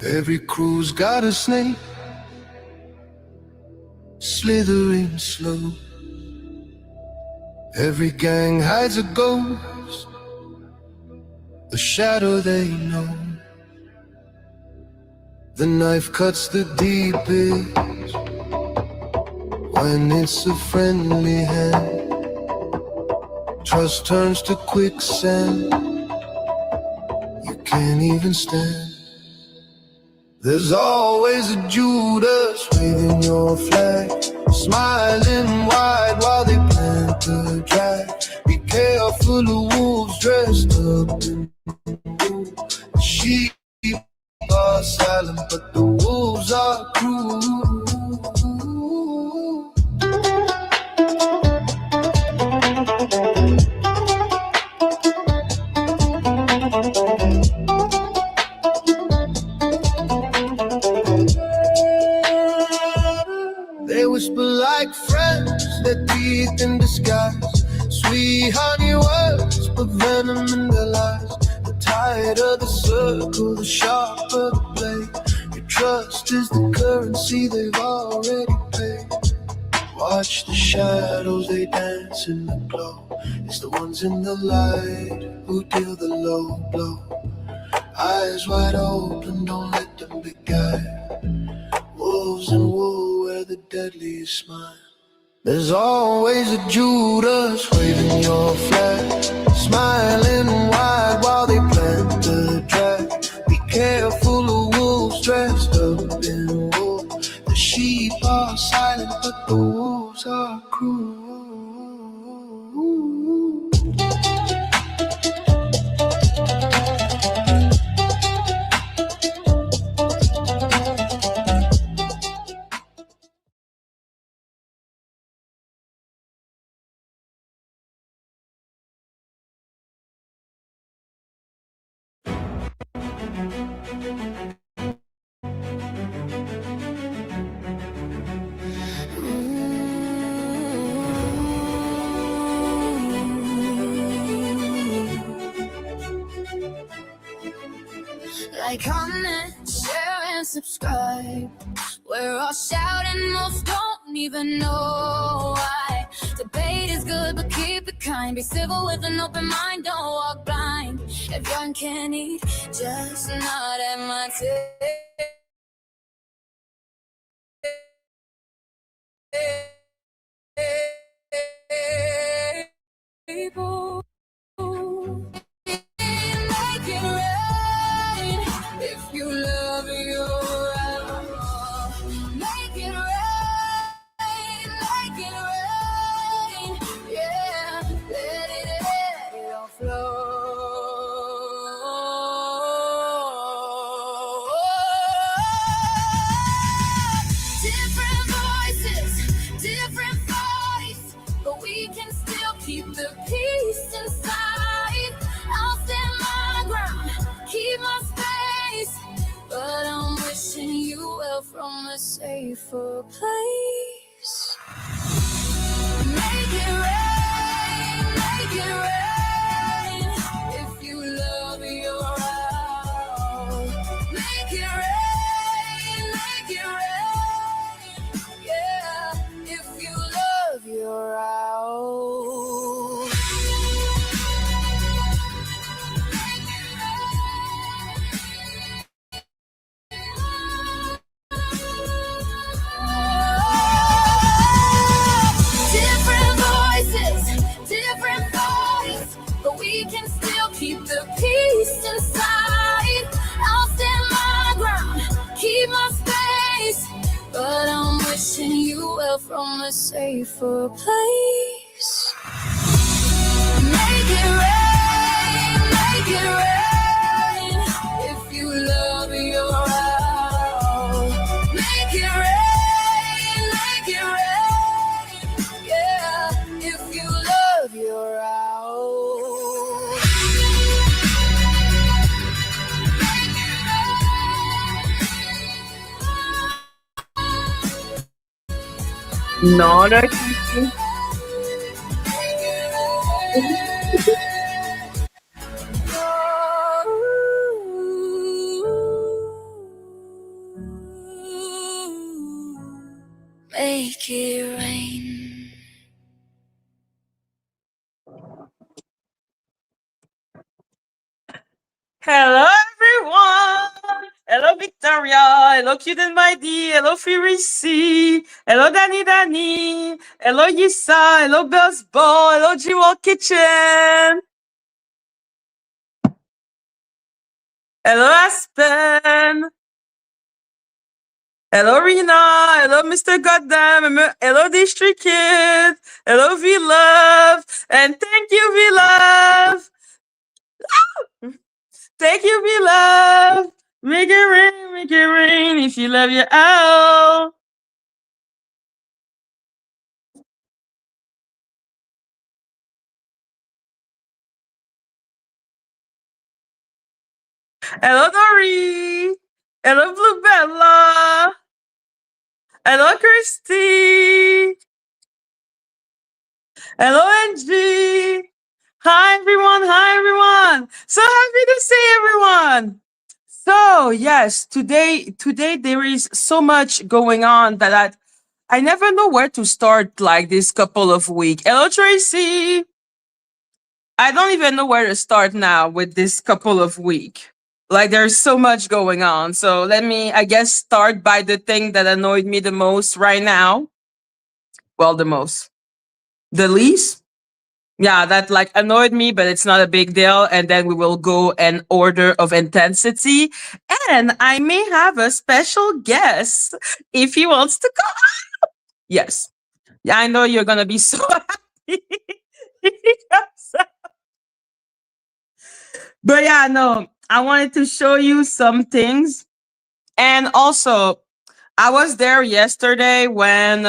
Every crew's got a snake, slithering slow. Every gang hides a ghost, a shadow they know. The knife cuts the deepest when it's a friendly hand. Trust turns to quicksand, you can't even stand. There's always a Judas waving your flag, smiling wide while they plant the drag. Be careful of wolves dressed up in blue. The sheep are silent, but the wolves are cruel. They whisper like friends, they're teeth in disguise. Sweet honey words, but venom in their lies. The tighter the circle, the sharper the blade. Your trust is the currency they've already paid. Watch the shadows, they dance in the glow. It's the ones in the light who deal the low blow. Eyes wide open, don't let them be guided. Wolves in wool wear the deadliest smile. There's always a Judas waving your flag, smiling wide while they plant the drag. Be careful of wolves dressed up in wool. The sheep are silent, but the wolves are cruel. Like, comment, share, and subscribe. We're all shouting, most don't even know why. Debate is good, but keep it kind. Be civil with an open mind, don't walk blind. Everyone can eat, just not at my table. Make it rain if you love your own. Make it rain, yeah. Let it all flow. Different voices, different fights, but we can still keep the peace inside. I'll stand my ground, keep my space, but I'm wishing you well from a safer place. Make it rain, if you love your own. Make it rain, yeah, if you love your own. We can still keep the peace inside. I'll stand my ground, keep my space, but I'm wishing you well from a safer place. Make it rain, if you love your own. Make it rain, yeah, if you love your own. Not a Hello, everyone. Hello, Victoria. Hello, Cute and Mighty. Hello, Fury C. Hello, Dani. Hello, Yisa. Hello, Bell's Ball. Hello, G-Wall Kitchen. Hello, Aspen. Hello, Rina. Hello, Mr. Goddamn. Hello, District Kid. Hello, V-Love. And thank you, V-Love. Thank you, V-Love. Make it rain if you love your owl. Hello, Dory. Hello, Blue Bella. Hello, Christy. Hello, Angie. Hi, everyone. Hi, everyone. So happy to see everyone. So yes, today there is so much going on that I never know where to start. Like this couple of weeks. Hello, Tracy. I don't even know where to start now with this couple of week. Like there's so much going on. So let me, I guess, start by the thing that annoyed me the most right now. Well, the least. Yeah, that like annoyed me, but it's not a big deal. And then we will go in order of intensity. And I may have a special guest if he wants to come. Yes. Yeah, I know you're gonna be so happy. But yeah, no, I wanted to show you some things. And also, I was there yesterday when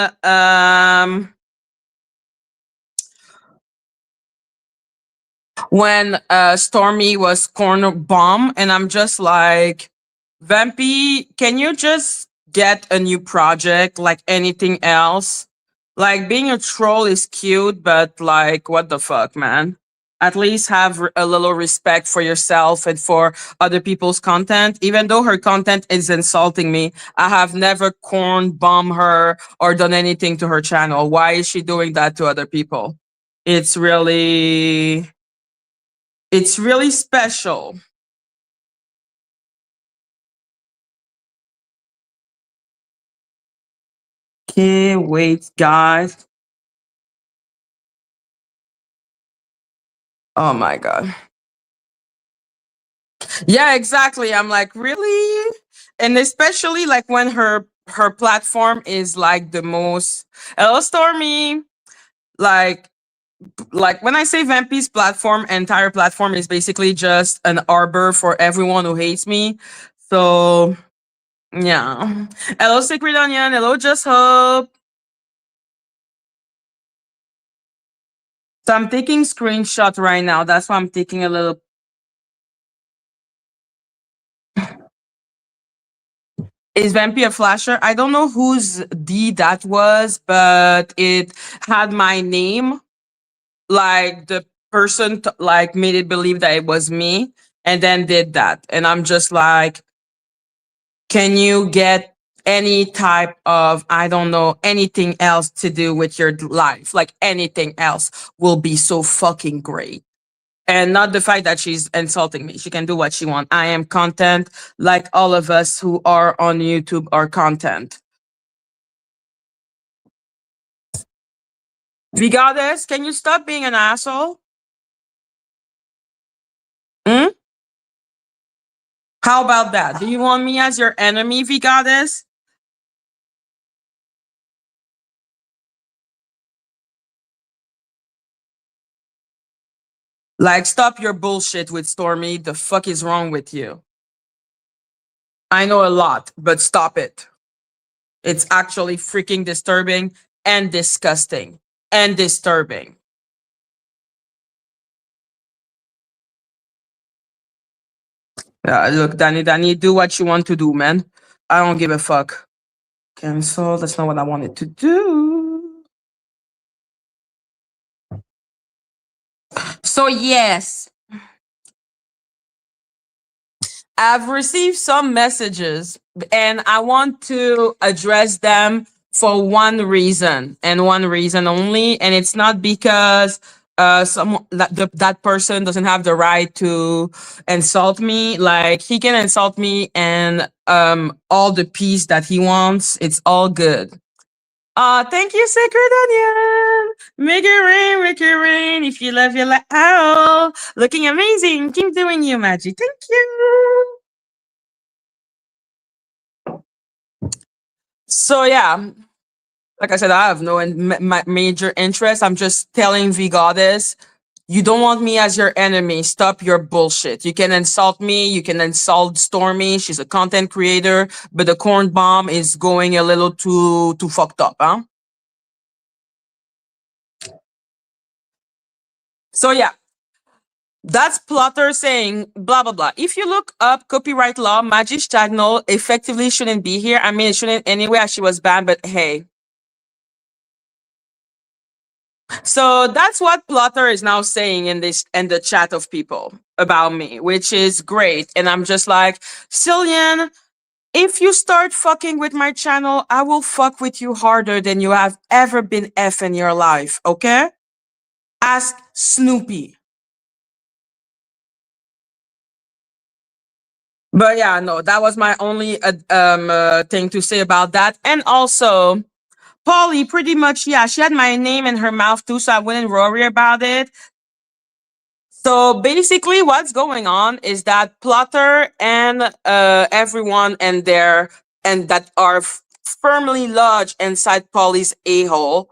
Stormy was corner bomb, and I'm just like, Vampy, can you just get a new project like anything else? Like being a troll is cute, but like what the fuck, man? At least have a little respect for yourself and for other people's content. Even though her content is insulting me, I have never corn bomb her or done anything to her channel. Why is she doing that to other people? It's really special. Okay, wait, guys. Oh my god. Yeah, exactly. I'm like, really? And especially like when her platform is like the most. Hello, Stormy. Like when I say Vampy's platform, entire platform is basically just an arbor for everyone who hates me. So yeah. Hello, Secret Onion. Hello, Just Hope. So I'm taking screenshot right now. That's why I'm taking a little. Is Vampy a flasher? I don't know whose D that was, but it had my name. Like the person like made it believe that it was me and then did that. And I'm just like, can you get any type of, I don't know, anything else to do with your life? Like anything else will be so fucking great. And not the fact that she's insulting me. She can do what she wants. I am content, like all of us who are on YouTube are content. Vigadis, can you stop being an asshole? Hmm? How about that? Do you want me as your enemy, Vigadis? Like, stop your bullshit with Stormy. The fuck is wrong with you? I know a lot, but stop it. It's actually freaking disturbing and disgusting and disturbing. Look, Dani, do what you want to do, man. I don't give a fuck. Cancel. That's not what I wanted to do. So, yes, I've received some messages and I want to address them for one reason and one reason only. And it's not because that person doesn't have the right to insult me. Like, he can insult me and all the peace that he wants. It's all good. Thank you, Sacred Onion. Make it rain. If you love your life, ow, looking amazing. Keep doing you, Madgie. Thank you. So yeah, like I said, I have no major interest. I'm just telling the goddess, you don't want me as your enemy. Stop your bullshit. You can insult me. You can insult Stormy. She's a content creator, but the corn bomb is going a little too fucked up, huh? So yeah, that's Plotter saying blah blah blah. If you look up copyright law, Maggie's channel effectively shouldn't be here. I mean, it shouldn't anyway, as she was banned. But hey, so that's what Plotter is now saying in the chat of people about me, which is great. And I'm just like, Cillian, if you start fucking with my channel, I will fuck with you harder than you have ever been F in your life. Okay? Ask Snoopy. But yeah, no, that was my only thing to say about that. And also, Polly, pretty much, yeah, she had my name in her mouth too, so I wouldn't worry about it. So basically, what's going on is that Plotter and everyone and that are firmly lodged inside Polly's a-hole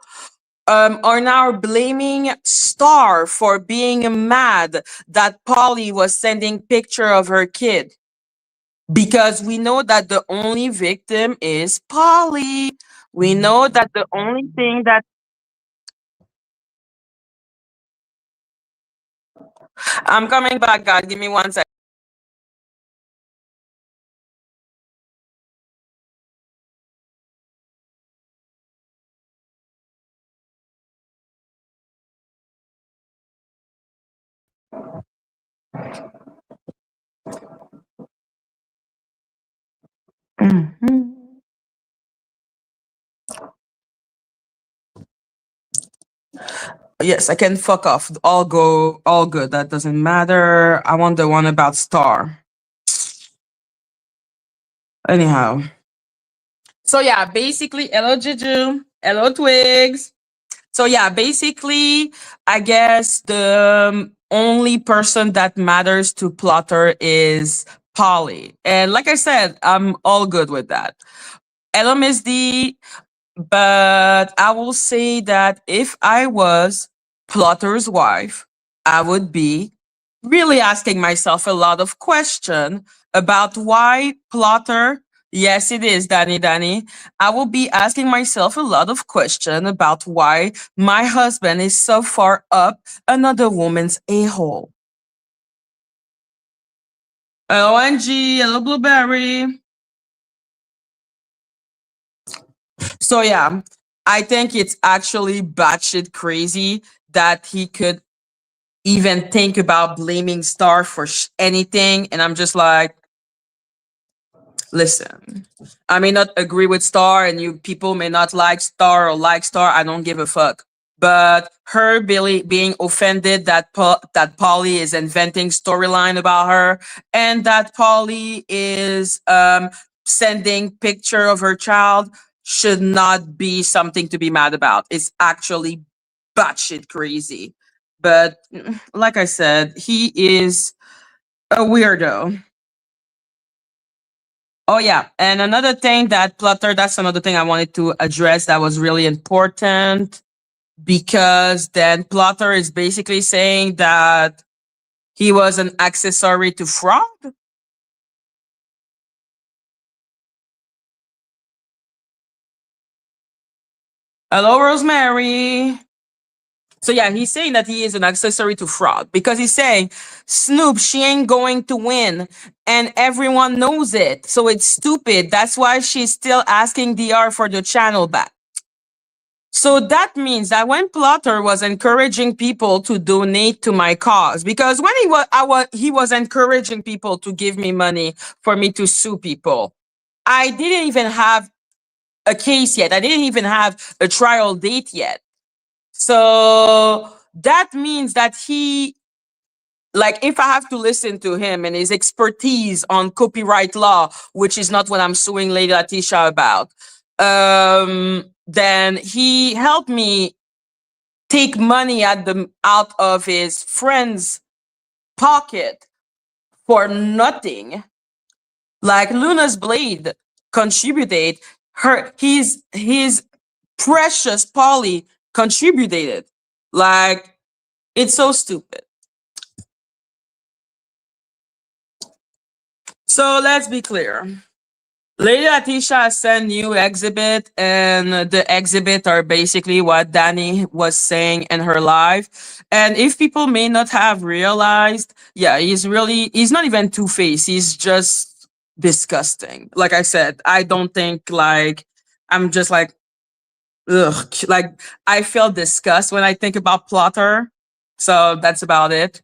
are now blaming Star for being mad that Polly was sending picture of her kid. Because we know that the only victim is Polly. We know that the only thing that I'm coming back, guys. Give me 1 second. Yes, I can fuck off. All good. That doesn't matter. I want the one about Star. Anyhow. So yeah, basically, hello Juju. Hello Twigs. So yeah, basically, I guess the only person that matters to Plotter is Polly. And like I said, I'm all good with that. Hello Miss D. But I will say that if I was Plotter's wife, I would be really asking myself a lot of questions about why Plotter. Yes, it is, Dani. I will be asking myself a lot of questions about why my husband is so far up another woman's a-hole. Hello, Angie. Hello, Blueberry. So yeah, I think it's actually batshit crazy that he could even think about blaming Star for anything. And I'm just like, listen, I may not agree with Star and you people may not like Star or like Star. I don't give a fuck. But her being offended that that Polly is inventing storyline about her and that Polly is sending picture of her child should not be something to be mad about. It's actually batshit crazy. But like I said, he is a weirdo. Oh yeah, and another thing that Plotter, that's another thing I wanted to address that was really important, because then Plotter is basically saying that he was an accessory to fraud. Hello, Rosemary. So yeah, he's saying that he is an accessory to fraud because he's saying, Snoop, she ain't going to win and everyone knows it. So it's stupid. That's why she's still asking DR for the channel back. So that means that when Plotter was encouraging people to donate to my cause, because when he was encouraging people to give me money for me to sue people, I didn't even have a case yet. I didn't even have a trial date yet. So that means that he, like, if I have to listen to him and his expertise on copyright law, which is not what I'm suing Lady Letitia about, then he helped me take money out of his friend's pocket for nothing. Like Luna's blade contributed, his precious Polly contributed. Like, it's so stupid. So let's be clear. Lady Atisha sent new exhibit, and the exhibit are basically what Dani was saying in her live. And if people may not have realized, yeah, he's not even two-faced. He's just disgusting. Like I said, I don't think, like, I'm just like, ugh, like, I feel disgust when I think about Plotter. So that's about it.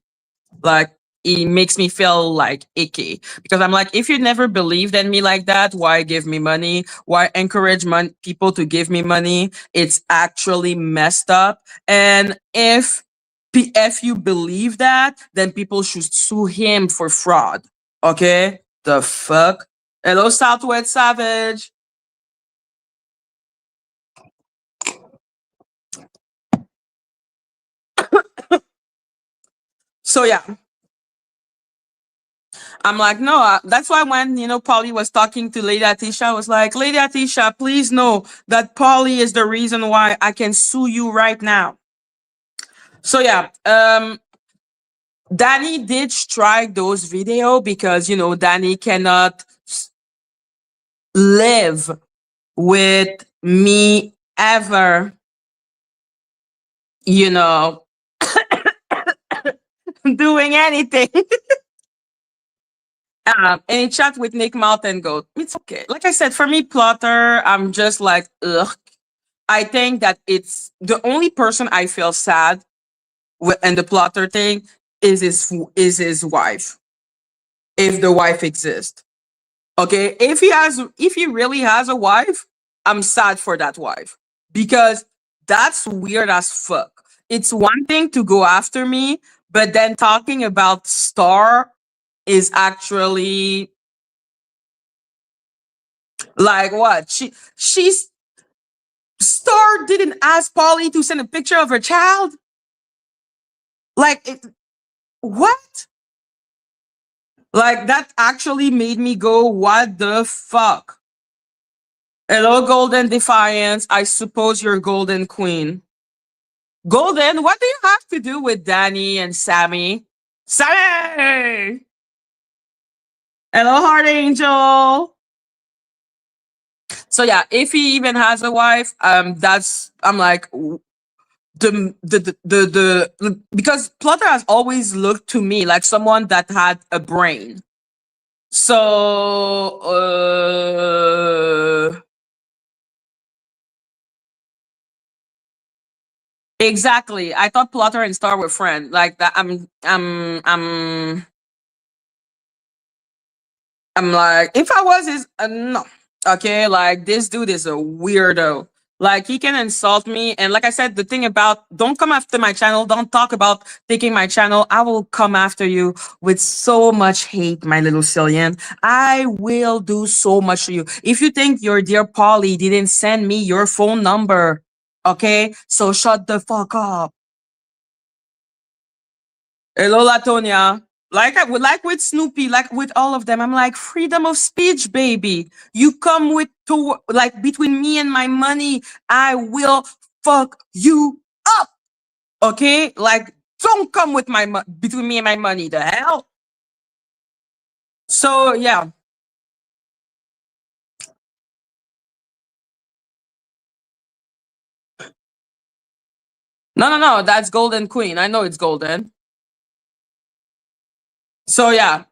Like, it makes me feel like icky, because I'm like, if you never believed in me like that, why give me money? Why encourage people to give me money? It's actually messed up. And if you believe that, then people should sue him for fraud. Okay? The fuck? Hello, Southwest Savage. So yeah, I'm like, no, that's why when, Polly was talking to Lady Atisha, I was like, Lady Atisha, please know that Polly is the reason why I can sue you right now. So yeah, Dani did strike those video because, Dani cannot live with me ever, doing anything. And chat with Nick Mountain Goat. It's okay. Like I said, for me, Plotter, I'm just like, ugh. I think that it's the only person I feel sad with, and the Plotter thing is his wife. If the wife exists. Okay. If he really has a wife, I'm sad for that wife. Because that's weird as fuck. It's one thing to go after me, but then talking about Star is actually like, what? She's Star didn't ask Polly to send a picture of her child. Like, what? Like, that actually made me go, what the fuck? Hello, Golden Defiance. I suppose you're Golden Queen. Golden, what do you have to do with Dani and Sammy? Sammy! Hello, Heart Angel. So yeah, if he even has a wife, I'm like, because Plotter has always looked to me like someone that had a brain. So exactly, I thought Plotter and Star were friends. Like that, I'm like, if I was his, no, okay, like this dude is a weirdo. Like, he can insult me, and like I said, the thing about, don't come after my channel, don't talk about taking my channel. I will come after you with so much hate, my little Cillian. I will do so much to you. If you think your dear Polly didn't send me your phone number, okay, so shut the fuck up. Hello, Latonia. Like with Snoopy, like with all of them, I'm like, freedom of speech, baby. You come with like, between me and my money, I will fuck you up. Okay, like, don't come with between me and my money. The hell. So yeah. No. That's Golden Queen. I know it's Golden. So yeah,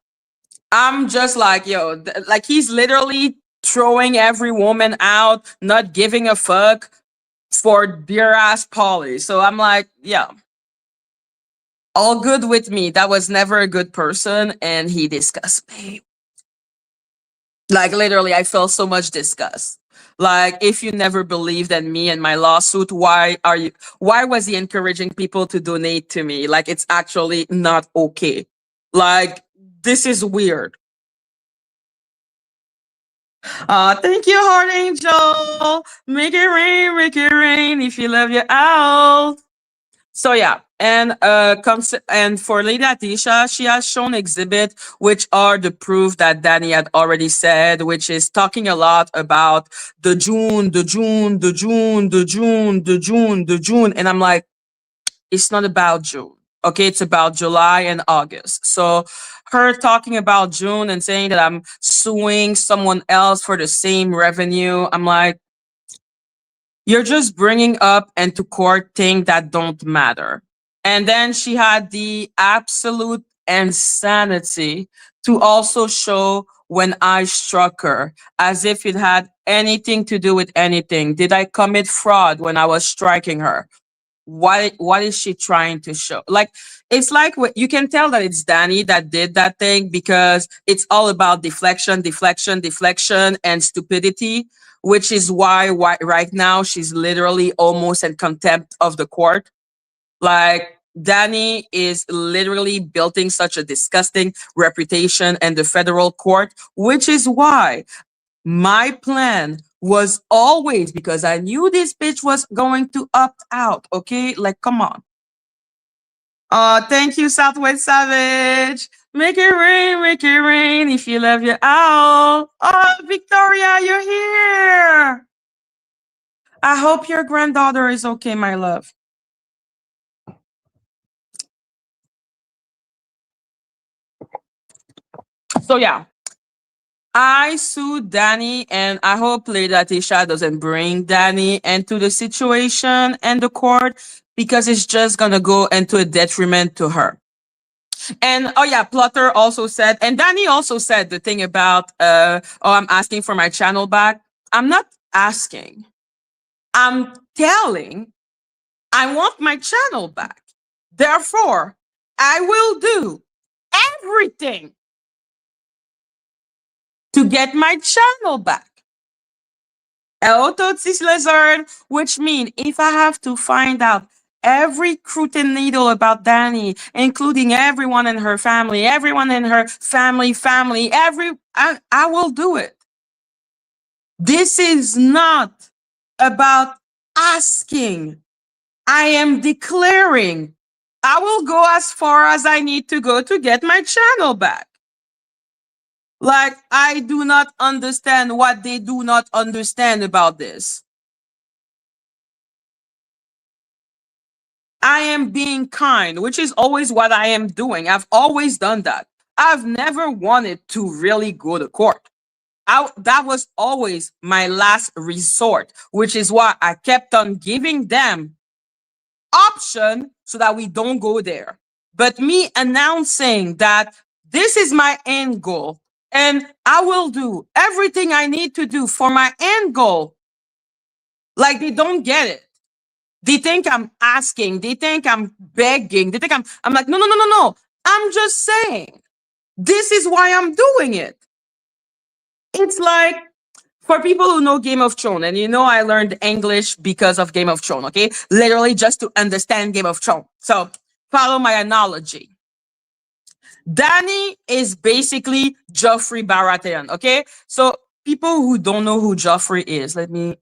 I'm just like, yo, like, he's literally throwing every woman out, not giving a fuck for dear ass Polly. So I'm like, yeah, all good with me. That was never a good person, and he disgusts me. Like, literally, I felt so much disgust. Like, if you never believed in me and my lawsuit, why was he encouraging people to donate to me? Like, it's actually not okay. Like, this is weird. Thank you, Heart Angel. Make it rain if you love your out. So yeah, and and for Lady Atisha, she has shown exhibit which are the proof that Danny had already said, which is talking a lot about the June, the June, the June, the June, the June, the June, and I'm like, it's not about June. Okay, it's about July and August. So her talking about June and saying that I'm suing someone else for the same revenue, I'm like, you're just bringing up and to court things that don't matter. And then she had the absolute insanity to also show when I struck her, as if it had anything to do with anything. Did I commit fraud when I was striking her? What is she trying to show? Like, it's like what you can tell that it's Danny that did that thing, because it's all about deflection, deflection, deflection, and stupidity, which is why right now she's literally almost in contempt of the court. Like, Danny is literally building such a disgusting reputation in the federal court, which is why my plan was always, because I knew this bitch was going to opt out. Okay, like, come on. Thank you, Southwest Savage. Make it rain if you love your owl. Oh, Victoria, you're here. I hope your granddaughter is okay, my love. So yeah, I sued Danny, and I hope Lady Latisha doesn't bring Danny into the situation and the court, because it's just gonna go into a detriment to her. And oh yeah, Plotter also said, and Danny also said the thing about oh, I'm asking for my channel back. I'm not asking. I'm telling I want my channel back. Therefore, I will do everything to get my channel back. Autotis lizard, which means if I have to find out every croot and needle about Dani, including everyone in her family, I will do it. This is not about asking. I am declaring. I will go as far as I need to go to get my channel back. Like, I do not understand what they do not understand about this. I am being kind, which is always what I am doing. I've always done that. I've never wanted to really go to court. That was always my last resort, which is why I kept on giving them option so that we don't go there. But me announcing that this is my end goal and I will do everything I need to do for my end goal, like, they don't get it. They think I'm asking. They think I'm begging. They think I'm like, no, no, no, no, no. I'm just saying, this is why I'm doing it. It's like, for people who know Game of Thrones, and you know I learned English because of Game of Thrones, okay? Literally just to understand Game of Thrones. So follow my analogy. Dani is basically Joffrey Baratheon, okay? So people who don't know who Joffrey is, let me...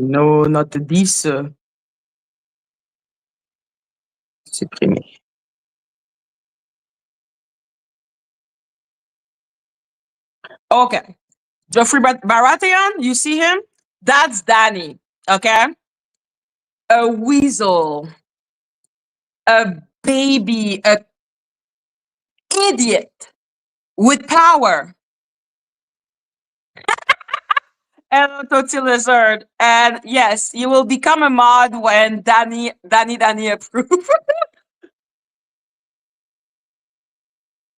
No, not this. Supprimer. Okay. Joffrey Baratheon, you see him? That's Dani, okay? A weasel, a baby, a idiot with power. Hello, Toti Lizard. And yes, you will become a mod when Dani approve.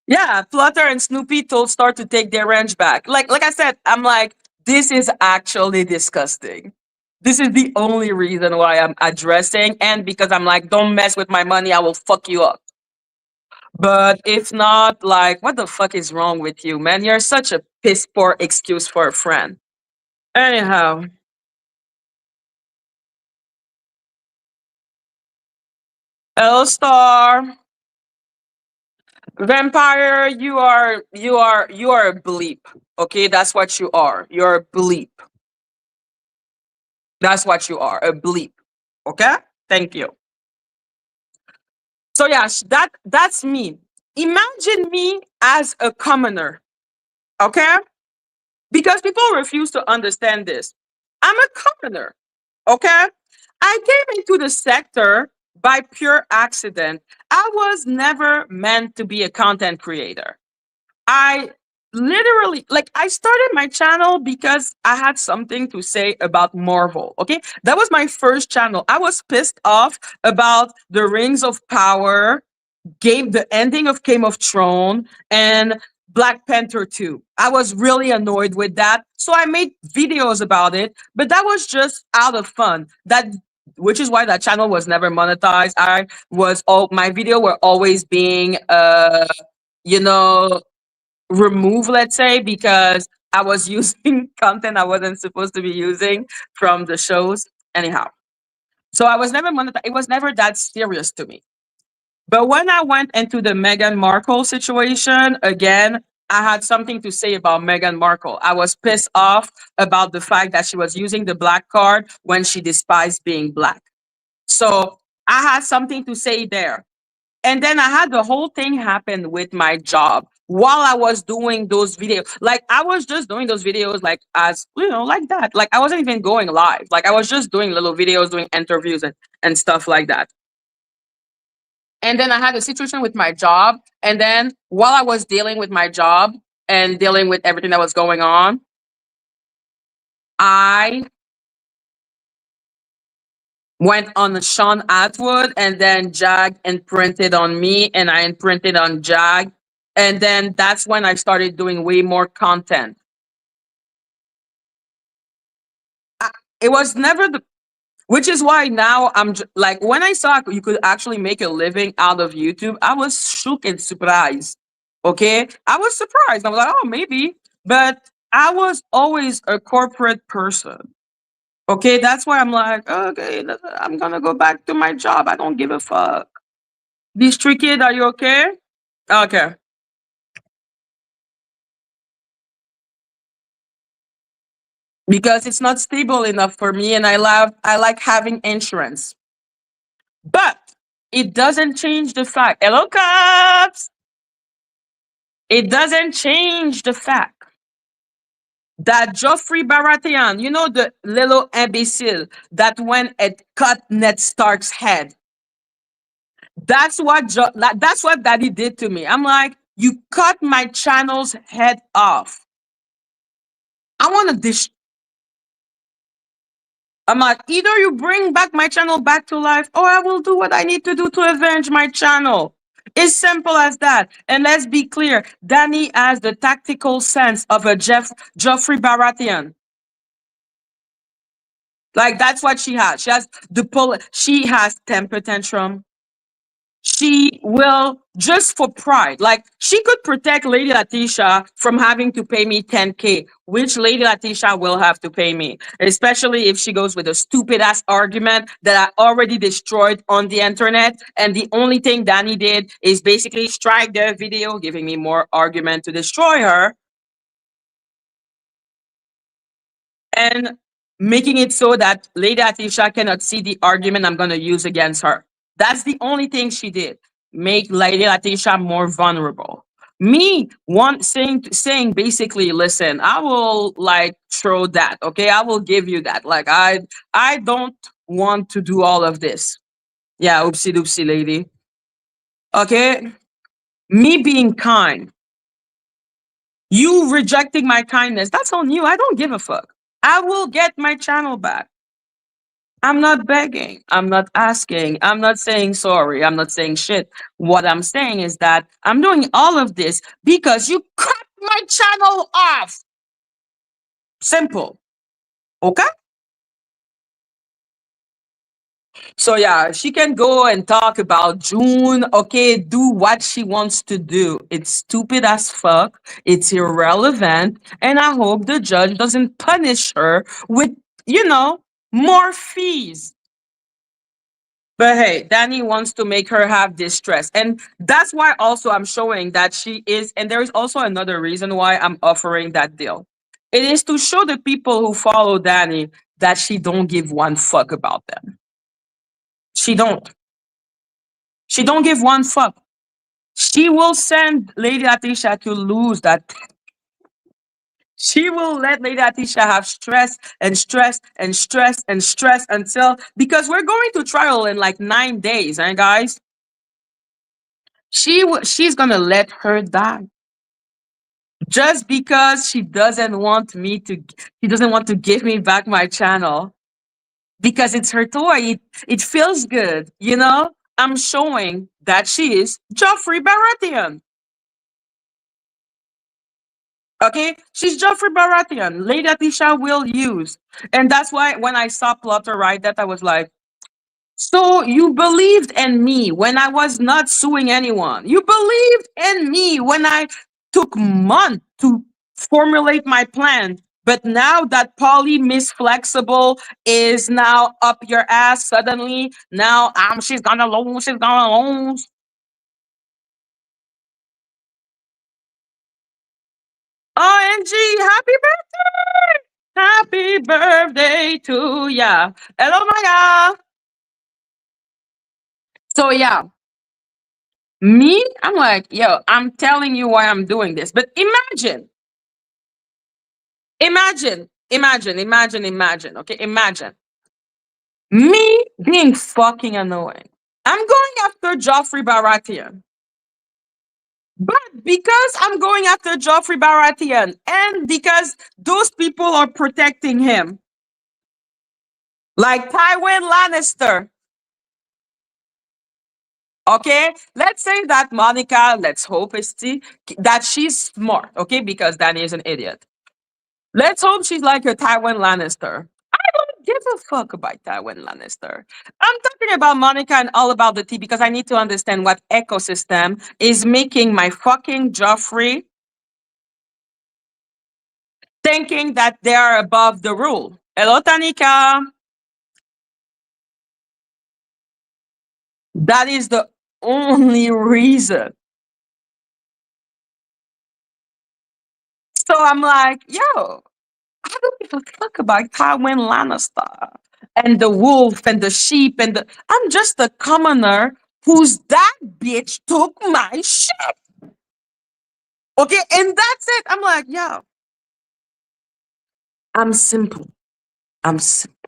Yeah, Flutter and Snoopy told Star to take their ranch back. Like I said, I'm like, this is actually disgusting. This is the only reason why I'm addressing, and because I'm like, don't mess with my money, I will fuck you up. But if not, like, what the fuck is wrong with you, man? You're such a piss poor excuse for a friend. Anyhow, L Star, Vampire, you are a bleep. Okay, that's what you are. You're a bleep. That's what you are, a bleep. Okay? Thank you. So yeah, that's me. Imagine me as a commoner. Okay? Because people refuse to understand this. I'm a commoner. Okay? I came into the sector by pure accident. I was never meant to be a content creator. I literally, like, I started my channel because I had something to say about Marvel. Okay, that was my first channel. I was pissed off about the Rings of Power game, the ending of Game of Thrones, and Black Panther 2. I was really annoyed with that, so I made videos about it. But that was just out of fun. That, which is why that channel was never monetized. I was all my video were always being you know remove, let's say, because I was using content I wasn't supposed to be using from the shows. Anyhow, so I was never monetized. It was never that serious to me. But when I went into the Meghan Markle situation again, I had something to say about Meghan Markle. I was pissed off about the fact that she was using the black card when she despised being black. So I had something to say there. And then I had the whole thing happen with my job while I was doing those videos. Like, I was just doing those videos, like, as like that. Like, I wasn't even going live. Like, I was just doing little videos, doing interviews and stuff like that. And then I had a situation with my job. And then while I was dealing with my job and dealing with everything that was going on, I went on Sean Atwood, and then Jag imprinted on me, and I imprinted on Jag. And then that's when I started doing way more content. I, it was never the, which is why now like, when I saw you could actually make a living out of YouTube, I was shook and surprised. Okay, I was surprised. I was like, oh, maybe, but I was always a corporate person. Okay, that's why I'm like, okay, I'm gonna go back to my job. I don't give a fuck. These three kids, are you okay? Okay. Because it's not stable enough for me, and I like having insurance. But it doesn't change the fact. Hello, cops. It doesn't change the fact that Joffrey Baratheon, the little imbecile that went and cut Ned Stark's head. That's what Daddy did to me. I'm like, you cut my channel's head off. I want to I'm like, either you bring back my channel back to life, or I will do what I need to do to avenge my channel. It's simple as that. And let's be clear, Dani has the tactical sense of a Joffrey Baratheon. Like, that's what she has. She has she has temper tantrum. She will, just for pride, like, she could protect Lady Letitia from having to pay me 10K, which Lady Letitia will have to pay me, especially if she goes with a stupid ass argument that I already destroyed on the internet. And the only thing Dani did is basically strike the video, giving me more argument to destroy her, and making it so that Lady Letitia cannot see the argument I'm going to use against her. That's the only thing she did. Make Lady Letitia more vulnerable. Me saying basically, listen, I will, like, throw that. Okay, I will give you that. Like, I don't want to do all of this. Yeah, oopsie doopsie, lady. Okay, me being kind. You rejecting my kindness, that's on you. I don't give a fuck. I will get my channel back. I'm not begging. I'm not asking. I'm not saying sorry. I'm not saying shit. What I'm saying is that I'm doing all of this because you cut my channel off. Simple. Okay? So yeah, she can go and talk about June. Okay, do what she wants to do. It's stupid as fuck. It's irrelevant. And I hope the judge doesn't punish her with, you know, more fees. But hey, Dani wants to make her have this stress. And that's why also I'm showing that she is, and there is also another reason why I'm offering that deal. It is to show the people who follow Dani that she don't give one fuck about them. She don't. She don't give one fuck. She will send Lady Atisha to lose that. She will let Lady Atisha have stress and stress and stress and stress until, because we're going to trial in like 9 days, right, guys? She's gonna let her die just because she doesn't want to give me back my channel because it's her toy. It feels good, you know. I'm showing that she is Joffrey Baratheon. Okay, she's Joffrey Baratheon. Lady Atisha will use, and that's why when I saw Plotter write that, I was like, "So you believed in me when I was not suing anyone. You believed in me when I took months to formulate my plan. But now that Polly Miss Flexible is now up your ass suddenly, now she's gonna lose. She's gonna lose. OMG, happy birthday! Happy birthday to ya. Hello, Maya. So yeah, me, I'm like, yo, I'm telling you why I'm doing this. But imagine, okay, imagine me being fucking annoying. I'm going after Joffrey Baratheon. But because I'm going after Joffrey Baratheon and because those people are protecting him, like Tywin Lannister, okay, let's say that Monica, let's hope it's that she's smart, okay, because Dani is an idiot. Let's hope she's like a Tywin Lannister. I don't give a fuck about Tywin Lannister. I'm talking about Monica and all about the tea because I need to understand what ecosystem is making my fucking Joffrey thinking that they are above the rule. Hello, Tanika. That is the only reason. So I'm like, yo, I don't give a fuck about Tywin Lannister and the wolf and the sheep I'm just a commoner whose that bitch took my shit. Okay, and that's it. I'm like, yo, I'm simple. I'm simple.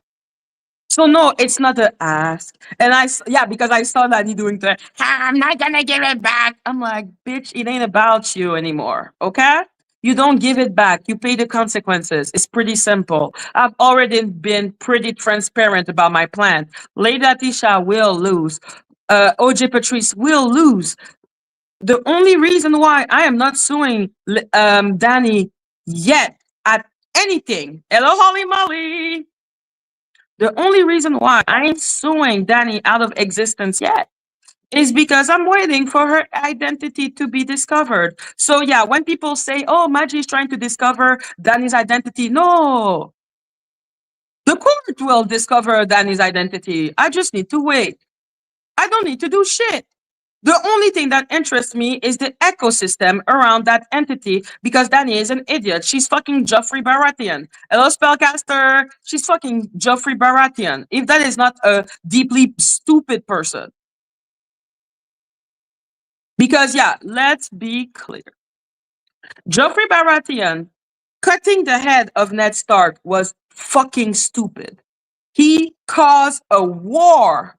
So no, it's not an ask. And yeah, because I saw that you doing that. I'm not gonna give it back. I'm like, bitch, it ain't about you anymore. Okay? You don't give it back. You pay the consequences. It's pretty simple. I've already been pretty transparent about my plan. Lady Atisha will lose. OJ Patrice will lose. The only reason why I am not suing Dani yet at anything. Hello, Holly Molly. The only reason why I ain't suing Dani out of existence yet is because I'm waiting for her identity to be discovered. So yeah, when people say, "Oh, Madgie is trying to discover Dani's identity," no, the court will discover Dani's identity. I just need to wait. I don't need to do shit. The only thing that interests me is the ecosystem around that entity because Dani is an idiot. She's fucking Joffrey Baratheon. Hello, spellcaster. She's fucking Joffrey Baratheon. If that is not a deeply stupid person. Because, yeah, let's be clear. Joffrey Baratheon cutting the head of Ned Stark was fucking stupid. He caused a war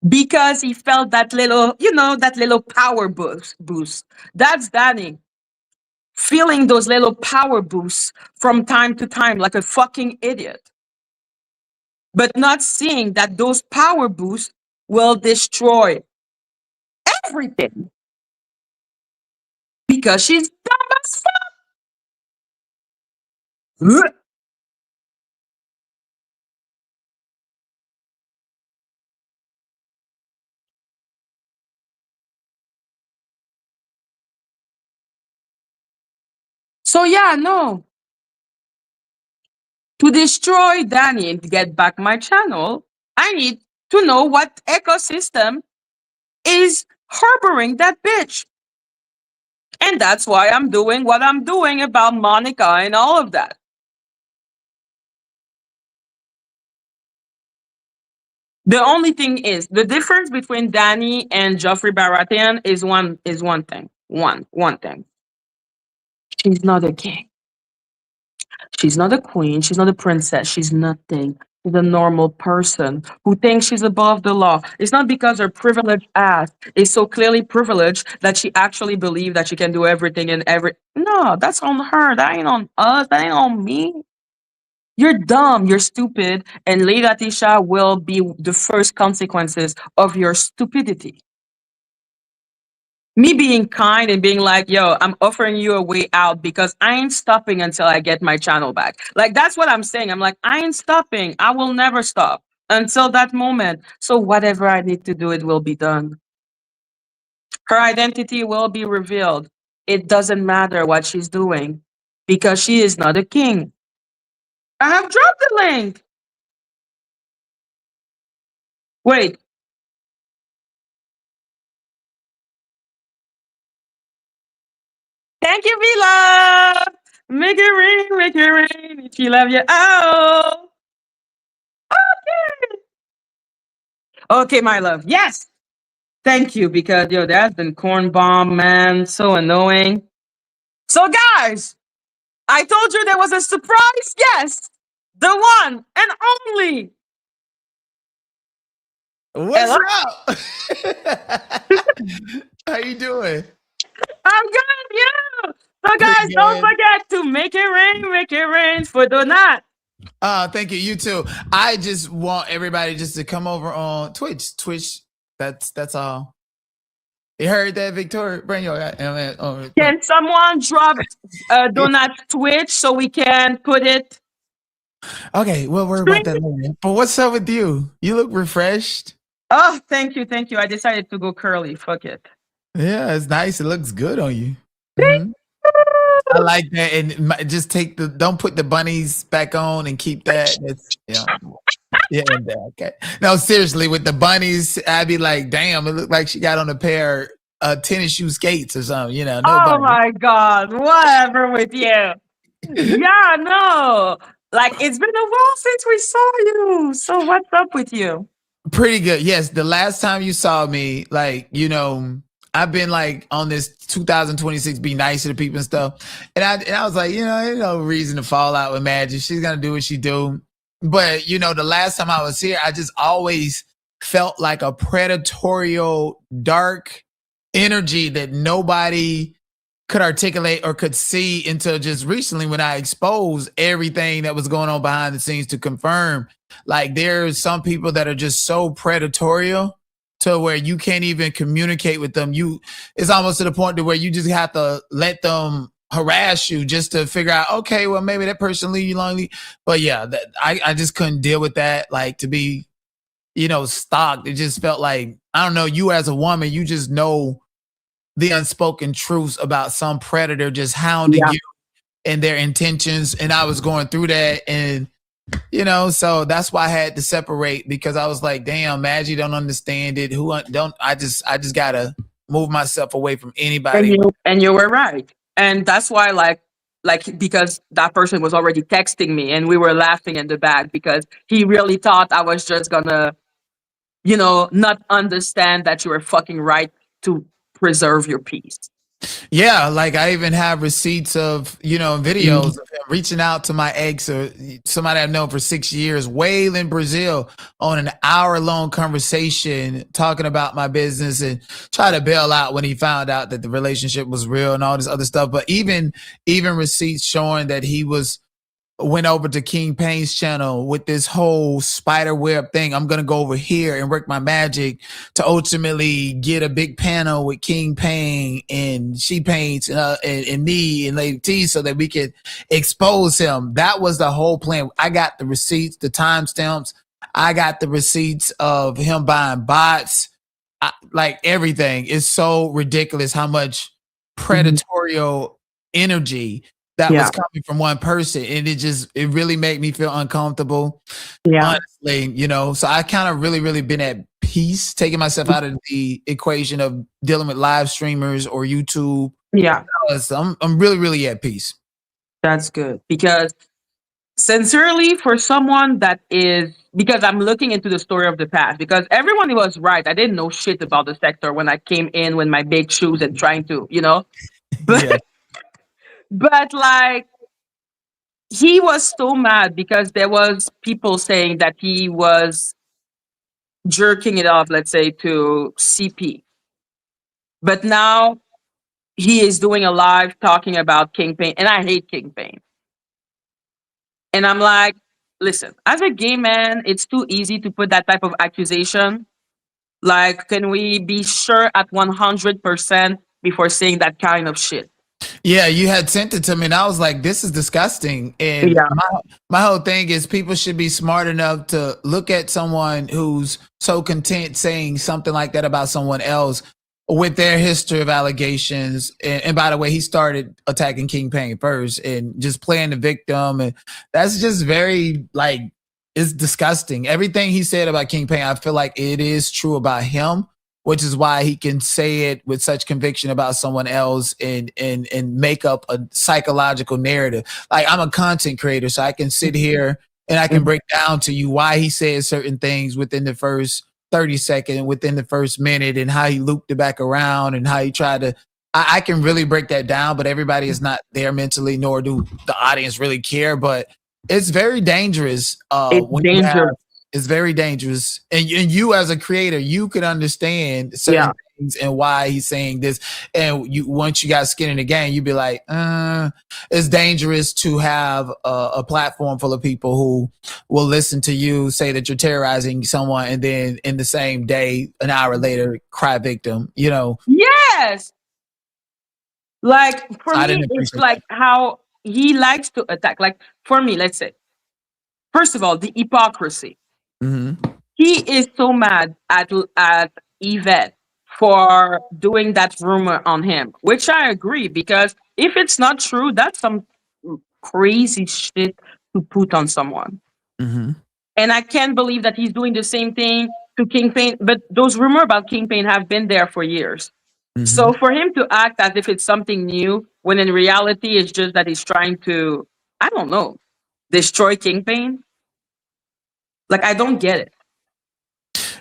because he felt that little, that little power boost. That's Dani. feeling those little power boosts from time to time like a fucking idiot, but not seeing that those power boosts will destroy everything because she's dumb as fuck. So yeah, no. To destroy Dani and to get back my channel, I need to know what ecosystem is harboring that bitch. And that's why I'm doing what I'm doing about Monica and all of that. The only thing is the difference between Dani and Joffrey Baratheon is one thing. One thing. She's not a king. She's not a queen. She's not a princess. She's nothing. She's a normal person who thinks she's above the law. It's not because her privileged ass is so clearly privileged that she actually believes that she can do everything and every. No, that's on her. That ain't on us. That ain't on me. You're dumb. You're stupid. And Lady Tisha will be the first consequences of your stupidity. Me being kind and being like, yo, I'm offering you a way out because I ain't stopping until I get my channel back. Like, that's what I'm saying. I'm like, I ain't stopping. I will never stop until that moment. So whatever I need to do, it will be done. Her identity will be revealed. It doesn't matter what she's doing because she is not a king. I have dropped the link. Wait. Thank you, Vila. Make it rain, make it rain. If you love you, oh. Okay. Okay, my love. Yes. Thank you, because yo, that's been corn bomb, man. So annoying. So, guys, I told you there was a surprise guest. The one and only. What's Hello? up? How you doing? I'm good, yeah. So, guys, Pretty don't good. forget to make it rain for Donut. Thank you. You too. I just want everybody just to come over on Twitch. Twitch. That's all. You heard that, Victoria? Bring your Can someone drop Donut Twitch so we can put it? Okay, we'll worry about that later. But what's up with you? You look refreshed. Oh, thank you, thank you. I decided to go curly. Fuck it. Yeah, it's nice. It looks good on you. Mhm. I like that. And just take don't put the bunnies back on and keep that. It's, yeah, okay. No, seriously, with the bunnies, I'd be like, damn, it looked like she got on a pair of tennis shoe skates or something, no Oh bunny. my God, whatever with you. Yeah, no. Like, it's been a while since we saw you. So what's up with you? Pretty good. Yes, the last time you saw me, like, I've been like on this 2026 be nice to the people and stuff. And I was like, there's no reason to fall out with Madgie. She's gonna do what she do. But the last time I was here, I just always felt like a predatorial, dark energy that nobody could articulate or could see until just recently when I exposed everything that was going on behind the scenes to confirm. Like, there's some people that are just so predatorial to where you can't even communicate with them. It's almost to the point to where you just have to let them harass you just to figure out, okay, well, maybe that person leave you lonely. But yeah, I just couldn't deal with that. Like, to be, stalked. It just felt like, I don't know, you as a woman, you just know the unspoken truths about some predator just hounding you and their intentions. And I was going through that, and so that's why I had to separate, because I was like, damn, Madgie don't understand it. I just gotta move myself away from anybody. And you were right. And that's why, like, because that person was already texting me and we were laughing in the back because he really thought I was just gonna, not understand that you were fucking right to preserve your peace. Yeah, like I even have receipts of, videos of him reaching out to my ex or somebody I've known for 6 years, Whale in Brazil, on an hour-long conversation talking about my business and try to bail out when he found out that the relationship was real and all this other stuff. But even receipts showing that he went over to King Payne's channel with this whole spider web thing. I'm going to go over here and work my magic to ultimately get a big panel with King Payne and She Paints and me and Lady T so that we could expose him. That was the whole plan. I got the receipts, the timestamps. I got the receipts of him buying bots. Like everything. It's so ridiculous how much predatorial energy that was coming from one person, and it really made me feel uncomfortable. Yeah. Honestly, so I kind of really been at peace, taking myself out of the equation of dealing with live streamers or YouTube. Yeah. I'm really at peace. That's good, because sincerely, for someone that is, because I'm looking into the story of the past, because everyone was right. I didn't know shit about the sector when I came in with my big shoes and trying to, but Yeah. but like, he was so mad because there was people saying that he was jerking it off, let's say, to CP. But now he is doing a live talking about King Payne, and I hate King Payne. And I'm like, listen, as a gay man, it's too easy to put that type of accusation. Like, can we be sure at 100% before saying that kind of shit? Yeah, you had sent it to me, and I was like, "This is disgusting." And Yeah. my whole thing is, people should be smart enough to look at someone who's so content saying something like that about someone else with their history of allegations. And by the way, he started attacking King Payne first and just playing the victim, and that's just very it's disgusting. Everything he said about King Payne, I feel like it is true about him, which is why he can say it with such conviction about someone else and make up a psychological narrative. Like, I'm a content creator, so I can sit here and I can break down to you why he said certain things within the first 30 seconds, within the first minute, and how he looped it back around and how he tried to. I can really break that down, but everybody is not there mentally, nor do the audience really care. But it's very dangerous. It's very dangerous. And you as a creator, you could understand certain things and why he's saying this. And once you got skin in the game, you'd be like, it's dangerous to have a platform full of people who will listen to you say that you're terrorizing someone, and then in the same day, an hour later, cry victim, Yes. Like, for me, it's like how he likes to attack. Like, for me, let's say, first of all, the hypocrisy. Mm-hmm. He is so mad at Yvette for doing that rumor on him, which I agree, because if it's not true, that's some crazy shit to put on someone. Mm-hmm. And I can't believe that he's doing the same thing to King Payne. But those rumors about King Payne have been there for years. Mm-hmm. So for him to act as if it's something new, when in reality it's just that he's trying to, I don't know, destroy King Payne. Like, I don't get it.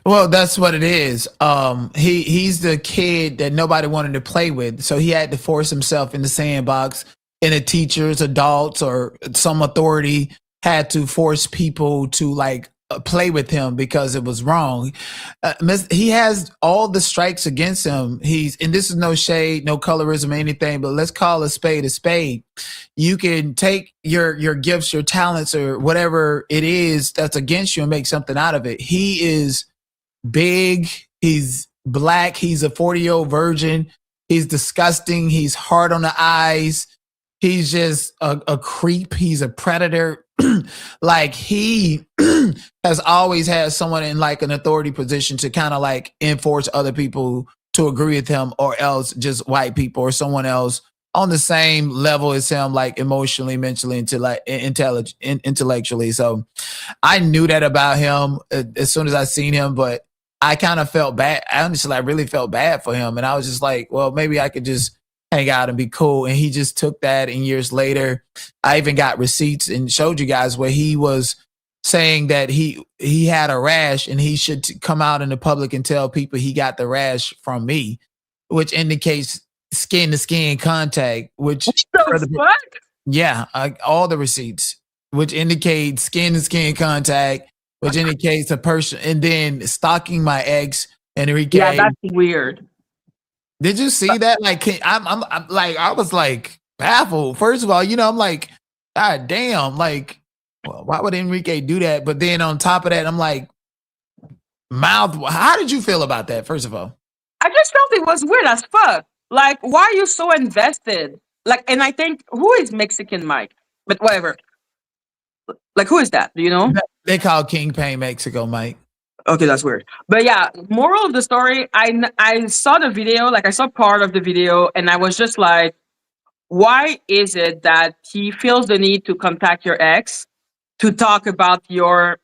Well, that's what it is. He's the kid that nobody wanted to play with, so he had to force himself in the sandbox. And the teachers, adults, or some authority had to force people to play with him because it was wrong. He has all the strikes against him. And this is no shade, no colorism or anything, but let's call a spade a spade. You can take your gifts, your talents, or whatever it is that's against you and make something out of it. He is big. He's black. He's a 40-year-old virgin. He's disgusting. He's hard on the eyes. He's just a creep. He's a predator. Like, he has always had someone in an authority position to kind of enforce other people to agree with him, or else just white people or someone else on the same level as him, emotionally, mentally, intellectually. So I knew that about him as soon as I seen him, but I kind of felt bad. Honestly, I really felt bad for him. And I was just like, well, maybe I could just hang out and be cool. And he just took that. And years later, I even got receipts and showed you guys where he was saying that he had a rash and he should come out in the public and tell people he got the rash from me, which indicates skin to skin contact, which What the fuck? yeah, all the receipts, which indicate skin to skin contact, which indicates a person, and then stalking my ex, Enrique. Yeah, that's weird. Did you see that? Like, I'm like, I was like baffled. First of all, you know, I'm like, God damn, like, well, why would Enrique do that? But then on top of that, I'm like, mouth. How did you feel about that? First of all, I just felt it was weird as fuck. Like, why are you so invested? Like, and I think, who is Mexican Mike? But whatever. Like, who is that? Do you know? they call King Pain Mexico, Mike. Okay, that's weird. But yeah, moral of the story, I saw the video, like I saw part of the video, and I was just like, why is it that he feels the need to contact your ex to talk about your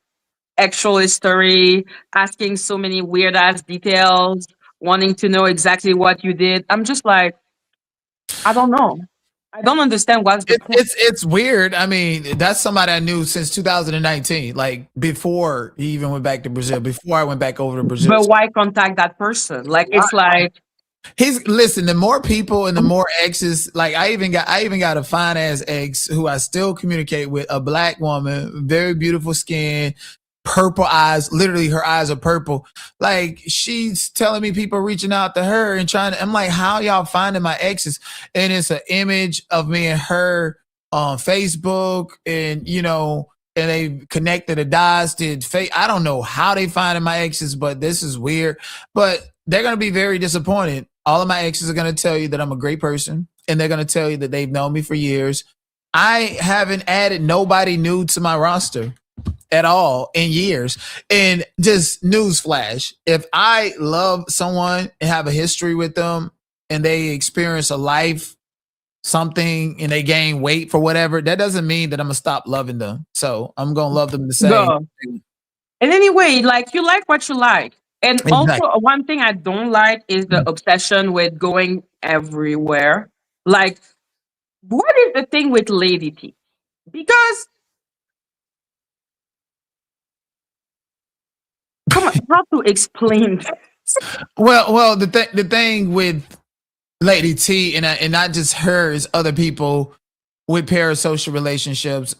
actual history, asking so many weird ass details, wanting to know exactly what you did? I'm just like, I don't know. I don't understand what's the point. It's weird. I mean, that's somebody I knew since 2019, like before he even went back to Brazil, before I went back over to Brazil. But why contact that person? Like, it's like, listen, the more people and the more exes, like I even got a fine ass ex who I still communicate with, a black woman, very beautiful skin, purple eyes, literally her eyes are purple. Like, she's telling me people reaching out to her and trying to, I'm like, how y'all finding my exes? And it's an image of me and her on Facebook, and you know, and they connected the dots, did fake. I don't know how they finding my exes, but this is weird. But they're gonna be very disappointed. All of my exes are gonna tell you that I'm a great person, and they're gonna tell you that they've known me for years. I haven't added nobody new to my roster at all in years. And just newsflash, if I love someone and have a history with them and they experience a life, something, and they gain weight for whatever, that doesn't mean that I'm gonna stop loving them. So I'm gonna love them the same. no. And anyway, like, you like what you like. And Exactly. also, one thing I don't like is the obsession with going everywhere. Like, what is the thing with Lady T? Because, come on, how to explain this? Well, the thing with Lady T, and not just her, is other people with parasocial relationships.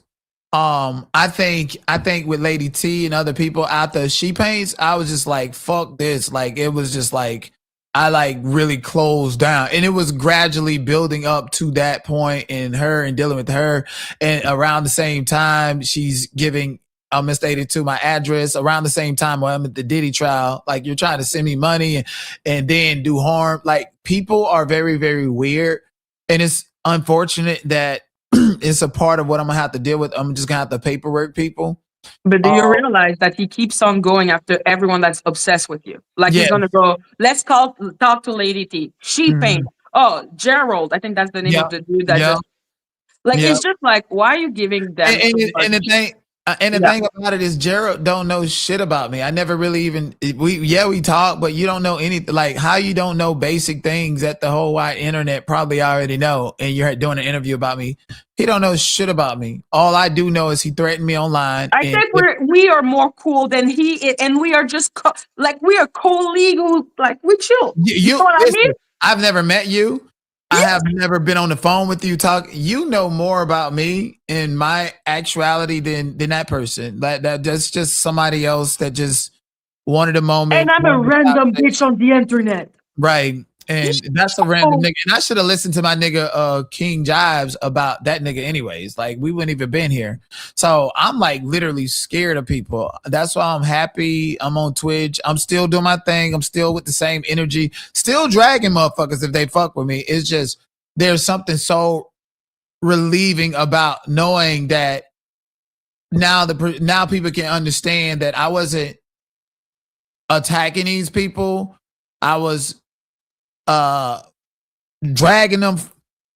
I think with Lady T and other people after She Paints, I was just like, fuck this. Like, it was just like, I like really closed down, and it was gradually building up to that point in her and dealing with her. And around the same time, she's giving Miss AT2 my address. Around the same time when I'm at the Diddy trial, like, you're trying to send me money and then do harm. Like, people are very, very weird, and it's unfortunate that it's a part of what I'm gonna have to deal with. I'm just gonna have to paperwork people. But do you realize that he keeps on going after everyone that's obsessed with you? Like, Yeah. he's gonna go, let's talk to Lady T. She Paint. Oh, Gerald. I think that's the name of the dude that just, like, it's just like, why are you giving them? And the thing, thing about it is, Gerald don't know shit about me. I never really even we talk, but you don't know anything. Like, how you don't know basic things that the whole wide internet probably already know, and you're doing an interview about me. He don't know shit about me. All I do know is he threatened me online. I think we are more cool than he is, and we are just like, we are co-legal. Like, we chill. You know what listen, I mean? I've never met you. I have never been on the phone with you. You know more about me and my actuality than that person. That's just somebody else that just wanted a moment. And I'm a random bitch on the internet. Right. And that's a random nigga. And I should have listened to my nigga King Jives about that nigga anyways. Like, we wouldn't even been here. So I'm like literally scared of people. That's why I'm happy. I'm on Twitch. I'm still doing my thing. I'm still with the same energy. Still dragging motherfuckers if they fuck with me. It's just, there's something so relieving about knowing that now people can understand that I wasn't attacking these people. I was dragging them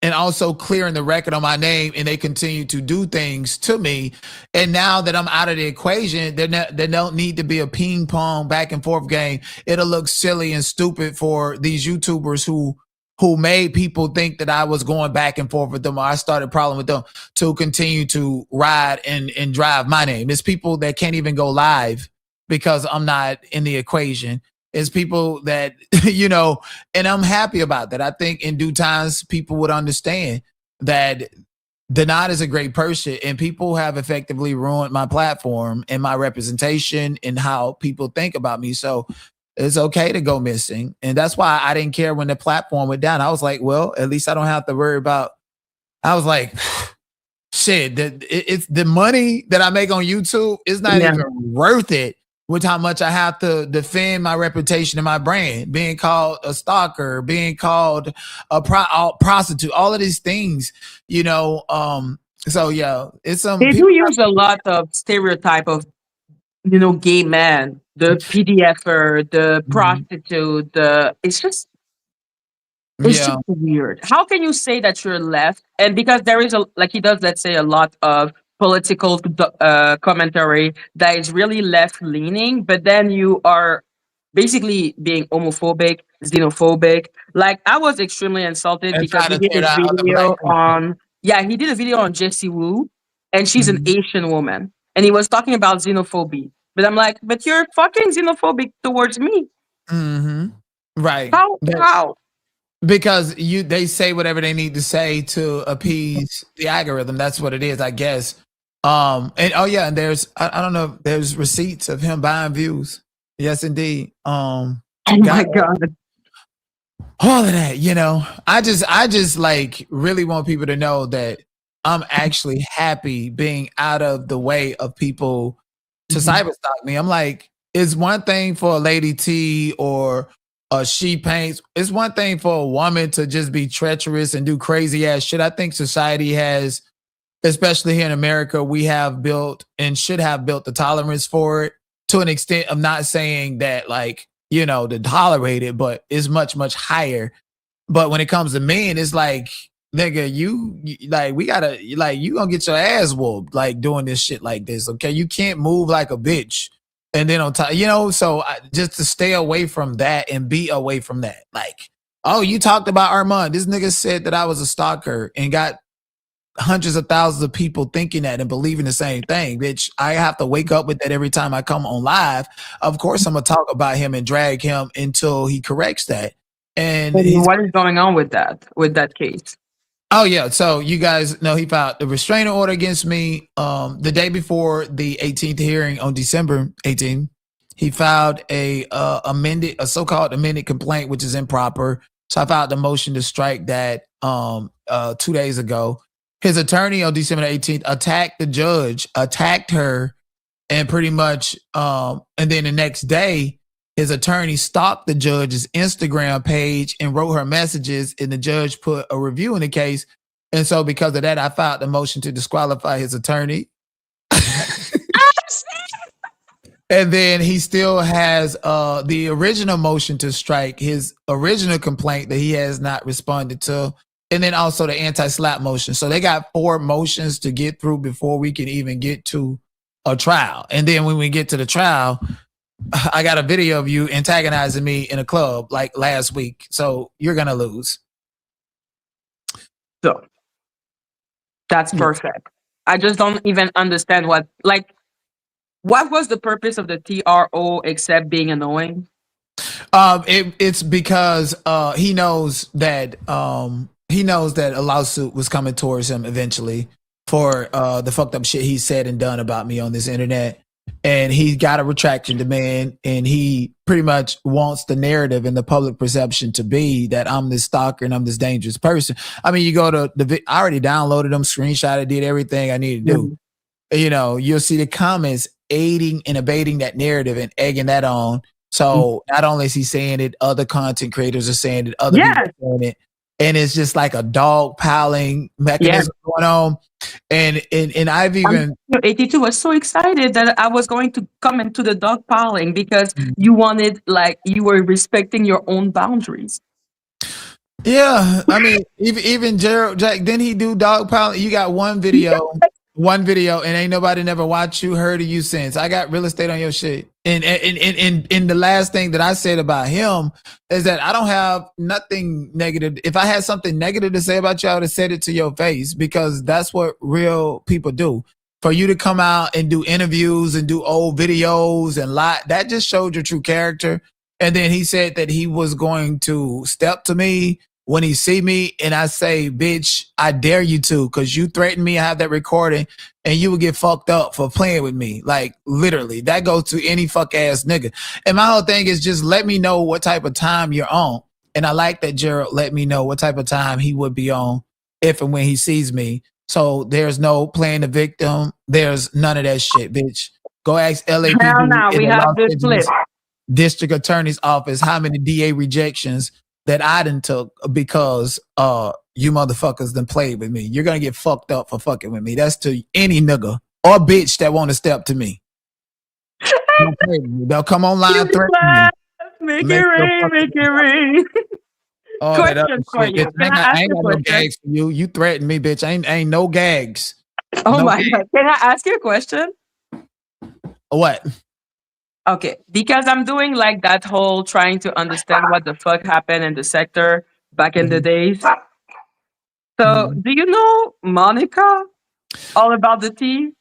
and also clearing the record on my name, and they continue to do things to me. And now that I'm out of the equation, there don't need to be a ping pong back and forth game. It'll look silly and stupid for these YouTubers who made people think that I was going back and forth with them, or I started a problem with them, to continue to ride and drive my name. It's people that can't even go live because I'm not in the equation. It's people that, you know, and I'm happy about that. I think in due times, people would understand that Dani is a great person, and people have effectively ruined my platform and my representation and how people think about me. So it's okay to go missing. And that's why I didn't care when the platform went down. I was like, well, at least I don't have to worry about, I was like, shit, it's the money that I make on YouTube is not Yeah. even worth it with how much I have to defend my reputation and my brand, being called a stalker, being called a prostitute, all of these things, you know. So yeah, it's They do use a lot of stereotype of, you know, gay men, the PDFer, the prostitute, it's just yeah. weird. How can you say that you're left? And because there is a, like he does, let's say, a lot of political commentary that is really left leaning, but then you are basically being homophobic, xenophobic. Like I was extremely insulted And because try he to did tear a down other black video people. on, yeah, he did a video on Jessie Wu, and she's an Asian woman, and he was talking about xenophobia. But I'm like, but you're fucking xenophobic towards me. Right. How? How? Because they say whatever they need to say to appease the algorithm. That's what it is, I guess. And oh yeah, and there's I don't know, there's receipts of him buying views. Yes, indeed. Oh my God. All of that, you know. I just like really want people to know that I'm actually happy being out of the way of people to cyberstalk me. I'm like, it's one thing for a Lady T or She Paints. It's one thing for a woman to just be treacherous and do crazy ass shit. I think society has, especially here in America, we have built and should have built the tolerance for it to an extent. I'm not saying that like, you know, to tolerate it, but it's much, much higher. But when it comes to men, it's like, nigga, you like, we gotta, like, you gonna get your ass whooped, like doing this shit like this. Okay. You can't move like a bitch. And then on top, you know, so just to stay away from that and be away from that. Like, oh, you talked about Armand. This nigga said that I was a stalker and got hundreds of thousands of people thinking that and believing the same thing, bitch. I have to wake up with that every time I come on live. Of course, I'm gonna talk about him and drag him until he corrects that. And what is going on with that case? Oh yeah, so you guys know he filed the restraining order against me the day before the 18th hearing on December 18th. He filed a so-called amended complaint, which is improper. So I filed the motion to strike that 2 days ago. His attorney on December 18th attacked the judge, attacked her, and pretty much and then the next day his attorney stalked the judge's Instagram page and wrote her messages, and the judge put a review in the case. And so because of that, I filed the motion to disqualify his attorney. And then he still has the original motion to strike, his original complaint that he has not responded to, and then also the anti-slap motion. So they got 4 motions to get through before we can even get to a trial. And then when we get to the trial, I got a video of you antagonizing me in a club like last week. So you're going to lose. So that's perfect. I just don't even understand what was the purpose of the TRO except being annoying? It's because he knows that a lawsuit was coming towards him eventually for the fucked up shit he said and done about me on this internet. And he got a retraction demand, and he pretty much wants the narrative and the public perception to be that I'm this stalker and I'm this dangerous person. I mean, you go to I already downloaded them, screenshotted, did everything I needed to do. You know, you'll see the comments aiding and abating that narrative and egging that on. So not only is he saying it, other content creators are saying it, other people are saying it. And it's just like a dog piling mechanism going on. And I've even AT2 was so excited that I was going to come into the dog piling because you wanted, like, you were respecting your own boundaries. Yeah, I mean, even Gerald Jack, didn't he do dog piling? You got one video, and ain't nobody never watched you, heard of you since. I got real estate on your shit. And the last thing that I said about him is that I don't have nothing negative. If I had something negative to say about you, I would have said it to your face, because that's what real people do. For you to come out and do interviews and do old videos and lie, that just showed your true character. And then he said that he was going to step to me when he see me, and I say, bitch, I dare you to, because you threatened me. I have that recording, and you would get fucked up for playing with me. Like, literally, that goes to any fuck ass nigga. And my whole thing is just let me know what type of time you're on. And I like that Gerald let me know what type of time he would be on if and when he sees me. So there's no playing the victim. There's none of that shit, bitch. Go ask LAPD Hell no, in we the have Los this Angeles clip. District Attorney's Office how many DA rejections that I done took because you motherfuckers done played with me. You're gonna get fucked up for fucking with me. That's to any nigga or bitch that want to step to me. Don't play with me. They'll come online threaten me. Make it rain, make it rain. All that other Question for shit. you. Bitch, Can I I ask ain't you a got no question? gags for you. You threatened me, bitch. Ain't no gags. Oh No my gags. God. Can I ask you a question? What? Okay, because I'm doing like that whole trying to understand what the fuck happened in the sector back in the days. So, Mhm. do you know Monica? All about the tea?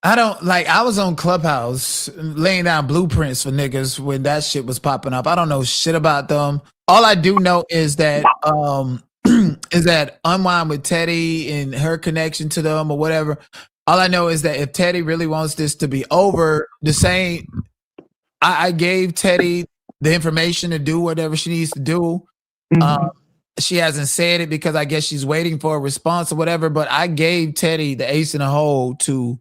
I don't like. I was on Clubhouse laying down blueprints for niggas when that shit was popping up. I don't know shit about them. All I do know is that is that Unwind with Teddy and her connection to them or whatever. All I know is that if Teddy really wants this to be over, the same. I gave Teddy the information to do whatever she needs to do. She hasn't said it because I guess she's waiting for a response or whatever. But I gave Teddy the ace in the hole to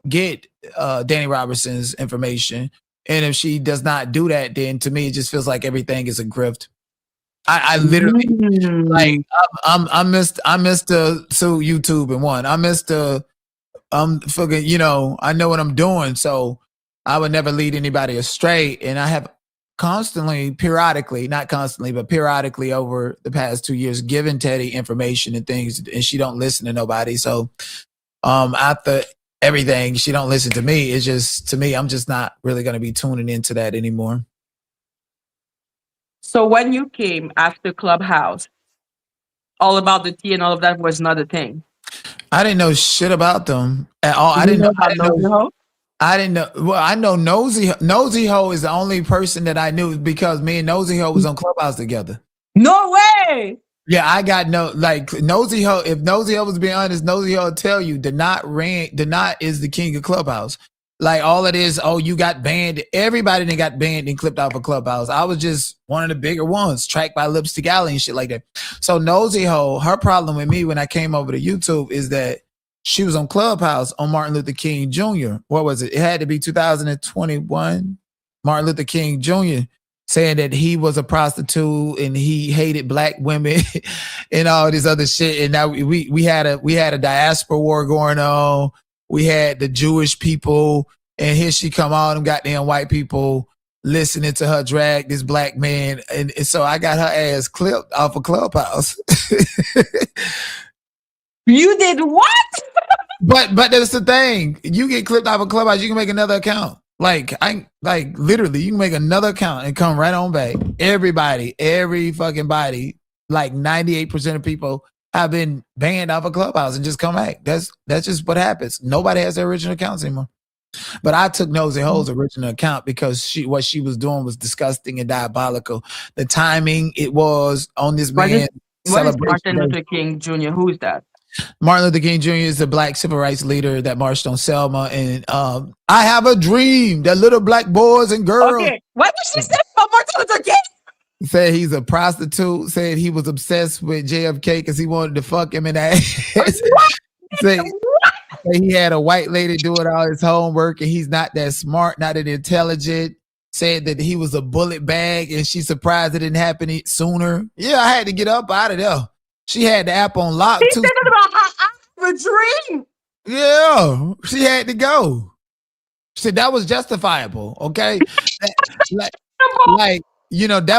get Dani Robertson's information. And if she does not do that, then to me it just feels like everything is a grift. I literally like I'm Mr. So YouTube and one. I'm fucking, I know what I'm doing. So I would never lead anybody astray. And I have periodically, not constantly, but periodically over the past 2 years, given Teddy information and things, and she don't listen to nobody. So after everything, she don't listen to me. It's just, to me, I'm just not really going to be tuning into that anymore. So when you came after Clubhouse, all about the tea and all of that was not a thing. I didn't know shit about them at all. I You didn't know know. about Nosy Ho? I didn't know. Well, I know Nosy Ho is the only person that I knew because me and Nosy Ho was on Clubhouse together. No way. Yeah, I got Nosy Ho. If Nosy Ho was being honest, Nosy Ho will tell you Denot is the king of Clubhouse. Like all it is, oh, you got banned. Everybody that got banned and clipped off of Clubhouse. I was just one of the bigger ones, tracked by Lipstick Alley and shit like that. So Nosy Ho, her problem with me when I came over to YouTube is that she was on Clubhouse on Martin Luther King Jr. What was it? It had to be 2021. Martin Luther King Jr. saying that he was a prostitute and he hated black women and all this other shit. And now we had a diaspora war going on. We had the Jewish people, and here she come, all them goddamn white people listening to her drag this black man. And so I got her ass clipped off of Clubhouse. You did what? But that's the thing. You get clipped off of Clubhouse, you can make another account. Literally, you can make another account and come right on back. Every fucking body, like 98% of people have been banned off of Clubhouse and just come back. That's just what happens. Nobody has their original accounts anymore. But I took Nosy Ho's original account because what she was doing was disgusting and diabolical. The timing it was on this man What is celebration. Martin Luther King Jr.? Who is that? Martin Luther King Jr. is a black civil rights leader that marched on Selma. And I have a dream that little black boys and girls. Okay, what did she say about Martin Luther King? Said he's a prostitute. Said he was obsessed with JFK because he wanted to fuck him in the ass. Said he had a white lady doing all his homework and he's not that smart, not that intelligent. Said that he was a bullet bag and she's surprised it didn't happen sooner. Yeah, I had to get up out of there. She had the app on lock too. He said about I have a dream. Yeah, she had to go. She said that was justifiable. Okay, that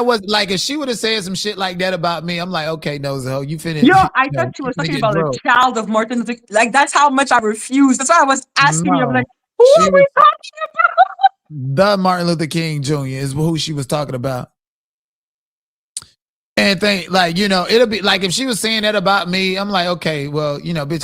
was like if she would have said some shit like that about me, I'm like, okay, Nosy Ho, you finished. Yo, I thought she was talking about a child of Martin Luther King. Like that's how much I refused. That's why I was asking you. I'm like, who are we talking about? The Martin Luther King Jr. is who she was talking about. And think it'll be like if she was saying that about me, I'm like, okay, well, bitch.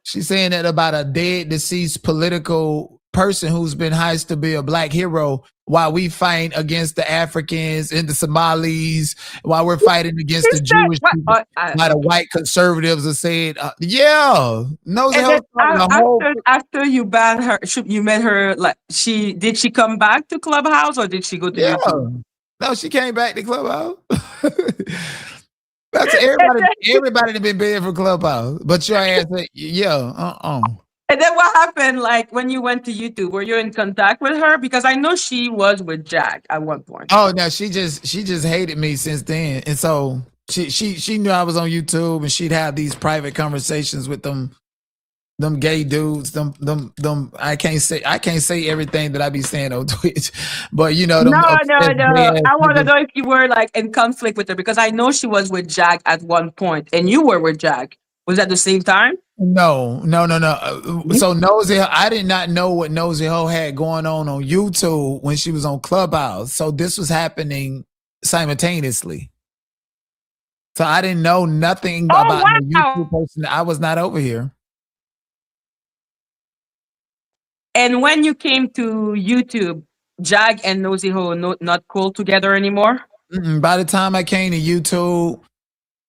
She's saying that about a dead, deceased political person who's been heist to be a black hero while we fight against the Africans and the Somalis, while we're fighting against the Jewish people, while the white conservatives are saying, yeah, Nosy And then Ho started a whole. after you banned her, you met her, like, did she come back to Clubhouse or did she go to Yeah, YouTube? no, she came back to Clubhouse. That's everybody. Everybody that been banned from Clubhouse, but your ass, yeah, And then what happened, like, when you went to YouTube? Were you in contact with her? Because I know she was with Jack at one point. Oh no, she just hated me since then, and so she knew I was on YouTube, and she'd have these private conversations with them gay dudes, them. I can't say everything that I be saying on Twitch, but you know them. No. I want to niggas. know if you were like in conflict with her, because I know she was with Jack at one point, and you were with Jack. Was that the same time? No. So Nosy, I did not know what Nosy Ho had going on YouTube when she was on Clubhouse. So this was happening simultaneously. So I didn't know nothing about the YouTube person. I was not over here. And when you came to YouTube, Jag and Nosy Ho not cool together anymore? By the time I came to YouTube,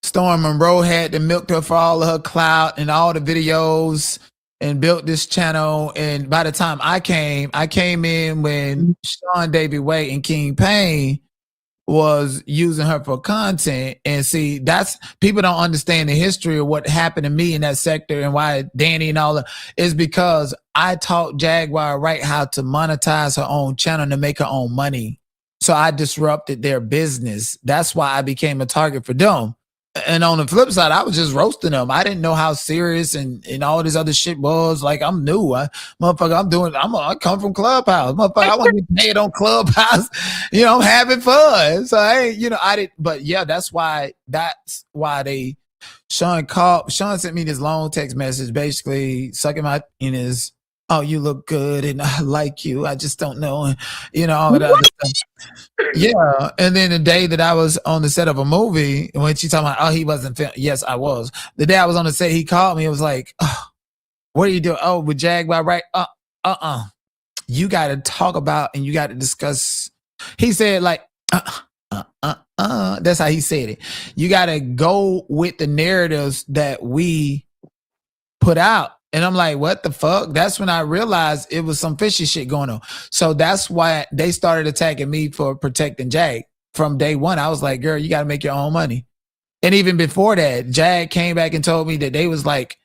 Storm Monroe had to milk her for all of her clout and all the videos and built this channel. And by the time I came in when Sean Davy Way and King Payne was using her for content. And see, that's, people don't understand the history of what happened to me in that sector and why Dani and all that is because I taught Jaguar Wright how to monetize her own channel to make her own money. So I disrupted their business. That's why I became a target for them. And on the flip side, I was just roasting them. I didn't know how serious and all this other shit was. Like, I'm new. I come from Clubhouse. Motherfucker, I want to be paid on Clubhouse. You know, I'm having fun. So, but yeah, that's why Sean sent me this long text message, basically sucking my in his, oh, you look good and I like you. I just don't know. And, all of that other stuff. Yeah. And then the day that I was on the set of a movie, when she talking about, oh, he wasn't film. Yes, I was. The day I was on the set, he called me. It was like, oh, what are you doing? Oh, with Jaguar, right? You got to talk about and you got to discuss. He said like, that's how he said it. You got to go with the narratives that we put out. And I'm like, what the fuck? That's when I realized it was some fishy shit going on. So that's why they started attacking me for protecting Jag. From day one, I was like, girl, you got to make your own money. And even before that, Jag came back and told me that they was like,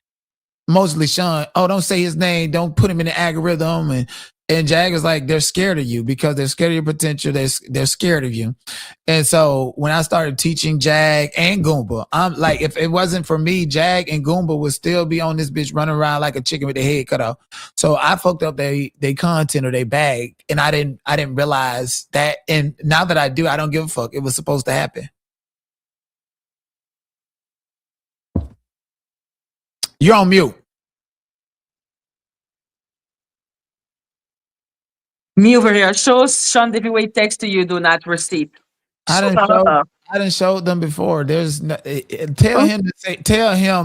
mostly Sean, oh, don't say his name. Don't put him in the algorithm. And Jag was like, they're scared of you because they're scared of your potential. They're scared of you. And so when I started teaching Jag and Goomba, I'm like, if it wasn't for me, Jag and Goomba would still be on this bitch running around like a chicken with their head cut off. So I fucked up they content or they bag, and I didn't realize that. And now that I do, I don't give a fuck. It was supposed to happen. You're on mute. Me over here. Show Sean Davy Way text to you, do not receive. I didn't show them before. There's no, tell him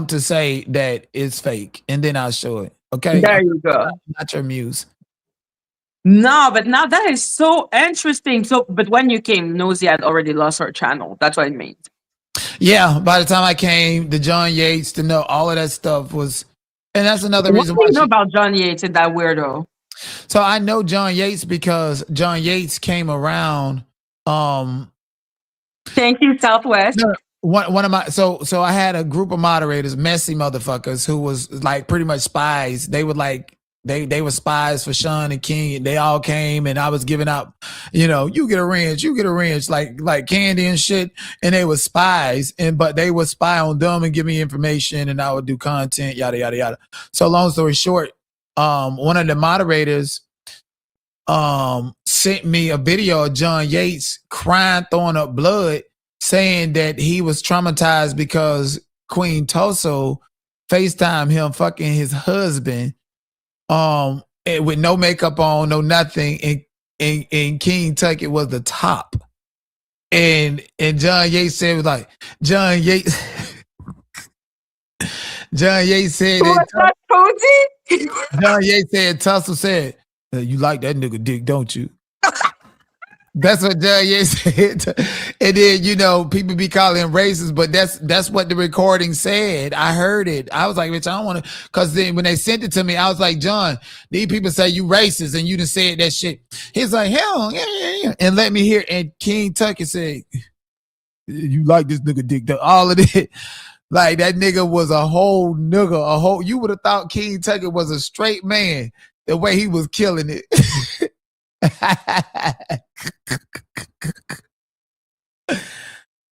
to say that it's fake, and then I'll show it. Okay. There you go. Not your muse. No, but now that is so interesting. So, but when you came, Nosy had already lost her channel. That's what it means. Yeah. By the time I came, the John Yates, to know all of that stuff was, and that's another reason why. What do you know about John Yates and that weirdo? So I know John Yates because John Yates came around. Thank you, Southwest. One of my so I had a group of moderators, messy motherfuckers, who was like pretty much spies. They would like they were spies for Sean and King, and they all came, and I was giving out, you get a wrench, like candy and shit, and they were spies, but they would spy on them and give me information, and I would do content, yada yada yada. So long story short, one of the moderators sent me a video of John Yates crying, throwing up blood, saying that he was traumatized because Queen Toso FaceTimed him fucking his husband with no makeup on, no nothing, and King Tucket was the top. And John Yates said, was like, John Yates said John Yates said, Tussle said, you like that nigga dick, don't you? That's what John Ye said. And then, people be calling him racist, but that's what the recording said. I heard it. I was like, bitch, I don't want to, because then when they sent it to me, I was like, John, these people say you racist and you done said that shit. He's like, hell, yeah. And let me hear. And King Tucker said, you like this nigga dick, all of it. Like that nigga was a whole nigga, you would have thought King Tucker was a straight man the way he was killing it.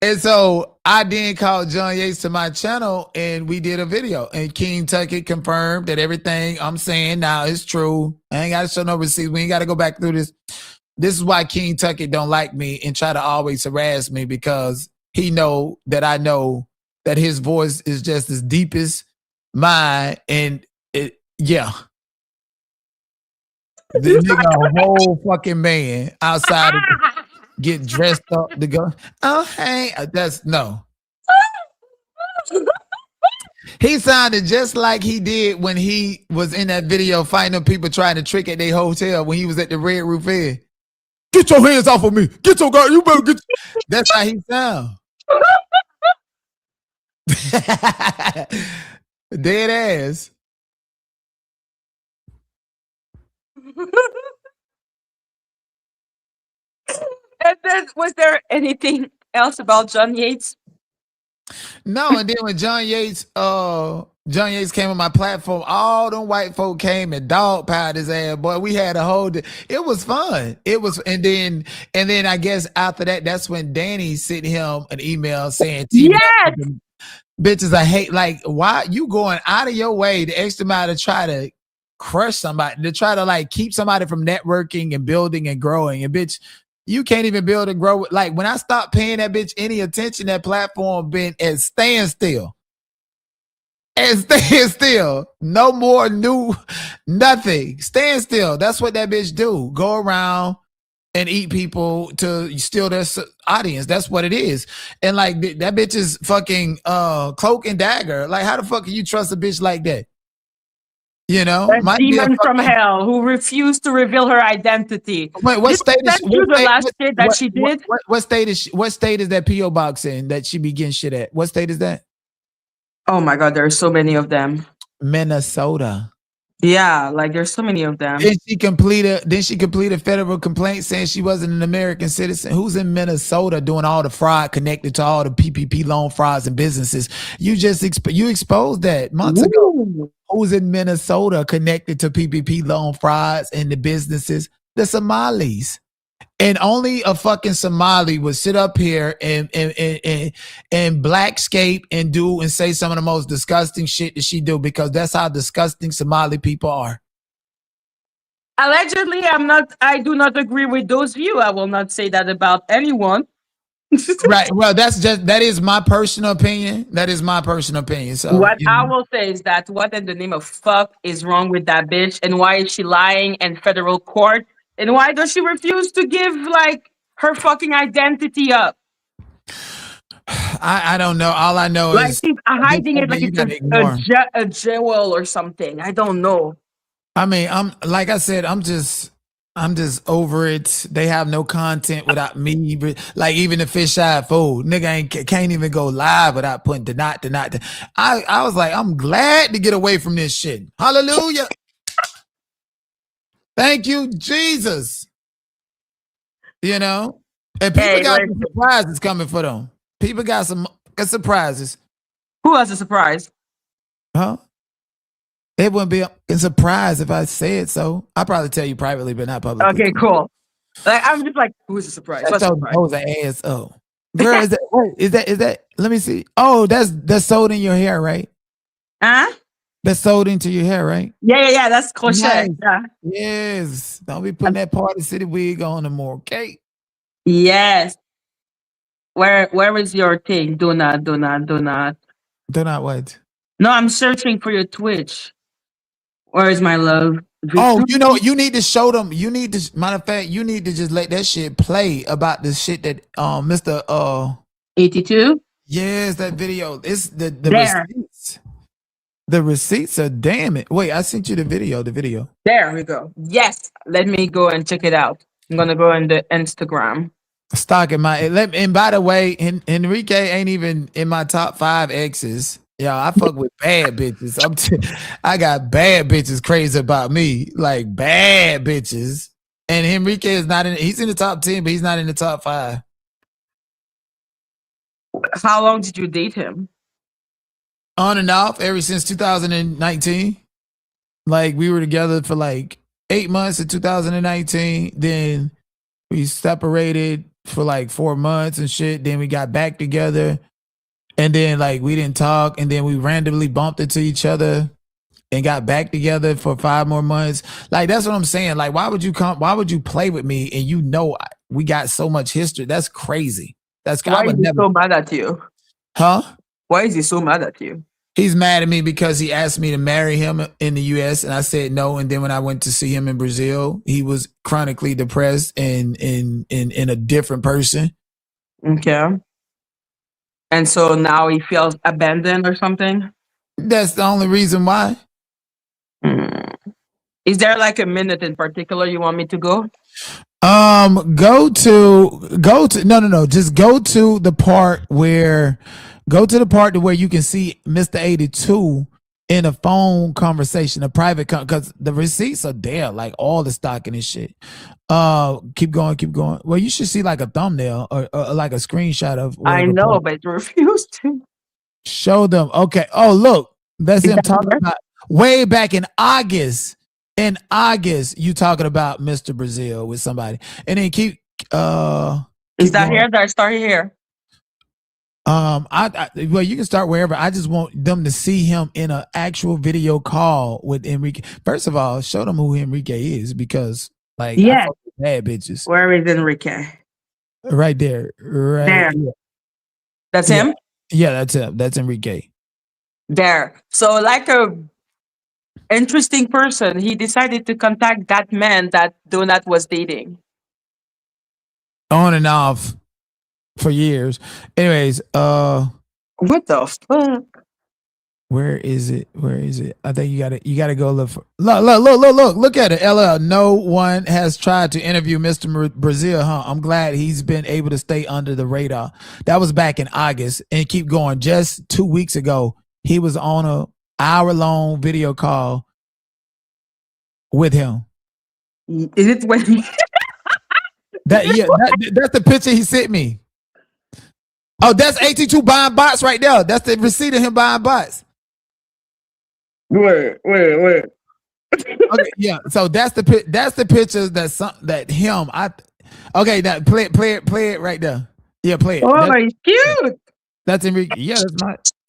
And so I then called John Yates to my channel and we did a video, and King Tucker confirmed that everything I'm saying now is true. I ain't got to show no receipts. We ain't got to go back through this. This is why King Tucker don't like me and try to always harass me, because he know that his voice is just as deep as mine. And yeah. The nigga a whole fucking man outside get dressed up to go, oh, hey, that's no. He sounded just like he did when he was in that video fighting them people trying to trick at their hotel when he was at the Red Roof Inn. Get your hands off of me. Get your guy. You better get. That's how he sound. Dead ass. And then, was there anything else about John Yates? No, and then when John Yates came on my platform, all them white folk came and dog piled his ass. Boy, we had a whole it was fun. It was, and then I guess after that, that's when Dani sent him an email saying, yes, bitches, I hate, like, why you going out of your way the extra mile to try to crush somebody, to try to like keep somebody from networking and building and growing, and bitch, you can't even build and grow. Like when I stopped paying that bitch any attention, that platform been at standstill. And standstill. No more new, nothing. Standstill. That's what that bitch do. Go around and eat people to steal their audience. That's what it is. And like that bitch is fucking cloak and dagger. Like how the fuck can you trust a bitch like that? You know, a demon from hell who refused to reveal her identity. Wait, what state is she did? What state is that PO box in that she be getting shit at? What state is that? Oh my God, there are so many of them. Minnesota. Yeah, like there's so many of them. Then she complete a federal complaint saying she wasn't an American citizen. Who's in Minnesota doing all the fraud connected to all the PPP loan frauds and businesses? You just you exposed that months ago. Who's in Minnesota connected to PPP loan frauds and the businesses? The Somalis. And only a fucking Somali would sit up here and blackscape and do and say some of the most disgusting shit that she do, because that's how disgusting Somali people are. Allegedly, I do not agree with those views. I will not say that about anyone. Right. Well, that is my personal opinion. That is my personal opinion. So what I will say is that what in the name of fuck is wrong with that bitch, and why is she lying in federal court? And why does she refuse to give like her fucking identity up? I don't know. All I know like is she's hiding it like it's a jewel or something. I don't know. I mean, like I said, I'm just over it. They have no content without me. Like even the fish eye food, nigga can't even go live without putting the not. I was like, I'm glad to get away from this shit. Hallelujah. Thank you, Jesus. You know, and people got some surprises coming for them. People got some surprises. Who has a surprise? Huh? It wouldn't be a surprise if I said so. I'll probably tell you privately, but not publicly. Okay, cool. Like, I'm just like, who's a surprise? What's a surprise? Oh, the ass. Oh, girl, is that? Let me see. Oh, that's sewed in your hair, right? Huh? That's sewed into your hair, right? Yeah. That's crochet. Nice. Yeah. Yes. Don't be putting that Party City wig on no more, okay? Yes. Where is your thing? Do not. Do not what? No, I'm searching for your Twitch. Where is my love? Oh, you need to show them. You need to, matter of fact, you need to just let that shit play about the shit that Mr. AT2? Yes, that video. It's the receipts. The receipts are damn it. Wait, I sent you the video. There we go. Yes. Let me go and check it out. I'm gonna go in the Instagram. Stalking and by the way, Enrique ain't even in my top 5 exes. Yeah, I fuck with bad bitches. I got bad bitches crazy about me, like bad bitches. And Enrique is not in. He's in the top 10, but he's not in the top 5. How long did you date him? On and off ever since 2019. Like we were together for like 8 months in 2019. Then we separated for like 4 months and shit. Then we got back together. And then like we didn't talk. And then we randomly bumped into each other and got back together for 5 more months. Like that's what I'm saying. Like why would you play with me and you know we got so much history? That's crazy. Why is he so mad at you? Huh? Why is he so mad at you? He's mad at me because he asked me to marry him in the US and I said no. And then when I went to see him in Brazil, he was chronically depressed and in a different person. Okay. And so now he feels abandoned or something? That's the only reason why. Is there like a minute in particular you want me to go? Go to no. Just go to the part where you can see Mr. AT2 in a phone conversation, a private because the receipts are there, like all the stocking and shit. Keep going. Well, you should see like a thumbnail or like a screenshot of. I know, but it refused to show them. Okay. Oh, look, that's him talking about way back in August. In August, you talking about Mr. Brazil with somebody, and then keep. Is that here? That I start here? Well, you can start wherever. I just want them to see him in an actual video call with Enrique. First of all, show them who Enrique is because, like, yeah, bad bitches. Where is Enrique? Right there, right there. Yeah. That's him. Yeah, that's him. That's Enrique. There. So, like a interesting person, he decided to contact that man that Donut was dating. On and off for years. Anyways, what the fuck? Where is it? I think you gotta go look for look at it. LL. No one has tried to interview Mr. Brazil, huh? I'm glad he's been able to stay under the radar. That was back in August and keep going. Just 2 weeks ago, he was on a hour-long video call with him. Is it when that's the picture he sent me. Oh, that's AT2 buying bots right there. That's the receipt of him buying bots. Wait. Okay, yeah. So that's the pictures that him. Okay, that play it right there. Yeah, play it. Oh, he's cute. That's Enrique. Yeah,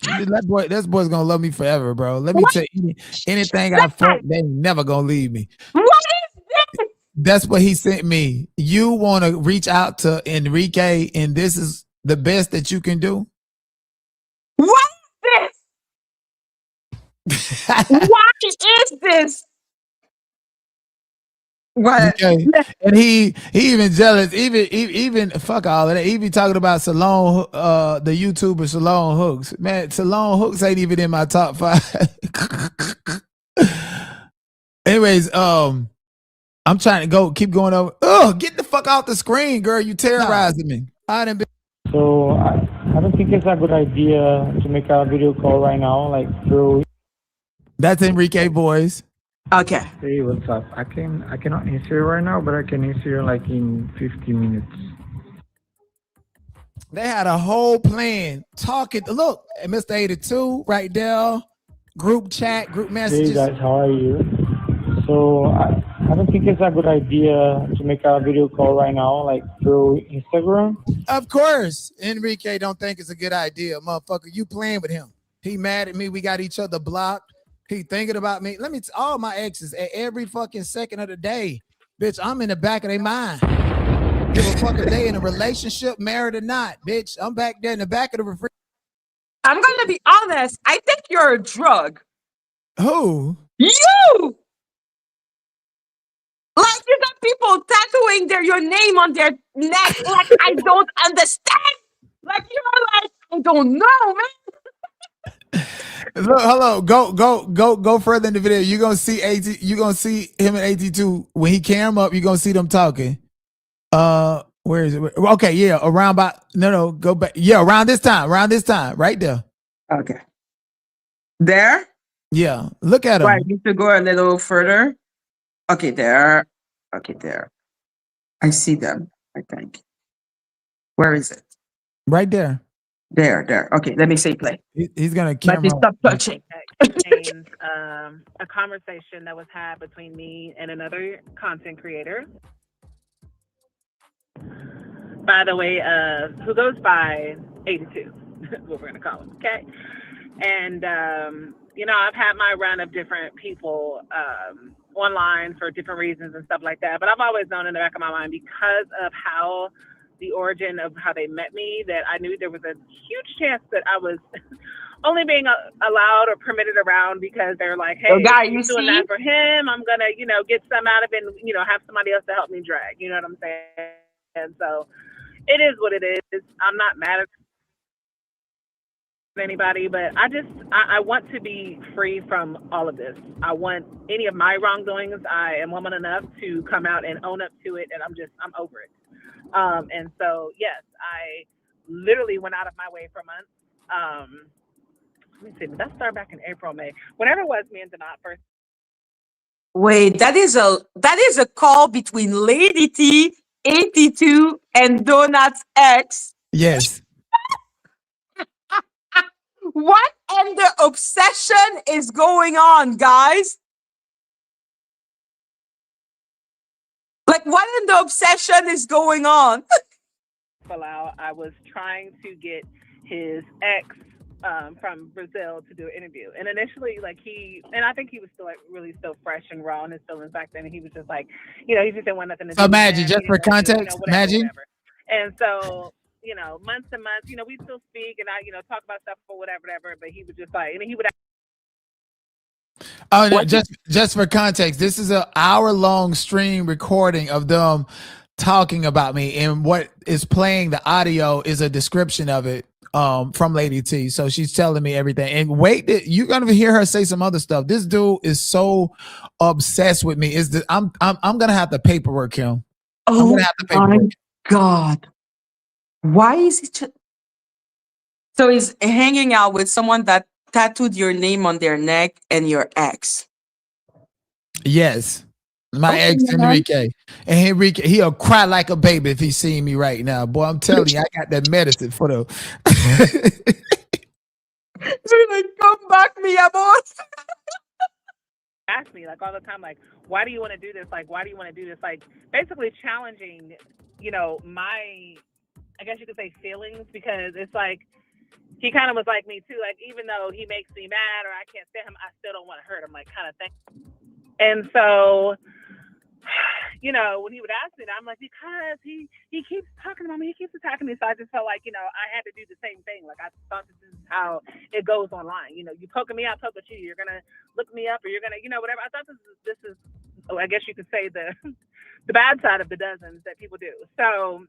that boy's gonna love me forever, bro. Let me tell you, anything I fuck, they never gonna leave me. What is this? That's what he sent me. You want to reach out to Enrique, and this is the best that you can do. What is this? What is this? What? Okay. And he even jealous. Even fuck all of that. He be talking about Salon, the YouTuber Salon Hooks. Man, Salon Hooks ain't even in my top 5. Anyways, I'm trying to keep going over. Oh, get the fuck off the screen, girl. You terrorizing me. I done been. So I don't think it's a good idea to make a video call right now, like through. That's Enrique boys. Okay. Hey, what's up? I cannot answer you right now, but I can answer you like in 50 minutes. They had a whole plan talking. Look, Mr. AT2 right there. Group chat, group messages. Hey guys, how are you? So I don't think it's a good idea to make a video call right now, like through Instagram. Of course, Enrique don't think it's a good idea, motherfucker. You playing with him. He mad at me. We got each other blocked. He thinking about me. All my exes at every fucking second of the day, bitch, I'm in the back of their mind. Give a fuck if they in a relationship, married or not, bitch. I'm back there in the back of the refrigerator. I'm gonna be honest. I think you're a drug. Who? You! Like you got people tattooing your name on their neck. Like I don't understand. Like you're like, I don't know, man. Look, hello, go further in the video. You're gonna see you gonna see him and AT2 when he cam up. You're gonna see them talking. Where is it? Okay, yeah, around by no, go back. Yeah, around this time, right there. Okay. There? Yeah, look at Right. him Need to go a little further. Okay, there. Okay, there. I see them, I think. Where is it? right there. There. Okay, let me say play. He's gonna But camera. stop touching. Contains a conversation that was had between me and another content creator. By the way, who goes by AT2, what we're gonna call him, okay? And I've had my run of different people online for different reasons and stuff like that. But I've always known in the back of my mind, because of how the origin of how they met me, that I knew there was a huge chance that I was only being allowed or permitted around because they're like, hey, guy, you're you doing see? that for him. I'm gonna, get some out of it and, have somebody else to help me drag. You know what I'm saying? And so it is what it is. I'm not mad at anybody, but I want to be free from all of this. I want any of my wrongdoings. I am woman enough to come out and own up to it, and I'm over it. And so yes, I literally went out of my way for months. Let me see, did that start back in April, May? Whenever it was, me and Dani first. Wait, that is a call between Lady T, AT2, and Donut's ex. Yes. What and the obsession is going on, guys? Like, what in the obsession is going on? I was trying to get his ex from Brazil to do an interview, and initially, I think he was still really still fresh and raw in his feelings back then. And he was just like, he just didn't want nothing to do. So with Madgie, him. just for context, Madgie. And so, months and months, we still speak and I, talk about stuff or whatever. But he was just like, and he would. Oh, no, just for context, this is an hour-long stream recording of them talking about me, and what is playing the audio is a description of it from Lady T. So she's telling me everything. And wait, you're gonna hear her say some other stuff. This dude is so obsessed with me. I'm gonna have to paperwork him. Oh my God. Why is it so he's hanging out with someone that tattooed your name on their neck and your ex? Yes. My ex Enrique. And Enrique, he'll cry like a baby if he see me right now. Boy, I'm telling you, I got that medicine for the So like, come back, mi amor. Ask me all the time, why do you want to do this? Why do you want to do this? Basically challenging, my, I guess you could say, feelings, because it's he kind of was like me too. Even though he makes me mad or I can't stand him, I still don't want to hurt him, kind of thing. And so, when he would ask me that, I'm like, because he keeps talking about me, he keeps attacking me. So I just felt like, I had to do the same thing. I thought this is how it goes online. You poking me, I poke at you. You're gonna look me up, or you're gonna, whatever. I thought this is, I guess you could say the bad side of the dozens that people do. So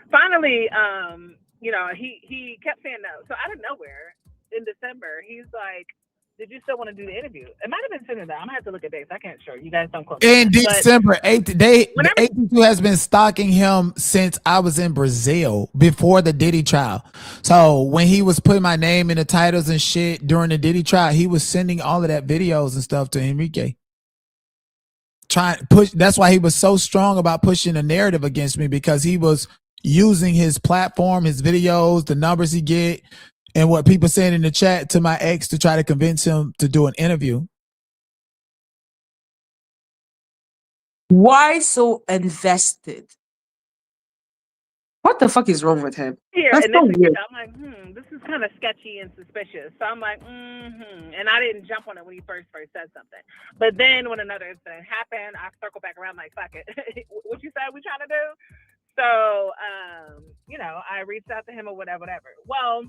finally, he kept saying no. So out of nowhere in December, he's like, did you still want to do the interview? It might have been sooner than that. I'm gonna have to look at dates. I can't sure. You guys don't quote me. In December, AT2 has been stalking him since I was in Brazil before the Diddy trial. So when he was putting my name in the titles and shit during the Diddy trial, he was sending all of that videos and stuff to Enrique. That's why he was so strong about pushing a narrative against me, because he was using his platform, his videos, the numbers he get, and what people saying in the chat to my ex to try to convince him to do an interview. Why so invested? What the fuck is wrong with him? That's so weird. I'm like, this is kind of sketchy and suspicious. So I'm like, and I didn't jump on it when he first said something. But then when another incident happened, I circled back around like, fuck it. What you said we trying to do? So, I reached out to him or whatever. Well,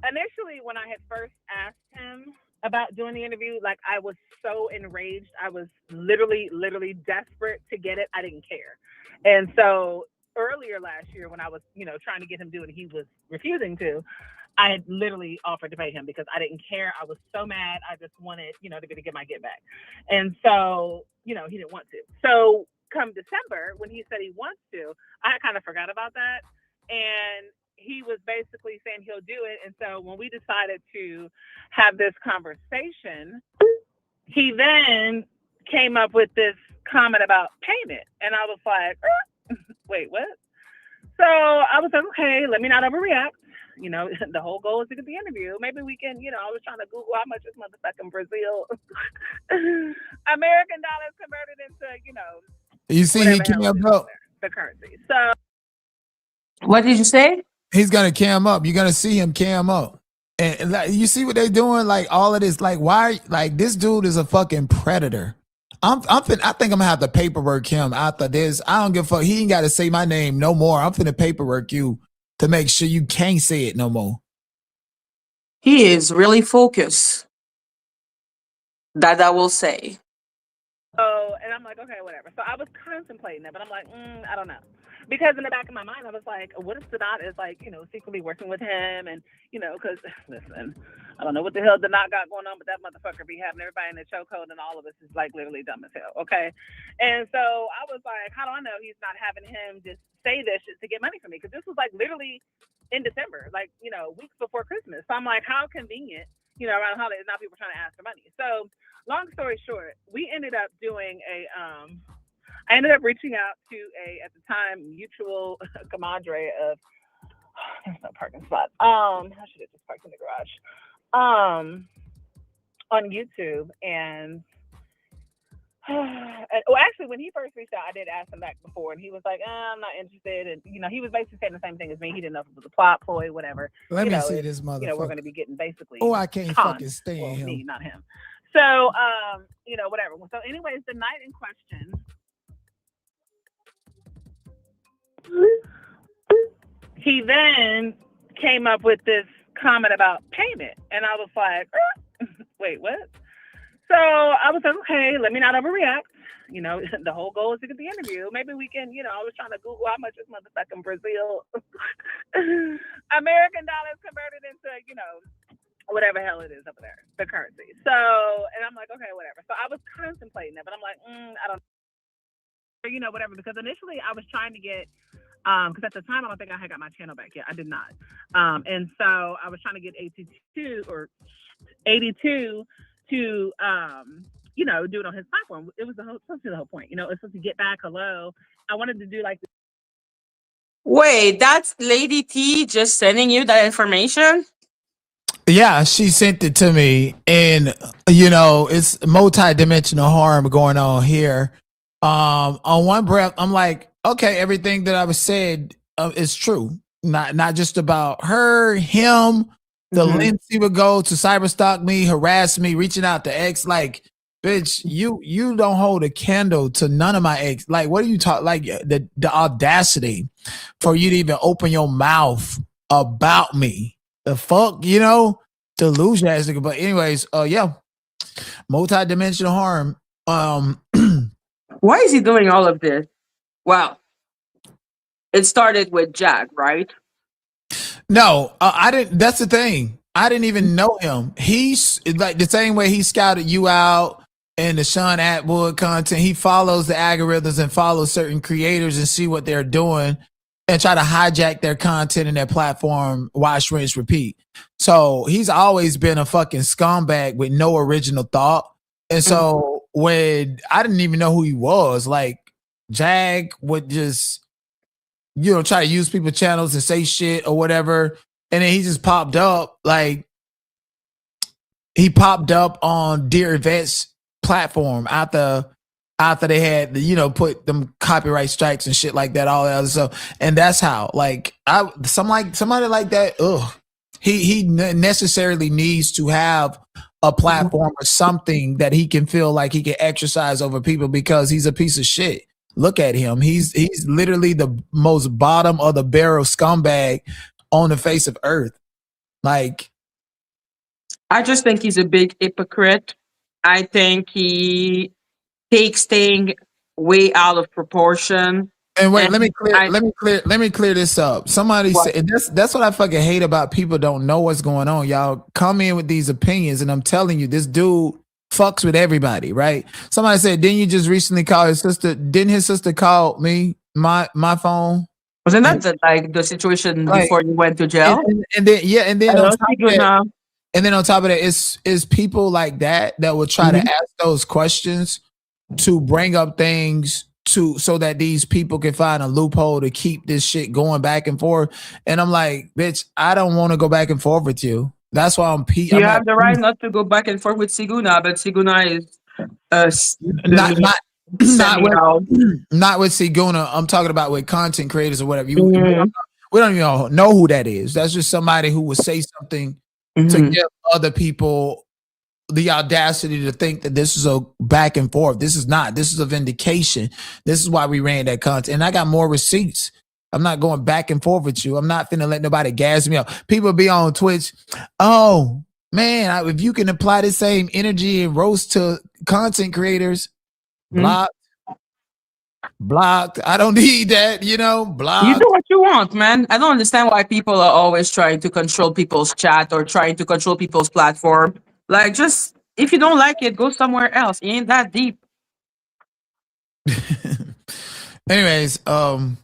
initially when I had first asked him about doing the interview, I was so enraged. I was literally desperate to get it. I didn't care. And so earlier last year when I was, trying to get him to do it, he was refusing to. I had literally offered to pay him because I didn't care. I was so mad. I just wanted, to get my get back. And so, he didn't want to. So come December, when he said he wants to, I kind of forgot about that. And he was basically saying he'll do it. And so when we decided to have this conversation, he then came up with this comment about payment. And I was like, wait, what? So I was like, okay, let me not overreact. You know, the whole goal is to get the interview. Maybe we can, you know, I was trying to Google how much is motherfucking Brazil American dollars converted into, you know, You see, he came up. The currency. So What did you say? He's gonna cam up. You're gonna see him cam up. And like, you see what they're doing? Like all of this, like why? Like this dude is a fucking predator. I think I'm gonna have to paperwork him after this. I don't give a fuck. He ain't got to say my name no more. I'm finna paperwork you to make sure you can't say it no more. He is really focused. That I will say. Oh, and I'm like, okay, whatever. So I was contemplating it, but I'm like, I don't know. Because in the back of my mind, I was like, what if Donat is like, you know, secretly working with him? And, you know, because, listen, I don't know what the hell Donat got going on, but that motherfucker be having everybody in the chokehold and all of us is like literally dumb as hell, okay? And so I was like, how do I know he's not having him just say this shit to get money from me? Because this was like literally in December, like, you know, weeks before Christmas. So I'm like, how convenient, you know, around holidays, now people trying to ask for money. So long story short, we ended up doing I ended up reaching out to at the time, mutual compadre of, there's no parking spot. I should have just parked in the garage. On YouTube. And actually, when he first reached out, I did ask him back before, and he was like, I'm not interested. And, you know, he was basically saying the same thing as me. He didn't know if it was a plot ploy, whatever. Let me see this motherfucker. You know, we're going to be getting basically. Oh, I can't fucking stand him. Me, not him. So, you know, whatever. So, anyways, the night in question, he then came up with this comment about payment. And I was like, wait, what? So I was like, okay, let me not overreact. You know, the whole goal is to get the interview. Maybe we can, you know, I was trying to Google how much is motherfucking Brazil American dollars converted into, you know, whatever hell it is over there, the currency. So, and I'm like, okay, whatever. So I was contemplating it, but I'm like, I don't know, you know, whatever. Because initially I was trying to get, because at the time I don't think I had got my channel back yet. I did not. And so I was trying to get AT2 to, you know, do it on his platform. It was supposed to be the whole point. You know, it's supposed to get back hello. I wanted to do like. Wait, that's Lady T just sending you that information? Yeah, she sent it to me, and you know, it's multi-dimensional harm going on here. On one breath, I'm like, okay, everything that I was said is true. Not just about her, him, the lengths he would go to cyberstalk me, harass me, reaching out to ex. Like, bitch, you don't hold a candle to none of my ex. Like, what are you talking? Like the audacity for you to even open your mouth about me. The fuck, you know, delusion ass nigga. But anyways, yeah, multi-dimensional harm. Why is he doing all of this? Well, it started with Jack, right? No, I didn't. That's the thing. I didn't even know him. He's like the same way he scouted you out and the Sean Atwood content. He follows the algorithms and follows certain creators and see what they're doing and try to hijack their content and their platform, watch, rinse, repeat. So he's always been a fucking scumbag with no original thought. And so when I didn't even know who he was, like Jag would just, you know, try to use people's channels and say shit or whatever. And then he just popped up, like he popped up on Dear Yvette's platform after they had, you know, put them copyright strikes and shit like that, all that other stuff. And that's how, like, somebody like that, he necessarily needs to have a platform or something that he can feel like he can exercise over people, because he's a piece of shit. Look at him. He's literally the most bottom of the barrel scumbag on the face of earth. Like, I just think he's a big hypocrite. I think he takes things way out of proportion. And wait, let me clear this up. Somebody said, and that's what I fucking hate about people don't know what's going on. Y'all come in with these opinions, and I'm telling you, this dude fucks with everybody, right? Somebody said, didn't you just recently call his sister? Didn't his sister call me my phone? Wasn't that like the situation Like, before you went to jail? and then yeah, and then on Hello, top of that, Siguna. and then on top of that, it's people like that would try to ask those questions to bring up things to so that these people can find a loophole to keep this shit going back and forth. And I'm like, bitch, I don't want to go back and forth with you. That's why I'm You I'm have the right not to go back and forth with Siguna, but Siguna is not not sending out. not with Siguna. I'm talking about with content creators or whatever. Mhm. We don't even know who that is. That's just somebody who would say something to give other people the audacity to think that this is a back and forth. This is not. This is a vindication. This is why we ran that content. And I got more receipts. I'm not going back and forth with you. I'm not finna let nobody gas me up. People be on Twitch. Oh, man, if you can apply the same energy and roast to content creators, blocked. I don't need that, blocked. You do what you want, man. I don't understand why people are always trying to control people's chat or trying to control people's platform. Like, just if you don't like it, go somewhere else. It ain't that deep. Anyways, I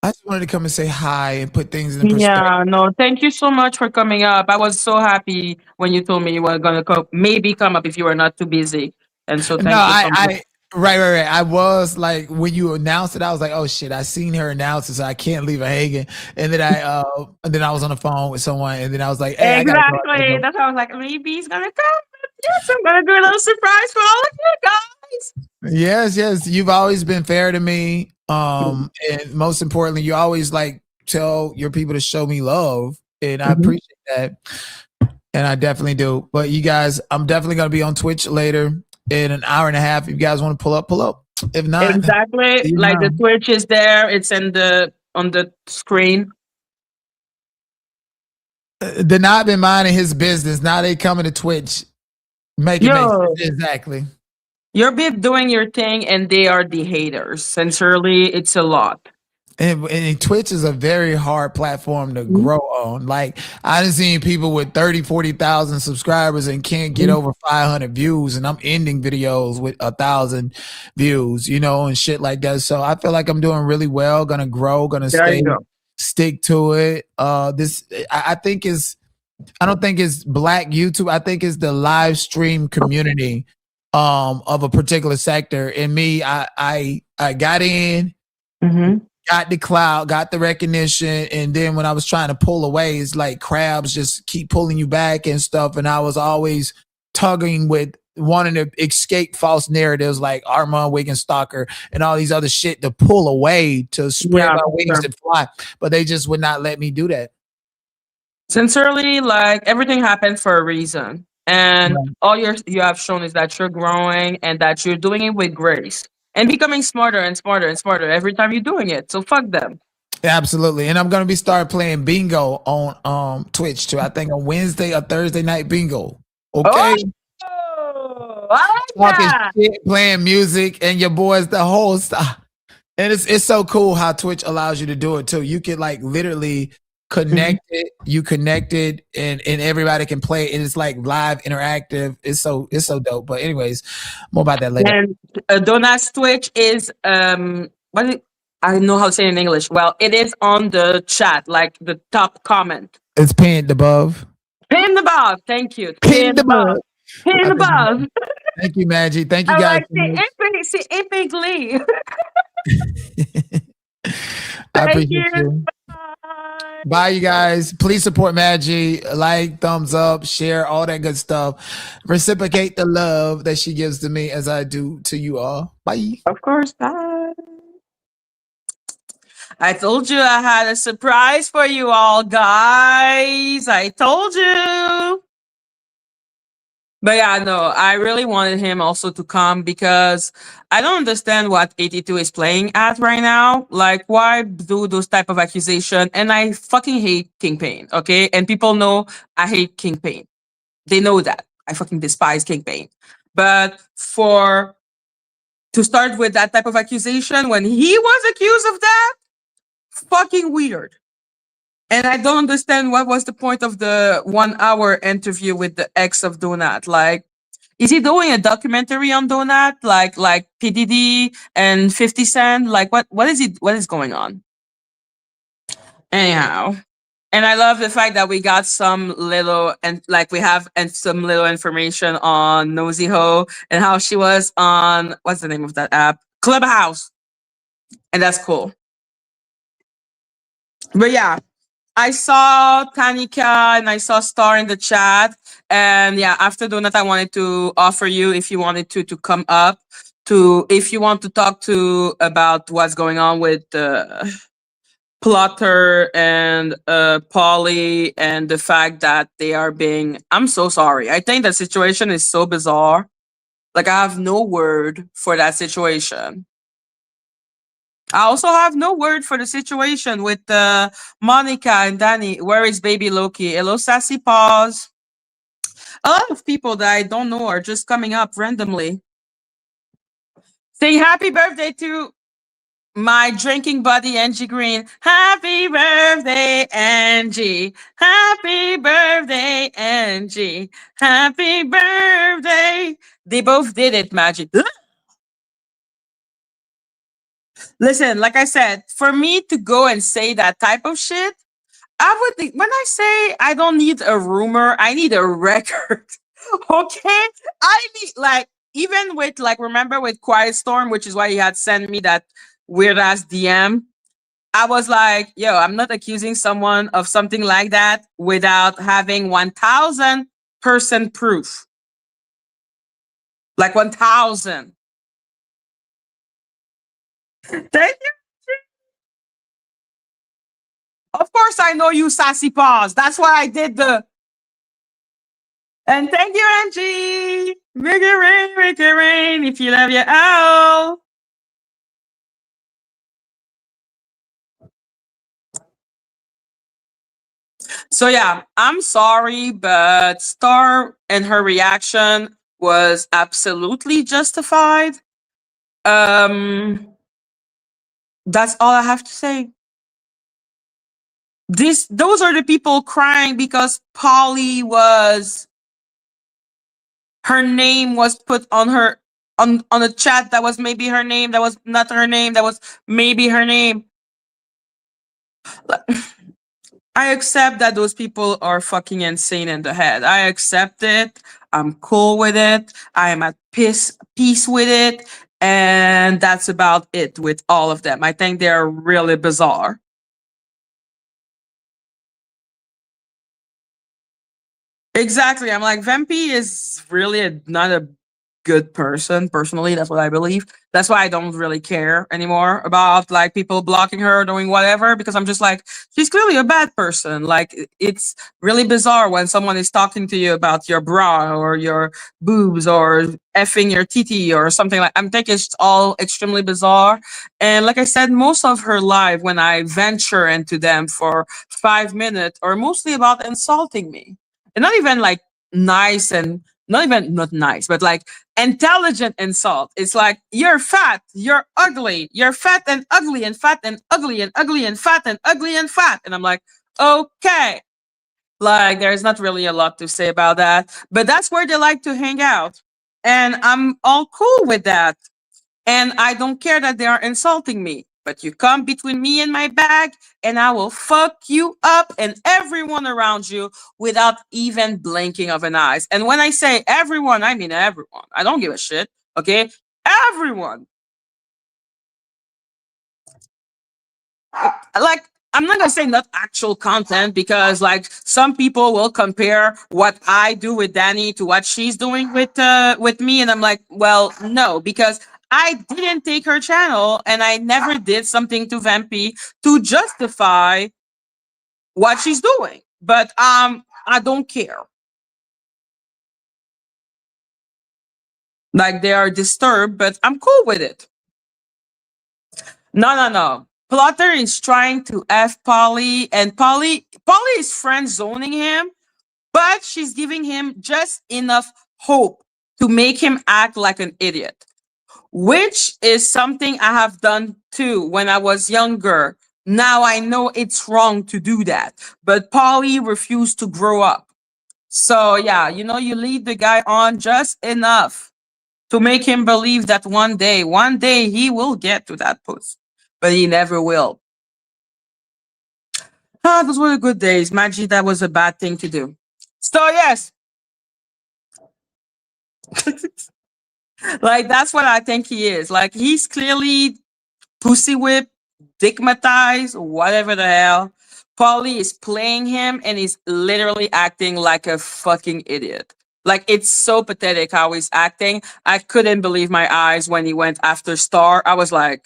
just wanted to come and say hi and put things in perspective. Yeah, no, thank you so much for coming up. I was so happy when you told me you were gonna maybe come up if you were not too busy. And so thank you so much. Right. I was like, when you announced it, I was like, oh shit, I seen her announce it, so I can't leave her hanging. And then I was on the phone with someone, and then I was like, hey, exactly. That's why I was like, maybe he's gonna come. Yes, I'm gonna do a little surprise for all of you guys. Yes. You've always been fair to me. And most importantly, you always like tell your people to show me love. And I appreciate that. And I definitely do. But you guys, I'm definitely gonna be on Twitch later in an hour and a half. If you guys want to pull up. If not, exactly. Like the Twitch is there. It's on the screen. The not been minding his business. Now they coming to Twitch. Make sense. Exactly. You're doing your thing, and they are the haters. Sincerely, it's a lot. And Twitch is a very hard platform to grow on. Like, I done seen people with 30, 40,000 subscribers and can't get over 500 views. And I'm ending videos with 1,000 views, and shit like that. So I feel like I'm doing really well, gonna grow, gonna stick to it. I don't think it's Black YouTube. I think it's the live stream community of a particular sector. And me, I got in, got the clout, got the recognition, and then when I was trying to pull away, it's like crabs just keep pulling you back and stuff. And I was always tugging with wanting to escape false narratives like Armand Wigenstalker and all these other shit to pull away, to spread my wings and fly. But they just would not let me do that. Sincerely, like, everything happened for a reason. And all you have shown is that you're growing and that you're doing it with grace and becoming smarter and smarter and smarter every time you're doing it. So fuck them. Absolutely. And I'm going to start playing bingo on Twitch too. I think on Wednesday or Thursday night bingo. Okay. Oh, I like that. Shit, playing music, and your boys the whole stuff. And it's so cool how Twitch allows you to do it too. You can like literally connect it, and everybody can play, and it's like live interactive. It's so dope. But anyways, more about that later. And Donat's Twitch is I don't know how to say it in English. Well, it is on the chat, like the top comment. It's pinned above. Pinned above. Thank you. Pinned above. Pinned above. Thank you, Madgie. Thank you guys. Epically. I appreciate you. Bye, you guys. Please support Madgie. Like, thumbs up, share, all that good stuff. Reciprocate the love that she gives to me as I do to you all. Bye. Of course. Bye. I told you I had a surprise for you all, guys. I told you. But yeah, no, I really wanted him also to come because I don't understand what AT2 is playing at right now. Like, why do those type of accusation? And I fucking hate Kingpin, okay? And people know I hate Kingpin. They know that. I fucking despise Kingpin. But to start with that type of accusation when he was accused of that, fucking weird. And I don't understand what was the point of the 1 hour interview with the ex of Donat. Like, Is he doing a documentary on Donut, like PDD and 50 Cent? Like what is going on? Anyhow, and I love the fact that we got some little and like we have and some little information on Nosy Ho and how she was on what's the name of that app? Clubhouse. And that's cool. But yeah, I saw Tanika and I saw Star in the chat. And yeah, after Donut, I wanted to offer you if you wanted to come up to if you want to talk to about what's going on with Plotter and Polly and the fact that they are being. I'm so sorry. I think the situation is so bizarre. Like I have no word for that situation. I also have no word for the situation with Monica and Dani. Where is baby Loki? Hello, Sassy Paws. A lot of people that I don't know are just coming up randomly. Saying happy birthday to my drinking buddy, Angie Green. Happy birthday, Angie. Happy birthday, Angie. Happy birthday. They both did it, Madgie. Listen, like I said, for me to go and say that type of shit, I would think when I say I don't need a rumor, I need a record. Okay? I need like even with like remember with Quiet Storm, which is why he had sent me that weird ass DM. I was like, yo, I'm not accusing someone of something like that without having 1000% proof. Like 1000. Thank you. Of course, I know you, Sassy Paws. That's why I did the. And thank you, Angie. Make it rain if you love your owl. So yeah, I'm sorry, but Star and her reaction was absolutely justified. That's all I have to say. Those are the people crying because Polly was her name was put on her on a chat that was maybe her name, that was not her name, that was maybe her name. I accept that those people are fucking insane in the head. I accept it. I'm cool with it. I am at peace with it. And that's about it with all of them. I think they're really bizarre. Exactly. I'm like, Vampi is really not a good person, personally. That's what I believe. That's why I don't really care anymore about like people blocking her or doing whatever, because I'm just like, she's clearly a bad person. Like, it's really bizarre when someone is talking to you about your bra or your boobs or effing your titi or something like. I'm thinking it's all extremely bizarre. And like I said, most of her life, when I venture into them for 5 minutes, are mostly about insulting me. And not even like nice and not nice, but like intelligent insult. It's like, you're fat, you're ugly, you're fat and ugly and fat and ugly and ugly and fat and ugly and fat. And I'm like, okay. Like, there's not really a lot to say about that, but that's where they like to hang out. And I'm all cool with that. And I don't care that they are insulting me. But you come between me and my bag, and I will fuck you up and everyone around you without even blinking of an eye. And when I say everyone, I mean everyone. I don't give a shit. Okay? Everyone. Like, I'm not gonna say not actual content, because like some people will compare what I do with Dani to what she's doing with me, and I'm like, well, no, because I didn't take her channel and I never did something to Vampy to justify what she's doing. But I don't care. Like, they are disturbed, but I'm cool with it. No. Plotter is trying to F Polly, and Polly is friend zoning him, but she's giving him just enough hope to make him act like an idiot, which is something I have done too when I was younger. Now I know it's wrong to do that, but Polly refused to grow up. So yeah, you lead the guy on just enough to make him believe that one day he will get to that post, but he never will. Ah, those were the good days. Maggie, that was a bad thing to do. So yes, like that's what I think he is. Like he's clearly pussy whip, dickmatized, whatever the hell. Paulie is playing him and he's literally acting like a fucking idiot. Like it's so pathetic how he's acting. I couldn't believe my eyes when he went after Star. I was like,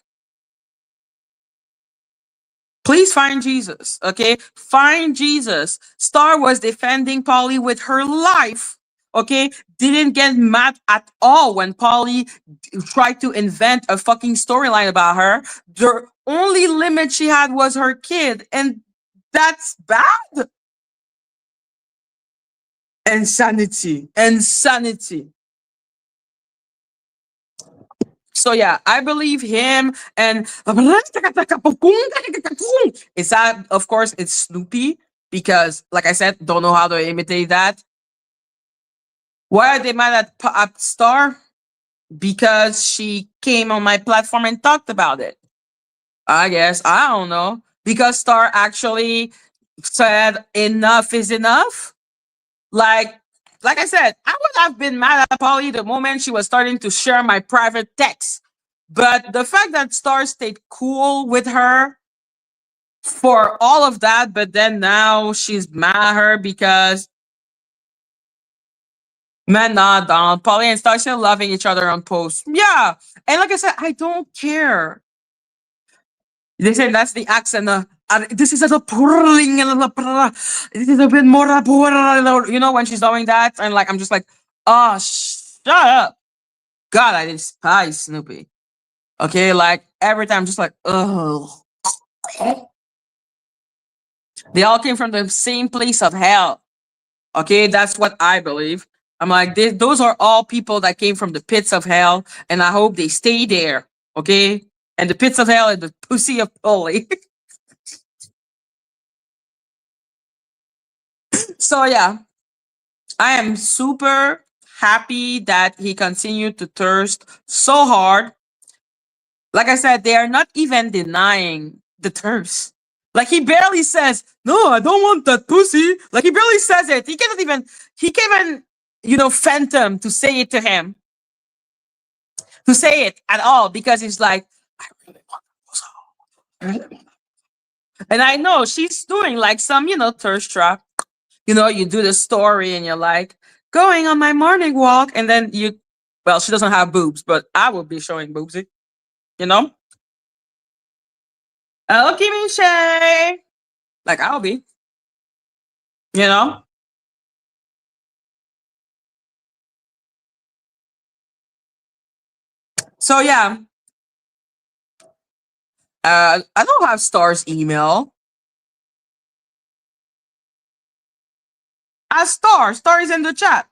please find Jesus, okay? Find Jesus. Star was defending Polly with her life, okay? Didn't get mad at all when Polly tried to invent a fucking storyline about her. The only limit she had was her kid, and that's bad. Insanity. Insanity. So yeah, I believe him and it's that of course it's Snoopy because like I said, don't know how to imitate that. Why are they mad at Star? Because she came on my platform and talked about it. I guess. I don't know. Because Star actually said enough is enough. Like like I said, I would have been mad at Polly the moment she was starting to share my private text. But the fact that Star stayed cool with her for all of that, but then now she's mad at her because man, nah, Donald. Polly and Star still loving each other on posts. Yeah. And like I said, I don't care. They say that's the accent. This is a purring. This is a bit more. When she's doing that, and like I'm just like, oh, shut up. God, I despise Snoopy. Okay, like every time, just like, oh, they all came from the same place of hell. Okay, that's what I believe. I'm like, those are all people that came from the pits of hell, and I hope they stay there. Okay, and the pits of hell and the pussy of Polly. So yeah, I am super happy that he continued to thirst so hard. Like I said, they are not even denying the thirst. Like he barely says, "No, I don't want that pussy." Like he barely says it. He can't even, phantom to say it to him, to say it at all because he's like, I really want that pussy. And I know she's doing like some, thirst trap. You do the story and you're like, going on my morning walk. And then well, she doesn't have boobs, but I will be showing boobsy, you know? Okay, Michelle. Like I'll be, you know? So yeah, I don't have Star's email. Ask Star. Star is in the chat.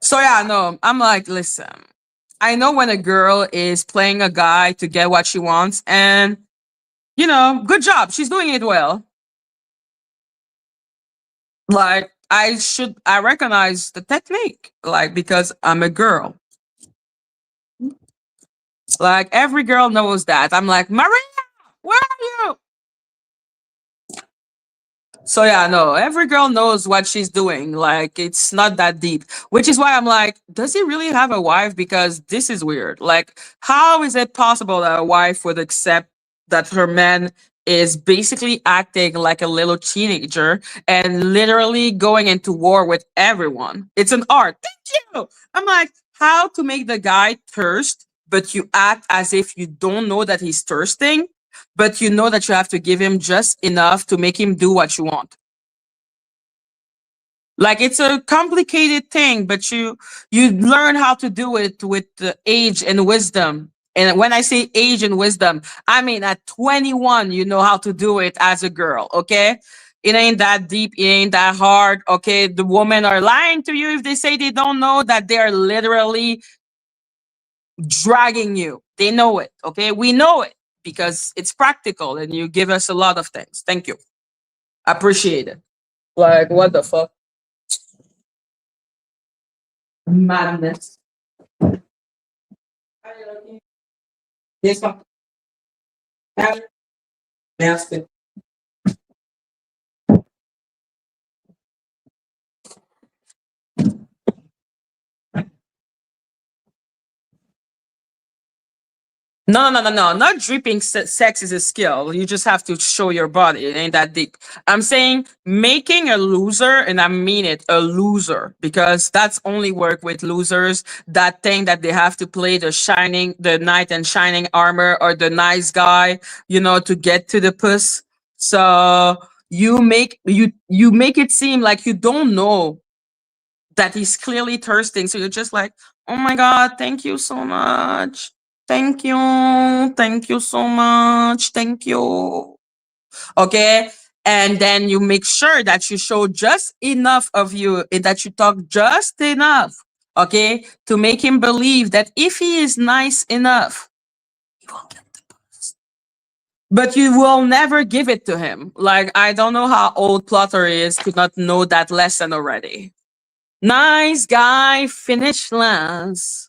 So yeah, no, I'm like, listen, I know when a girl is playing a guy to get what she wants, and good job. She's doing it well. Like I recognize the technique, like because I'm a girl. Like every girl knows that. I'm like, Maria, where are you? So yeah, no, every girl knows what she's doing. Like it's not that deep. Which is why I'm like, does he really have a wife? Because this is weird. Like, how is it possible that a wife would accept that her man is basically acting like a little teenager and literally going into war with everyone? It's an art. Thank you. I'm like, how to make the guy thirst, but you act as if you don't know that he's thirsting, but you know that you have to give him just enough to make him do what you want. Like it's a complicated thing, but you learn how to do it with the age and wisdom. And when I say age and wisdom, I mean at 21 you know how to do it as a girl, okay? It ain't that deep, it ain't that hard, okay? The women are lying to you if they say they don't know that they're literally dragging you. They know it, okay? We know it because it's practical and you give us a lot of things. Thank you. Appreciate it. Like, what the fuck? Madness. Yes, ma'am. Nasty. No. Not dripping sex is a skill. You just have to show your body. It ain't that deep. I'm saying making a loser, and I mean it, a loser, because that's only work with losers. That thing that they have to play the knight in shining armor, or the nice guy, to get to the puss. So you make it seem like you don't know that he's clearly thirsting. So you're just like, oh my God, thank you so much. Thank you. Thank you so much. Thank you. Okay. And then you make sure that you show just enough of you, that you talk just enough. Okay. To make him believe that if he is nice enough, he will get the bus. But you will never give it to him. Like, I don't know how old Plotter is to not know that lesson already. Nice guy, finish last.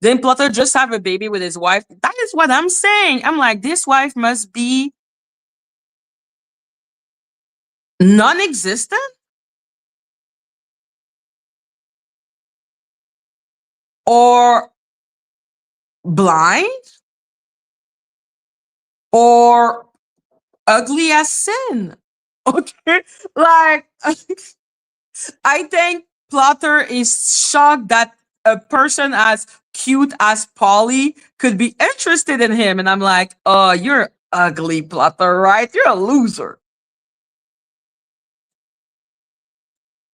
Then Plotter just have a baby with his wife. That is what I'm saying. I'm like, this wife must be non-existent or blind or ugly as sin. Okay. Like, I think Plotter is shocked that a person as cute as Polly could be interested in him. And I'm like, oh, you're ugly, Plotter, right? You're a loser.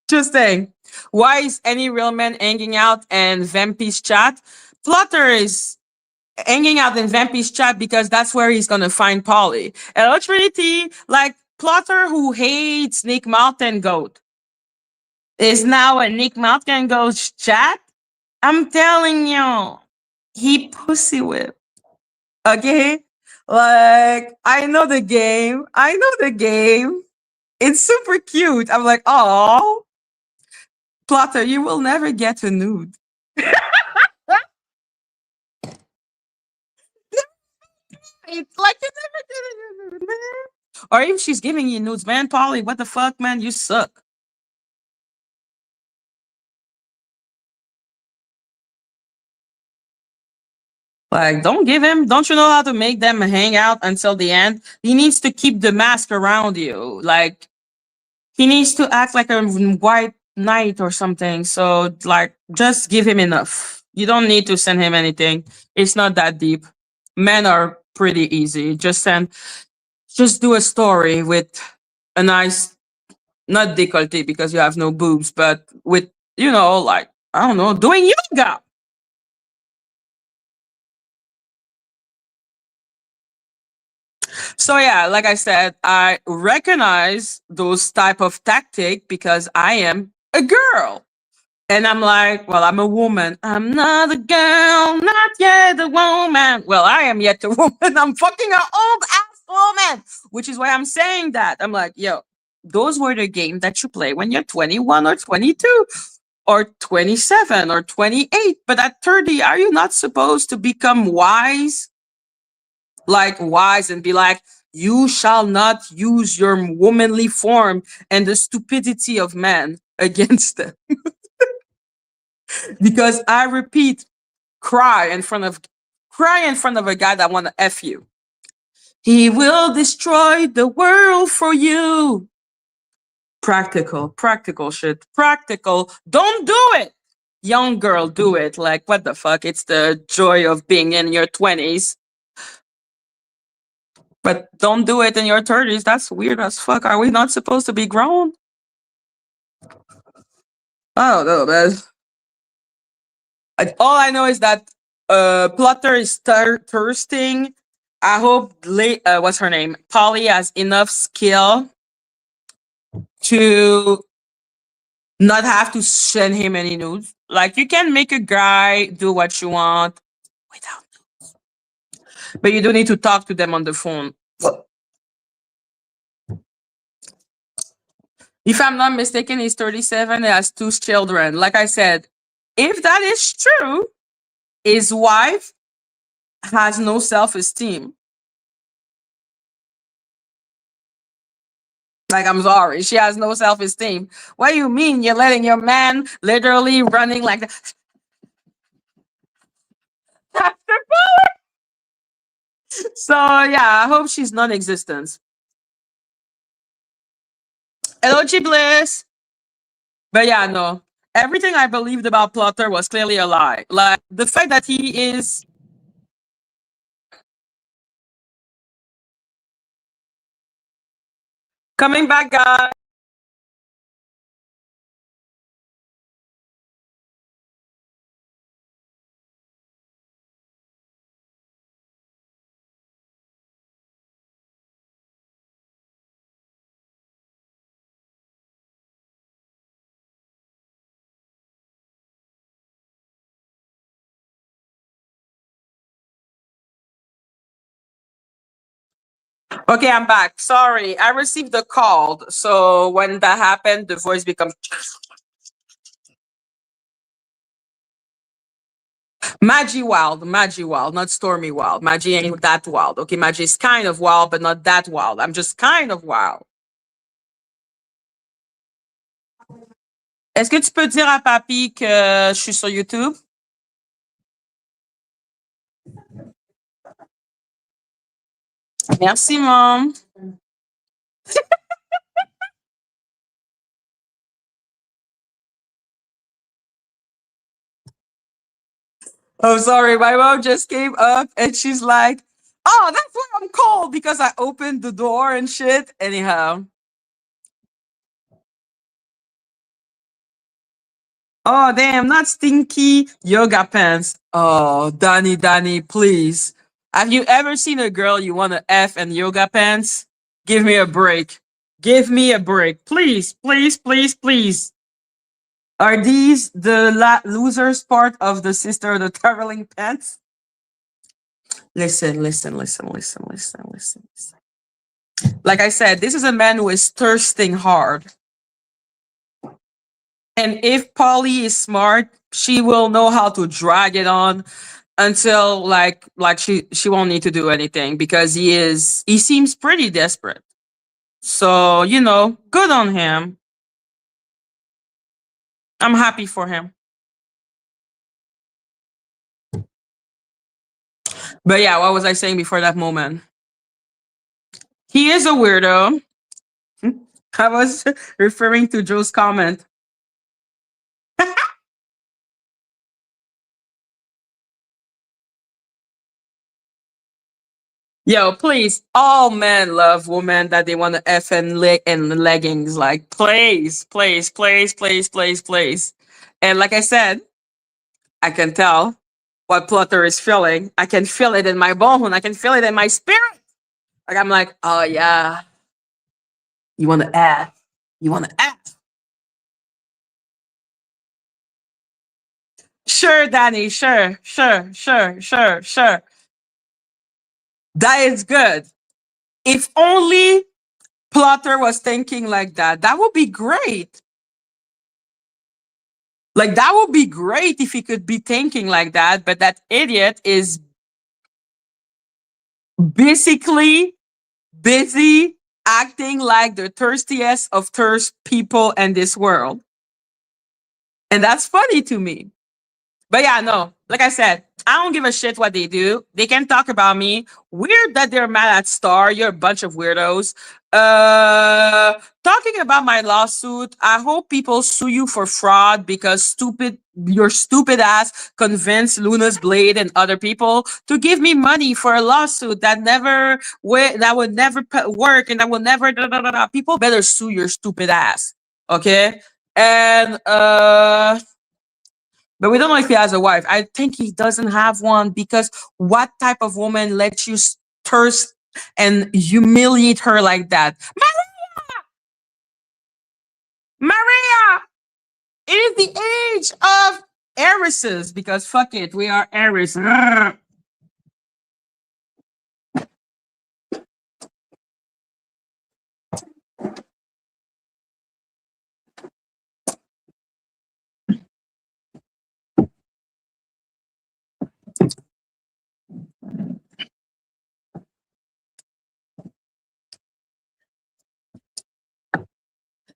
Just saying. Why is any real man hanging out in Vampy's chat? Plotter is hanging out in Vampy's chat because that's where he's gonna find Polly. Hello, Trinity. Like, Plotter, who hates Nick Mountain Goat, is now a Nick Mountain Goat chat. I'm telling you, he pussy whip. Okay? Like, I know the game. I know the game. It's super cute. I'm like, oh, Plotter, you will never get a nude. It's like you never get a nude, man. Or if she's giving you nudes, man, Polly, what the fuck, man? You suck. Like, don't give him. Don't you know how to make them hang out until the end? He needs to keep the mask around you. Like, he needs to act like a white knight or something. So, like, just give him enough. You don't need to send him anything. It's not that deep. Men are pretty easy. Just do a story with a nice, not décolleté because you have no boobs, but with, like, I don't know, doing yoga. So yeah, like I said, I recognize those type of tactic because I am a girl. And I'm like, well, I'm a woman. I'm not a girl, not yet a woman. Well, I am yet a woman. I'm fucking an old ass woman, which is why I'm saying that. I'm like, yo, those were the games that you play when you're 21 or 22 or 27 or 28. But at 30, are you not supposed to become wise? Like, wise and be like, you shall not use your womanly form and the stupidity of men against them. Because I repeat, cry in front of a guy that want to F you. He will destroy the world for you. Practical shit. Practical. Don't do it. Young girl, do it. Like, what the fuck? It's the joy of being in your 20s. But don't do it in your 30s. That's weird as fuck. Are we not supposed to be grown? I don't know, man. All I know is that Plotter is thirsting. I hope what's her name? Polly has enough skill to not have to send him any nudes. Like, you can make a guy do what you want without nudes, but you don't need to talk to them on the phone. If I'm not mistaken, he's 37 and has two children. Like I said, if that is true, his wife has no self-esteem. Like, I'm sorry, she has no self-esteem. What do you mean you're letting your man literally running like that? So yeah, I hope she's non-existent. Hello, G Bliss. But yeah, no. Everything I believed about Plotter was clearly a lie. Like the fact that he is coming back, guys. Okay, I'm back. Sorry, I received the call. So when that happened, the voice becomes Madgie wild, Madgie wild, not Stormy wild. Madgie ain't that wild. Okay, Madgie is kind of wild, but not that wild. I'm just kind of wild. Est-ce que tu peux dire à Papi que je suis sur YouTube? Merci, mom. Oh, sorry. My mom just came up and she's like, oh, that's why I'm cold because I opened the door and shit. Anyhow. Oh, damn, not stinky yoga pants. Oh, Dani, please. Have you ever seen a girl you want to F and yoga pants? Give me a break. Give me a break. Please, please, please, please. Are these the losers part of the sister of the traveling pants? Listen. Like I said, this is a man who is thirsting hard. And if Polly is smart, she will know how to drag it on until like she won't need to do anything because he seems pretty desperate. So, good on him. I'm happy for him. But yeah, what was I saying before that moment? He is a weirdo. I was referring to Joe's comment. Yo, please, all men love women that they want to F and leggings. Like, please. And like I said, I can tell what Plotter is feeling. I can feel it in my bone. I can feel it in my spirit. Like, I'm like, oh yeah, you want to F. You want to F. Sure, Dani, sure. That is good. If only Plotter was thinking like that, that would be great. Like, that would be great if he could be thinking like that, but that idiot is basically busy acting like the thirstiest of thirst people in this world. And that's funny to me. But yeah, no, like I said, I don't give a shit what they do. They can talk about me. Weird that they're mad at Star. You're a bunch of weirdos. Talking about my lawsuit, I hope people sue you for fraud because your stupid ass convinced Luna's Blade and other people to give me money for a lawsuit that would never work and that will never. People better sue your stupid ass, okay? And but we don't know if he has a wife. I think he doesn't have one because what type of woman lets you thirst and humiliate her like that? Maria! It is the age of heiresses because fuck it, we are heiress.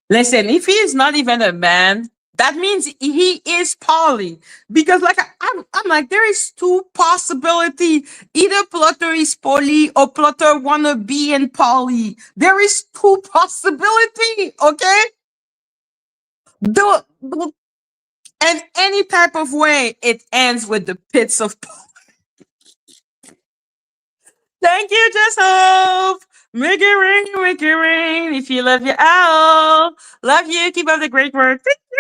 Listen, if he is not even a man, that means he is poly. Because like I'm like, there is two possibility. Either Plotter is poly or Plotter wanna be in poly. There is two possibility, okay? The and any type of way it ends with the pits of Thank you, Just Hope. Make it rain, make it rain. If you love your owl, love you. Keep up the great work. Thank you.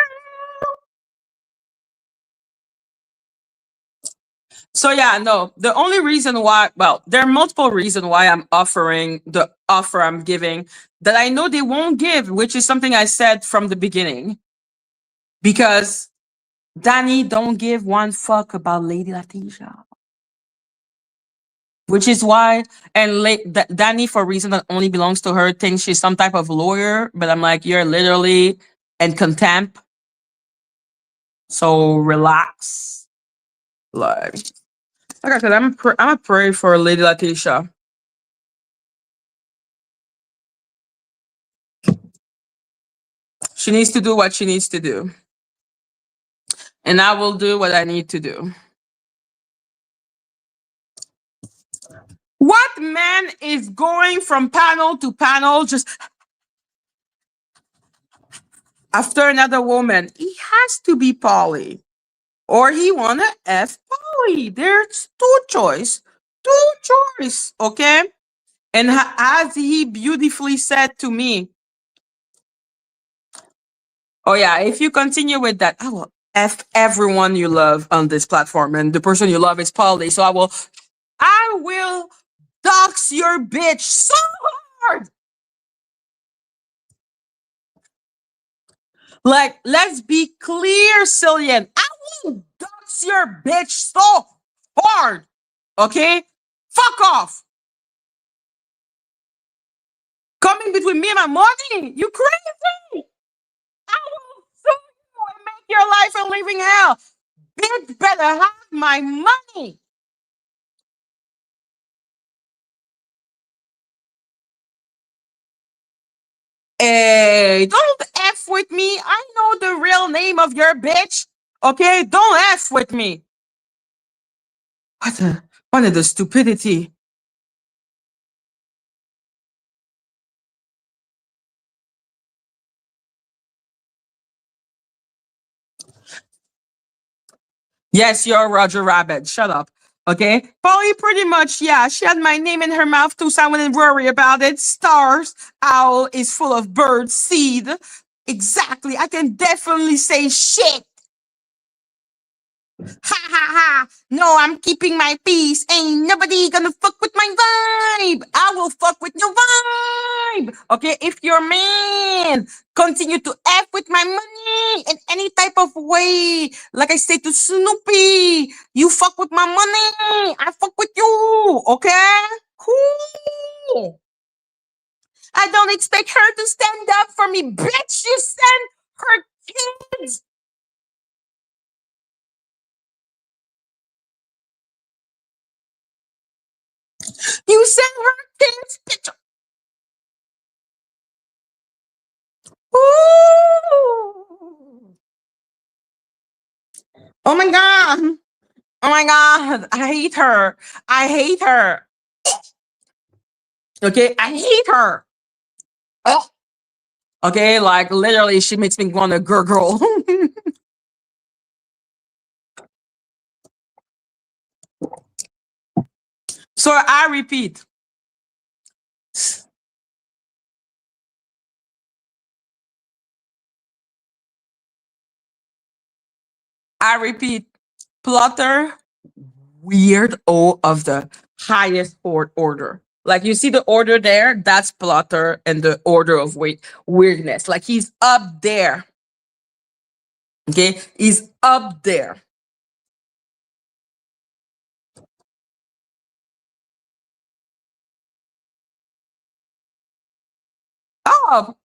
So yeah, no. The only reason why, well, there are multiple reasons why I'm offering the offer I'm giving that I know they won't give, which is something I said from the beginning. Because Dani don't give one fuck about Lady Letitia. Which is why, and Dani, for a reason that only belongs to her, thinks she's some type of lawyer. But I'm like, you're literally in contempt. So relax. Like I said, I'm a pray for Lady Letitia. She needs to do what she needs to do, and I will do what I need to do. What man is going from panel to panel just after another woman? He has to be poly, or he wanna F poly. There's two choice, okay? And as he beautifully said to me, oh yeah, if you continue with that, I will F everyone you love on this platform, and the person you love is poly. So I will dox your bitch so hard. Like, let's be clear, Cillian. I will dox your bitch so hard. Okay? Fuck off. Coming between me and my money? You crazy? I will sue you and make your life a living hell. Bitch better have my money. Hey, don't F with me. I know the real name of your bitch. Okay? Don't F with me. What the stupidity. Yes, you're Roger Rabbit. Shut up. Okay? Polly pretty much, yeah, she had my name in her mouth too, so I wouldn't worry about it. Stars, owl is full of bird seed. Exactly. I can definitely say shit. Ha ha ha. No, I'm keeping my peace. Ain't nobody gonna fuck with my vibe. I will fuck with your vibe. Okay, if your man continue to F with my money in any type of way, like I say to Snoopy, you fuck with my money, I fuck with you. Okay? Cool. I don't expect her to stand up for me. Bitch, you send her kids. You send her kids picture. Ooh. Oh my god. Oh my god. I hate her. I hate her. Okay, I hate her. Oh. Okay, like literally she makes me want to gurgle. So I repeat. I repeat. Plotter, weirdo of the highest order. Like you see the order there, that's Plotter and the order of weirdness. Like he's up there. Okay, he's up there. Oh,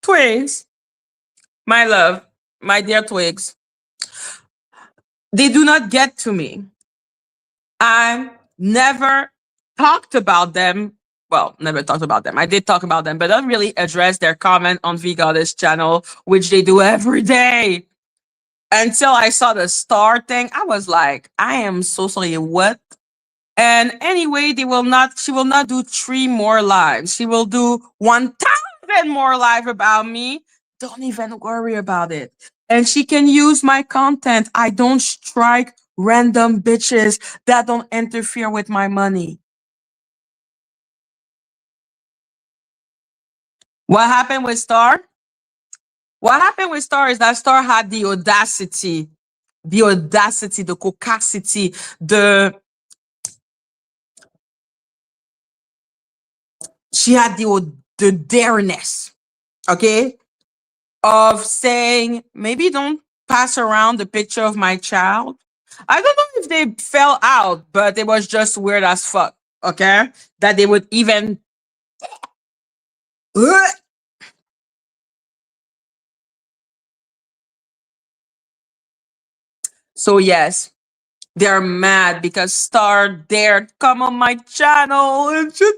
Twigs, my love, my dear Twigs, they do not get to me. I never talked about them well, never talked about them. I did talk about them, but don't really address their comment on V Goddess channel, which they do every day. Until I saw the star thing, I was like, I am so sorry. What? And anyway, she will not do 3 more lives. She will do 1,000 more live about me. Don't even worry about it. And she can use my content. I don't strike random bitches that don't interfere with my money. What happened with Star? What happened with Star is that Star had the audacity, the caucasity, she had the dareness, okay, of saying, maybe don't pass around the picture of my child. I don't know if they fell out, but it was just weird as fuck, okay? That they would even. So, yes, they're mad because Star dared come on my channel and shit.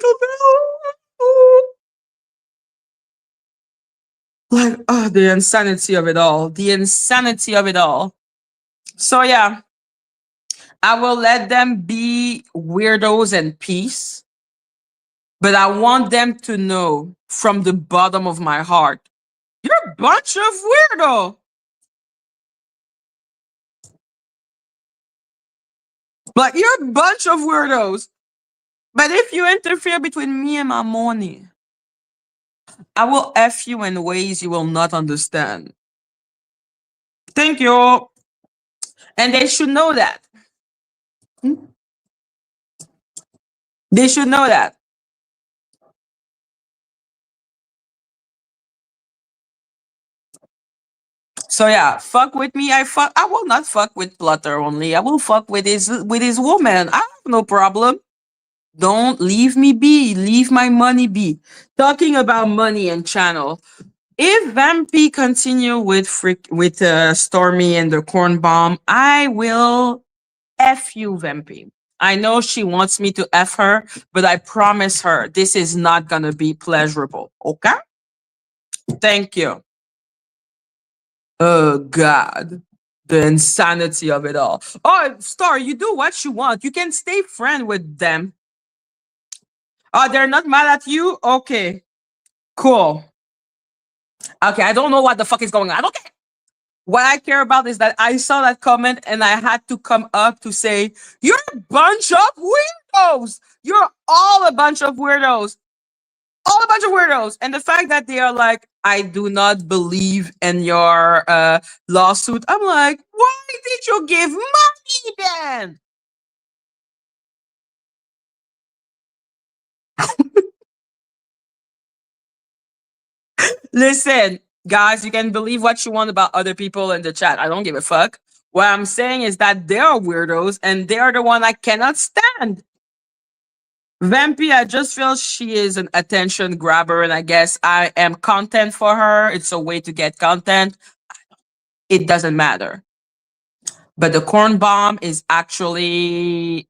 Like, oh, the insanity of it all. The insanity of it all. So, yeah, I will let them be weirdos in peace. But I want them to know from the bottom of my heart, you're a bunch of weirdo. Like, you're a bunch of weirdos. But if you interfere between me and my money, I will F you in ways you will not understand. Thank you. And they should know that. They should know that. So yeah, fuck with me. I will not fuck with Flutter only. I will fuck with his woman. I have no problem. Don't leave me be. Leave my money be. Talking about money and channel. If Vampy continue with Stormy and the corn bomb, I will F you, Vampy. I know she wants me to F her, but I promise her this is not gonna be pleasurable. Okay? Thank you. Oh God. The insanity of it all. Oh, Star, you do what you want. You can stay friend with them. Oh, they're not mad at you? Okay. Cool. Okay, I don't know what the fuck is going on. Okay. What I care about is that I saw that comment and I had to come up to say, you're a bunch of weirdos. You're all a bunch of weirdos. All a bunch of weirdos. And the fact that they are like, I do not believe in your lawsuit. I'm like, why did you give money then? Listen, guys, you can believe what you want about other people in the chat. I don't give a fuck. What I'm saying is that they are weirdos and they are the one I cannot stand. Vampy, I just feel she is an attention grabber, and I guess I am content for her. It's a way to get content. It doesn't matter. But the corn bomb is actually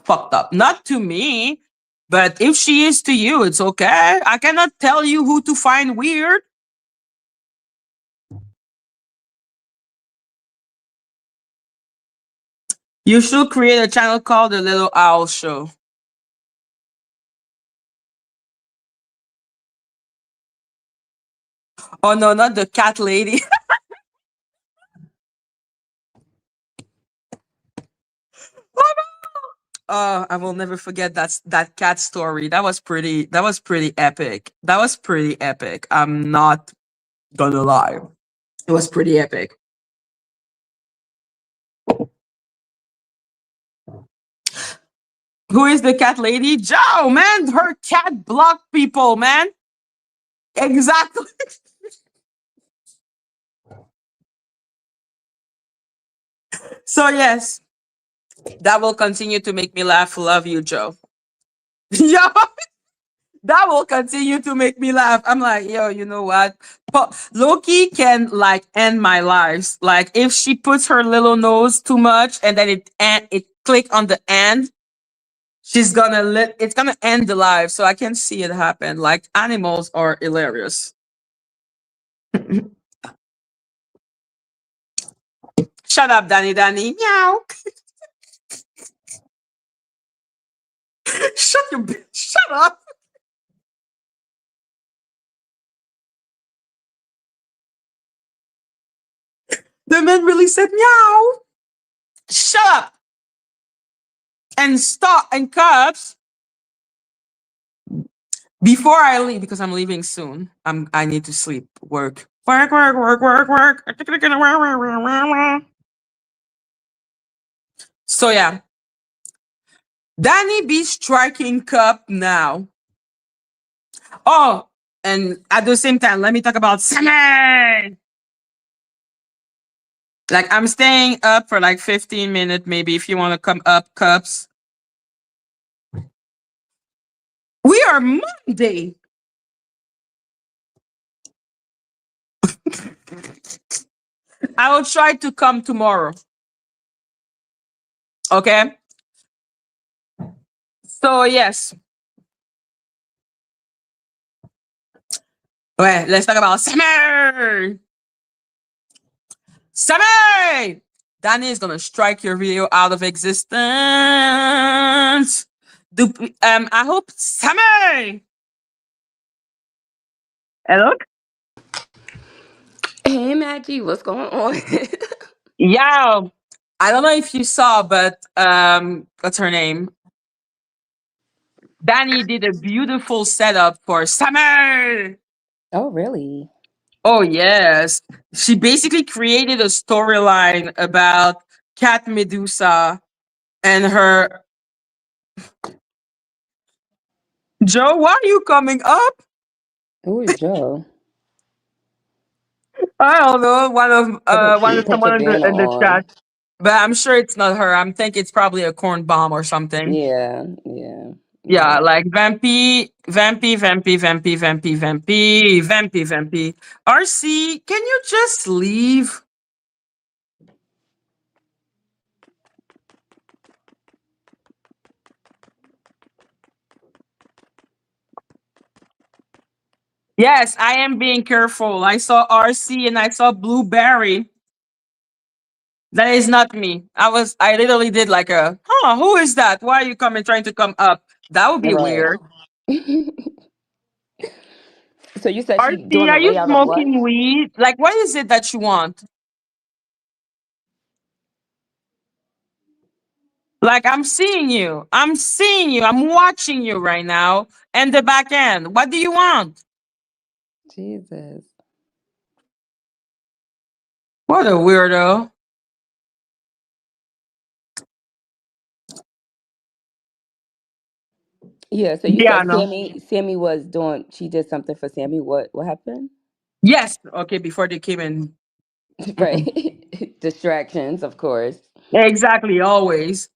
fucked up. Not to me, but if she is to you, it's okay. I cannot tell you who to find weird. You should create a channel called The Little Owl Show. Oh no, not the cat lady. I will never forget that cat story. That was pretty epic. That was pretty epic. I'm not gonna lie. It was pretty epic. Who is the cat lady? Joe, man. Her cat blocked people, man. Exactly. So yes, that will continue to make me laugh. Love you, Joe. Yo, that will continue to make me laugh. I'm like, yo, you know what? Loki can like end my lives. Like if she puts her little nose too much and then it click on the end, it's gonna end the live, so I can see it happen. Like animals are hilarious. Shut up, Danny Danny. Meow. Shut up. The man really said meow. Shut up. And stop and cups before I leave because I'm leaving soon. I need to sleep. Work. Work, work, work, work, work. So yeah. Danny be striking cup now. Oh, and at the same time, let me talk about summer. Like I'm staying up for like 15 minutes, maybe if you want to come up, cups. We are Monday. I will try to come tomorrow. Okay. So yes. Okay, let's talk about summer. Summer. Danny is gonna strike your video out of existence. I hope summer. Hello. Hey Madgie, what's going on? Yeah. I don't know if you saw, but what's her name? Danny did a beautiful setup for summer. Oh, really? Oh yes. She basically created a storyline about Cat Medusa and her. Joe, why are you coming up? Who is Joe? I don't know. One of Put someone your in banner the chat. on. But I'm sure it's not her. I'm thinking it's probably a corn bomb or something. Yeah, yeah, Yeah, yeah. like Vampy, Vampy, Vampy, Vampy, Vampy, Vampy, Vampy, Vampy. RC, can you just leave? Yes, I am being careful. I saw RC and I saw Blueberry. That is not me. I literally did like who is that? Why are you trying to come up? That would be Right. weird. So you said she RC, doing a are you layout of what? smoking weed? Like, what is it that you want? Like, I'm seeing you. I'm seeing you. I'm watching you right now. And the back end. What do you want? Jesus. What a weirdo. Yeah, so you Yeah, said no. Sammy was doing she did something for Sammy. What happened? Yes. Okay, before they came in. Mm-mm. Right. Distractions, of course. Exactly, always.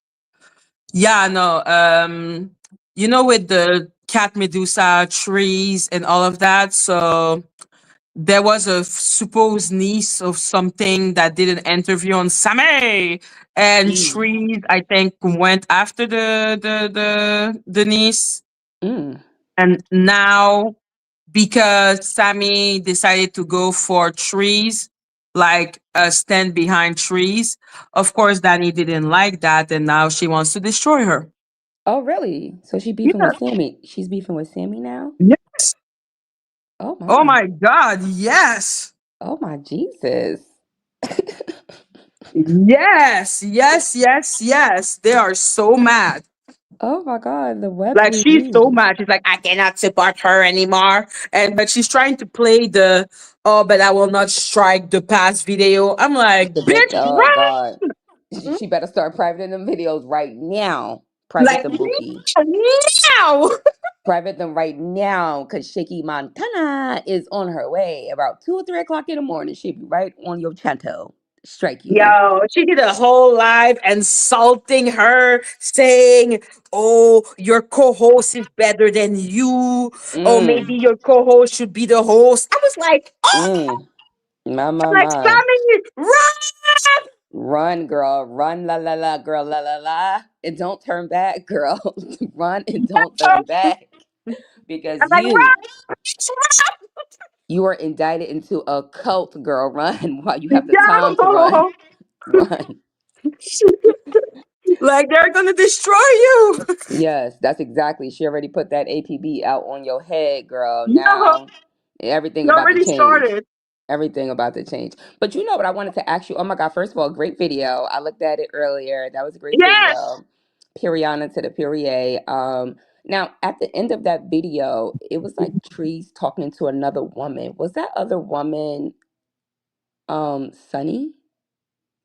Yeah, no. With the cat Medusa trees and all of that. So there was a supposed niece of something that did an interview on Same, and Mm. trees, I think, went after the niece. Mm. And now, because Sammy decided to go for trees, like stand behind trees, of course, Danny didn't like that, and now she wants to destroy her. Oh, really? So she beefing Yeah. with Sammy. She's beefing with Sammy now? Yes. Oh Oh my. my God. Yes. Oh my Jesus. Yes. Yes. Yes. Yes. They are so mad. Oh my God, the web Like she's so read. mad. She's like, I cannot support her anymore. And but she's trying to play the but I will not strike the past video. I'm like, The big, bitch, oh God. run! She better start privating them videos right now. Private Like them, Bookie. now. Private them right now, because Shaky Montana is on her way. About 2 or 3 o'clock in the morning. She'll be right on your channel. Strike you. Yo, she did a whole live insulting her, saying, "Oh, your co-host is better than you. Oh, maybe Mm, your co-host should be the host." I was like, "Oh, mm. I'm like, My. Sammy, run!" Run, girl. Run, la, la, la, girl, la, la, la. and don't turn back, girl. Run and don't turn back. Because I'm like, you are indicted into a cult, girl. Run while you have the time to run. no! Run. Like they're gonna destroy you. Yes, that's exactly. She already put that APB out on your head, girl. No, Now everything you about to already change. started. Everything about to change. But you know what I wanted to ask you? Oh my God, first of all, great video. I looked at it earlier. That was a great Yes, video. Periana to the Perrier. Now at the end of that video, it was like Trees talking to another woman. Was that other woman Sunny?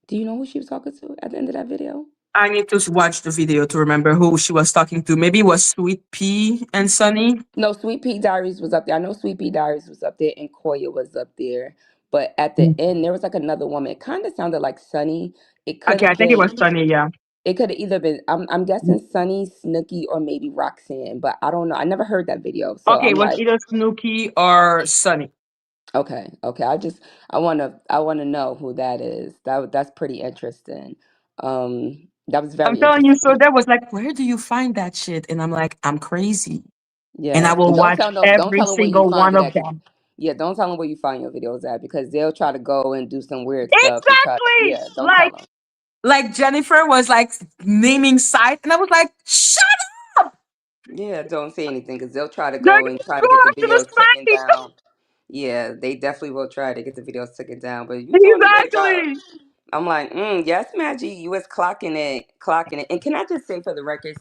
Do you know who she was talking to at the end of that video? I need to watch the video to remember who she was talking to. Maybe it was Sweet Pea and Sunny. No, Sweet Pea Diaries was up there. I know Sweet Pea Diaries was up there and Koya was up there. But at the Mm. end, there was like another woman. It kind of sounded like Sunny. It could Okay, I have think it was been. Sunny. Yeah. It could have either been. I'm guessing Sunny, Snooki, or maybe Roxanne. But I don't know. I never heard that video, so Okay, I'm it was like, either Snooki or Sunny. okay, okay. I wanna know who that is. That's pretty interesting. That was I'm very telling you. So interesting. there was like, where do you find that shit? And I'm like, I'm crazy, and I Yeah, will and don't watch tell them. Don't every tell them where you single find one it of at. them. Yeah, don't tell them where you find your videos at because they'll try to go and do some weird stuff to try to. Exactly. Yeah, don't tell them. Like Jennifer was like naming site, and I was like, shut up! Yeah, don't say anything because they'll try to They're go and gonna try to go get the after the videos taken site. down. Yeah, they definitely will try to get the videos taken down. But you doing a great job. Exactly. I'm like, yes, Maggie, you was clocking it. And can I just say for the record,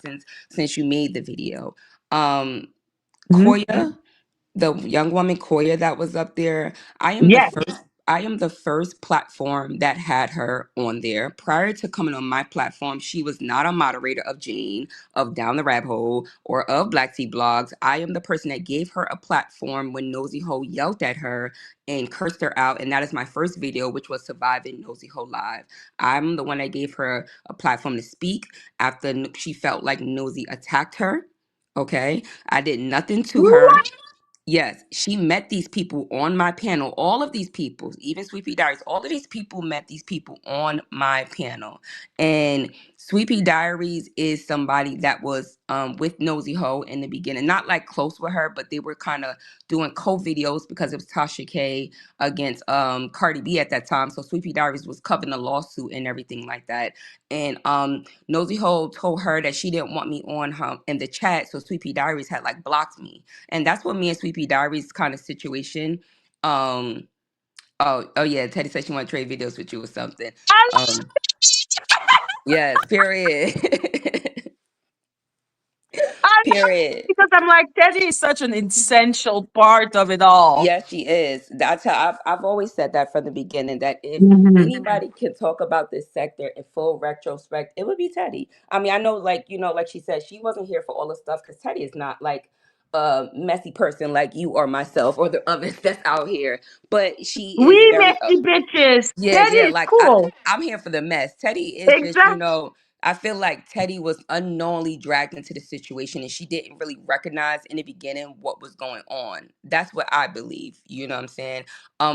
since you made the video, um, Mhm. Koya, the young woman Koya that was up there, Yes. I am the first platform that had her on there. Prior to coming on my platform, she was not a moderator of Jane, of Down the Rabbit Hole, or of Black Tea Blogs. I am the person that gave her a platform when Nosy Ho yelled at her and cursed her out. And that is my first video, which was Surviving Nosy Ho Live. I'm the one that gave her a platform to speak after she felt like Nosy attacked her. Okay. I did nothing to her. What? Yes, she met these people on my panel. All of these people, even Sweet Pea Diaries, all of these people met these people on my panel. And Sweet Pea Diaries is somebody that was with Nosy Ho in the beginning, not like close with her, but they were kind of doing co-videos because it was Tasha K against Cardi B at that time. So Sweet Pea Diaries was covering a lawsuit and everything like that. And Nosy Ho told her that she didn't want me on her in the chat, so Sweet Pea Diaries had like blocked me. And that's what me and Sweet Pea Diaries kind of situation. Um, oh yeah, Teddy said she want to trade videos with you or something. I Um, yes, period. I Period. because I'm like, Teddy is such an essential part of it all. Yes, she is. That's how I've always said that from the beginning. That if Mhm. anybody can talk about this sector in full retrospect, it would be Teddy. I mean, I know, like like she said, she wasn't here for all the stuff because Teddy is not like a messy person like you or myself or the others that's out here. But she is We very messy bitches. yeah, Teddy yeah. is Like cool. I'm here for the mess. Teddy is just, Exactly. I feel like Teddy was unknowingly dragged into the situation and she didn't really recognize in the beginning what was going on. That's what I believe. You know what I'm saying?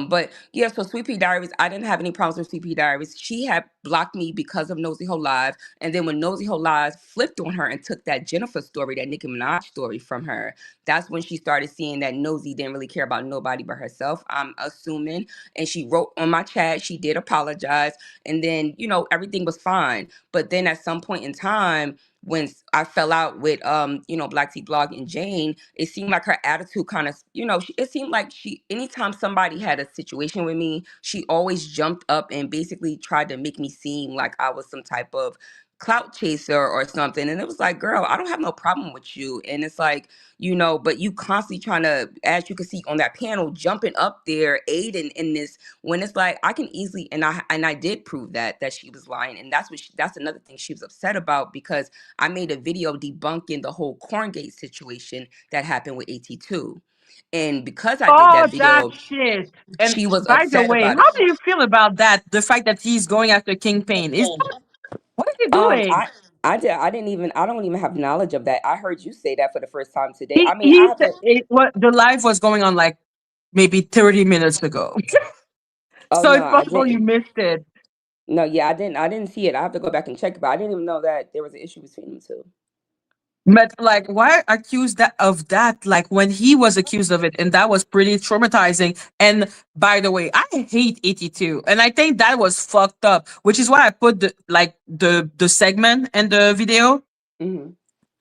But yeah, so Sweet Pea Diaries, I didn't have any problems with Sweet Pea Diaries. She had blocked me because of Nosy Ho Live. And then when Nosy Ho Live flipped on her and took that Jennifer story, that Nicki Minaj story from her, that's when she started seeing that Nosy didn't really care about nobody but herself, I'm assuming. And she wrote on my chat, she did apologize, and then everything was fine. But then at some point in time, when I fell out with Black Tea Blog and Jane, it seemed like her attitude kind of, it seemed like she, anytime somebody had a situation with me, she always jumped up and basically tried to make me seem like I was some type of clout chaser or something. And it was like, girl, I don't have no problem with you. And it's like, but you constantly trying to, as you can see on that panel, jumping up there, aiding in this, when it's like I can easily, and I did prove that she was lying, and that's another thing she was upset about because I made a video debunking the whole Corngate situation that happened with AT2, and because I did Oh, that that video, shit. And she was by the upset way, about it. how do you feel about that? The fact that he's going after Kingpin is what is he Um, doing? I. I don't even have knowledge of that. I heard you say that for the first time today. He I mean, I he said haven't. what the live was going on like maybe 30 minutes ago. Oh So no, it's I possible you didn't. missed it. No, yeah, I didn't see it. I have to go back and check it, but I didn't even know that there was an issue between them two. But like, why accuse that of that? Like when he was accused of it, and that was pretty traumatizing. And by the way, I hate 82, and I think that was fucked up. Which is why I put the segment and the video Hmm.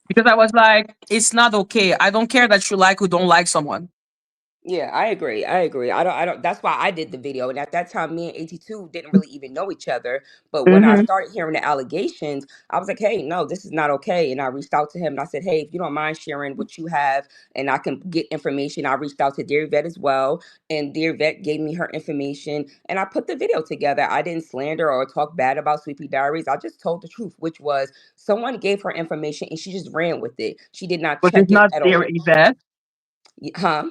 because I was like, it's not okay. I don't care that you like or don't like someone. Yeah, I agree. I agree. I don't that's why I did the video. And at that time me and AT2 didn't really even know each other. But when I Mm-hmm. started hearing the allegations, I was like, hey, no, this is not okay. And I reached out to him and I said, hey, if you don't mind sharing what you have and I can get information, I reached out to Dear Vet as well. And Dear Vet gave me her information and I put the video together. I didn't slander or talk bad about Sweepy Diaries. I just told the truth, which was someone gave her information and she just ran with it. She did not Was it check it not at dear all. Yvette? Huh?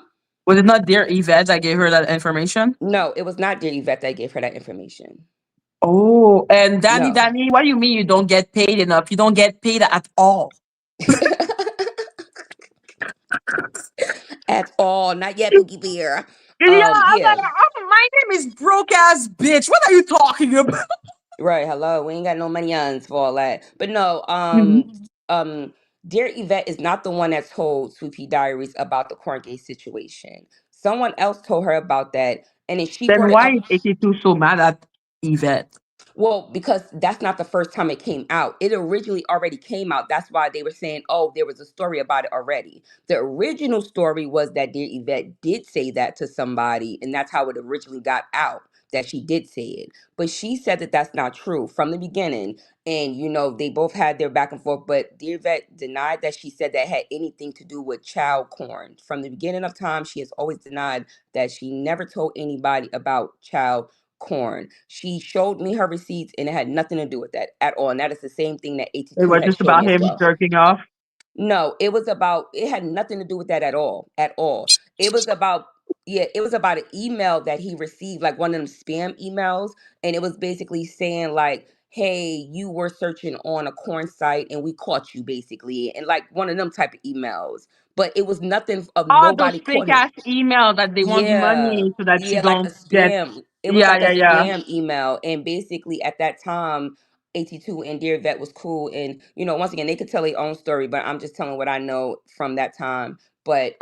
Was it not dear Yvette that gave her that information? No, it was not Dear Yvette that gave her that information. Oh, and No. Danny, what do you mean you don't get paid enough? You don't get paid at all. At all. Not yet, Pookie Bear. Yeah, I'm Yeah. like, my name is broke ass bitch. What are you talking about? Right. Hello. We ain't got no money on for all that. But no, um, Dear Yvette is not the one that told Sweet Diaries about the court case situation. Someone else told her about that, and then she Then brought it why up. is 82 so mad at Yvette? Well, because that's not the first time it came out. It originally already came out. That's why they were saying, oh, there was a story about it already. The original story was that Dear Yvette did say that to somebody, and that's how it originally got out, that she did say it. But she said that that's not true from the beginning. And, they both had their back and forth, but Dear Yvette denied that she said that had anything to do with child porn. From the beginning of time, she has always denied that she never told anybody about child corn. She showed me her receipts and it had nothing to do with that at all. And that is the same thing that It 82 was had just showed me about as him well. jerking off. No, it had nothing to do with that at all. At all. It was about, yeah, it was about an email that he received, like one of them spam emails. And it was basically saying, like, hey, you were searching on a corn site and we caught you, basically. And like one of them type of emails. But it was nothing of All those nobody fake caught him. ass emails that they want Yeah. money so that you Yeah, like a don't get. spam. It was Yeah, like a yeah, yeah. spam email. And basically at that time, AT2 and Dear Vet was cool. And, once again, they could tell their own story, but I'm just telling what I know from that time. But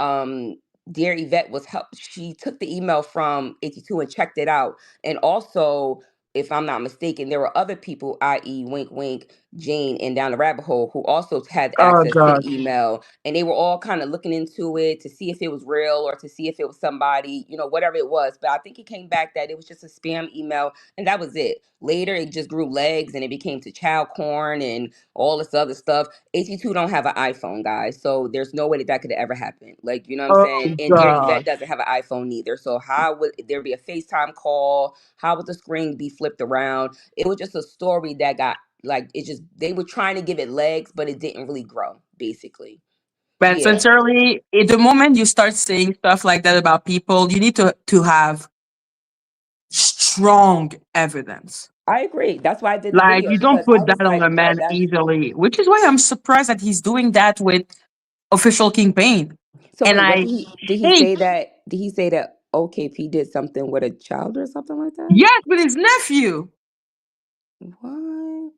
Dear Yvette was help. She took the email from AT2 and checked it out. And also, if I'm not mistaken, there were other people, i.e., Wink Wink, Jane, and Down the Rabbit Hole, who also had Oh access to god. the email, and they were all kind of looking into it to see if it was real or to see if it was somebody, whatever it was. But I think it came back that it was just a spam email, and that was it. Later, it just grew legs, and it became to child corn and all this other stuff. AT2 don't have an iPhone, guys, so there's no way that could ever happen. Like, you know what I'm Oh saying? And Dear Yvette god. doesn't have an iPhone either. So how would there be a FaceTime call? How would the screen be flipped around? It was just a story that got, like, it just, they were trying to give it legs, but it didn't really grow, basically. But Yeah, sincerely, the moment you start saying stuff like that about people, you need to have strong evidence. I agree. That's why I did the Like video you don't because I put was that on like, a yo, man that's easily, which is why I'm surprised that he's doing that with official Kingpin. so. And Wait, what I did he hate, say that? Did he say that OKP did something with a child or something like that? yes, with his nephew. What?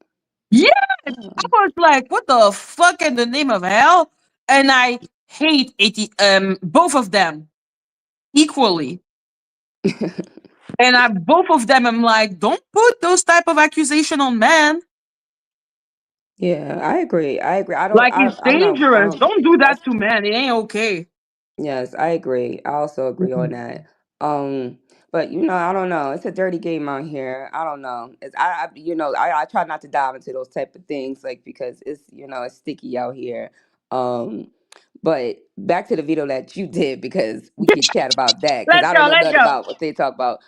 Yeah, I Oh. was like, what the fuck in the name of hell? And I hate both of them equally. And I both of them I'm like, don't put those type of accusation on men. Yeah, I agree. I agree. I don't. Like it's I'm not. I dangerous. don't. Don't do that That's to men. It ain't okay. Yes, I agree. I also agree on Mhm. that. Um, but I don't know. It's a dirty game out here. I don't know. I try not to dive into those type of things, like, because it's sticky out here. Um, but back to the video that you did, because we could chat about that, because Let's I go. don't know Let's nothing go. about what they talk about.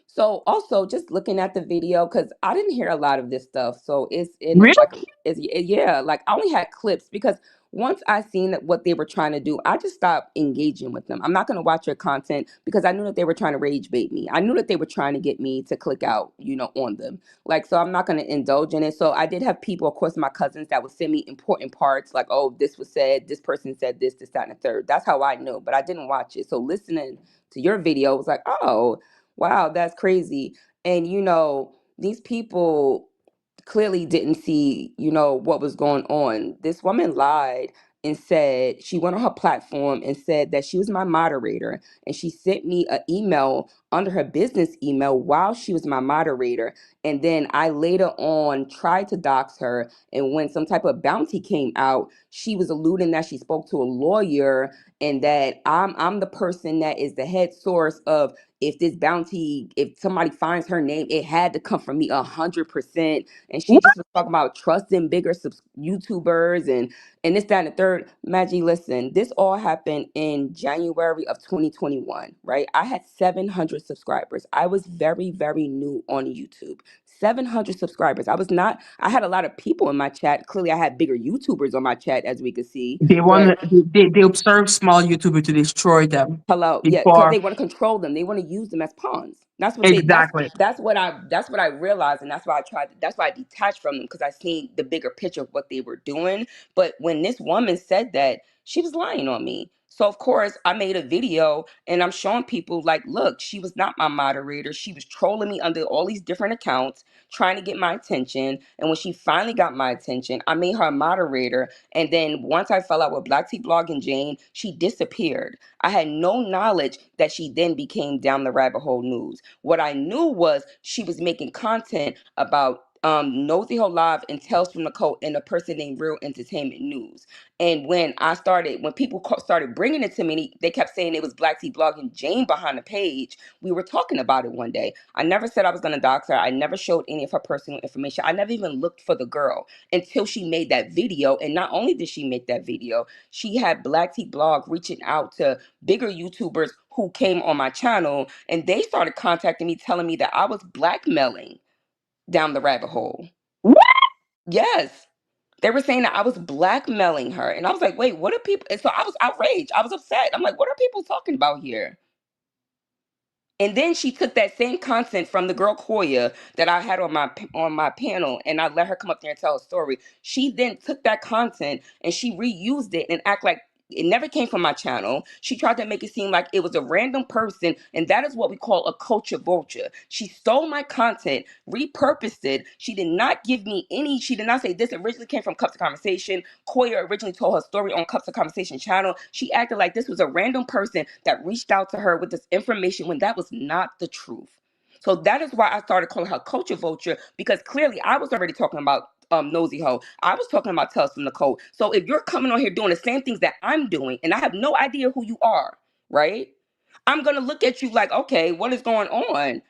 So also just looking at the video, because I didn't hear a lot of this stuff. So it's Really? like, yeah, like I only had clips because once I seen that what they were trying to do, I just stopped engaging with them. I'm not going to watch their content because I knew that they were trying to rage bait me. I knew that they were trying to get me to click out, on them. Like, so I'm not going to indulge in it. So I did have people, of course, my cousins, that would send me important parts, like, oh, this was said, this person said this, that, and the third. That's how I know, but I didn't watch it. So listening to your video was like, oh, wow, that's crazy. And these people clearly didn't see, what was going on. This woman lied and said she went on her platform and said that she was my moderator, and she sent me an email under her business email while she was my moderator. And then I later on tried to dox her, and when some type of bounty came out, she was alluding that she spoke to a lawyer and that I'm the person that is the head source of, if this bounty, if somebody finds her name, it had to come from me 100%. And she just was talking about trusting bigger YouTubers and this, that, and the third. Maggie, listen, this all happened in January of 2021, right? I had 700 subscribers. I was very, very new on YouTube. 700 subscribers. I had a lot of people in my chat. Clearly, I had bigger YouTubers on my chat, as we could see. They But want they observe small YouTuber to destroy them hello, yeah, because before. they want to control them. They want to use them as pawns. That's what they. Exactly. That's what I realized, and that's why I tried. That's why I detached from them, because I seen the bigger picture of what they were doing. But when this woman said that, she was lying on me. So of course I made a video and I'm showing people like, look, she was not my moderator. She was trolling me under all these different accounts, trying to get my attention. And when she finally got my attention, I made her a moderator. And then once I fell out with Black Tea Blog and Jane, she disappeared. I had no knowledge that she then became Down the Rabbit Hole News. What I knew was she was making content about Nosy Ho Live and Tales from the Cult and a person named Real Entertainment News. And when people started bringing it to me, they kept saying it was Black Tea Blog and Jane behind the page. We were talking about it one day. I never said I was going to dox her. I never showed any of her personal information. I never even looked for the girl until she made that video. And not only did she make that video, she had Black Tea Blog reaching out to bigger YouTubers who came on my channel, and they started contacting me, telling me that I was blackmailing Down the Rabbit Hole. What? Yes. They were saying that I was blackmailing her. And I was like, wait, what are people? And so I was outraged. I was upset. I'm like, what are people talking about here? And then she took that same content from the girl Koya that I had on my panel, and I let her come up there and tell a story. She then took that content and she reused it and act like it never came from my channel. She tried to make it seem like it was a random person, and that is what we call a culture vulture. She stole my content, repurposed it. She did not give me any. She did not say this originally came from Cups of Conversation. Koya originally told her story on Cups of Conversation channel. She acted like this was a random person that reached out to her with this information when that was not the truth. So that is why I started calling her culture vulture, because clearly I was already talking about Nosy Ho. I was talking about Tales from the Code. So if you're coming on here doing the same things that I'm doing, and I have no idea who you are, right? I'm gonna look at you like, okay, what is going on?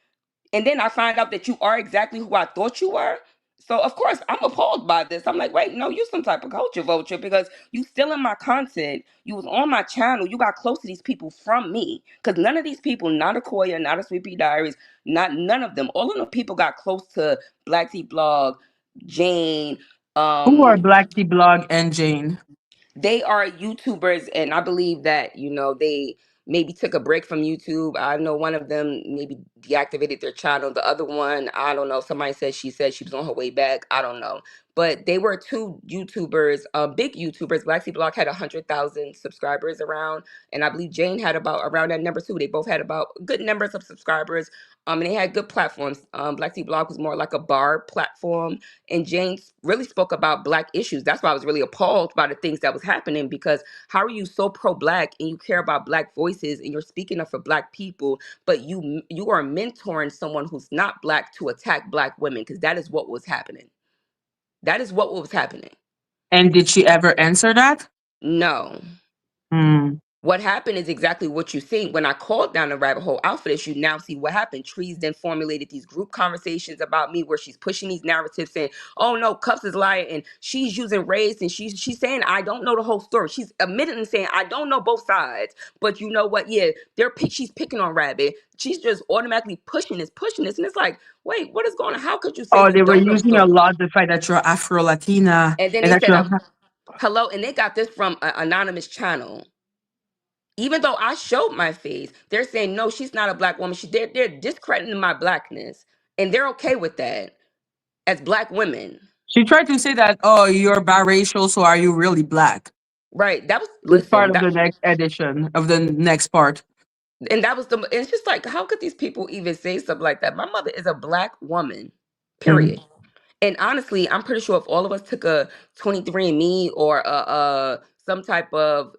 And then I find out that you are exactly who I thought you were. So of course I'm appalled by this. I'm like, wait, no, you some type of culture vulture, because you stealing my content. You was on my channel. You got close to these people from me. Because none of these people, not a Koya, not a Sweet Pea Diaries, none of them. All of the people got close to Black Tea Blog, Jane. Who are Um, Black Tea Blog and Jane? they are YouTubers, and I believe that, they maybe took a break from YouTube. I know one of them maybe deactivated their channel. The other one, I don't know. Somebody said she was on her way back. I don't know. But they were two YouTubers, big YouTubers. Black Sea Block had 100,000 subscribers around, and I believe Jane had about around that number too. They both had about good numbers of subscribers, and they had good platforms. Black Sea Block was more like a bar platform, and Jane really spoke about Black issues. That's why I was really appalled by the things that was happening, because how are you so pro-Black and you care about Black voices and you're speaking up for Black people, but you are mentoring someone who's not Black to attack Black women? Because that is what was happening. That is what was happening. And did she ever answer that? No. Hmm. What happened is exactly what you think. When I called Down the Rabbit Hole Outfit, you now see what happened. Trees then formulated these group conversations about me where she's pushing these narratives saying, oh no, Cups is lying and she's using race, and she's saying I don't know the whole story. She's admittedly saying I don't know both sides. But you know what? Yeah, she's picking on Rabbit. She's just automatically pushing this. And it's like, wait, what is going on? How could you say Oh, you they were don't know the using a story? lot the fact that you're Afro Latina And then and they that said, you're. hello, and they got this from an anonymous channel. Even though I showed my face, they're saying, no, she's not a Black woman. They're discrediting my Blackness. And they're okay with that as Black women. She tried to say that, oh, you're biracial, so are you really Black? Right. That was, It's part listen, of the next edition of the next part. and that was and it's just like, how could these people even say something like that? My mother is a Black woman. period. And honestly, I'm pretty sure if all of us took a 23andMe or some type of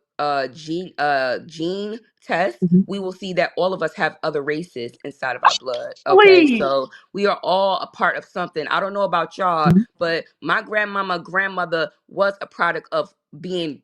gene test, Mhm. we will see that all of us have other races inside of our blood. Okay, Please. so we are all a part of something. I don't know about y'all, but my grandmother was a product of being,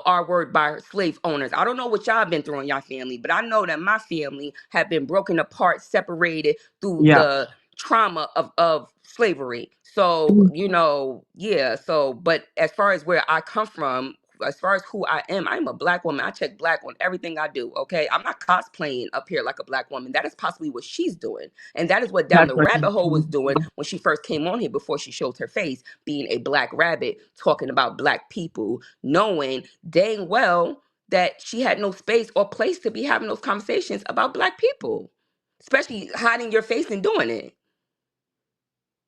our word, by slave owners. I don't know what y'all been through in y'all family, but I know that my family have been broken apart, separated through Yeah. the trauma of slavery. So, Mhm. yeah. So, but as far as where I come from, as far as who I am, I'm a black woman. I check black on everything I do. Okay. I'm not cosplaying up here like a black woman. That is possibly what she's doing. And that is what Down That's the what Rabbit she's Hole was doing. doing when she first came on here before she showed her face, being a black rabbit, talking about black people, knowing dang well that she had no space or place to be having those conversations about black people, especially hiding your face and doing it.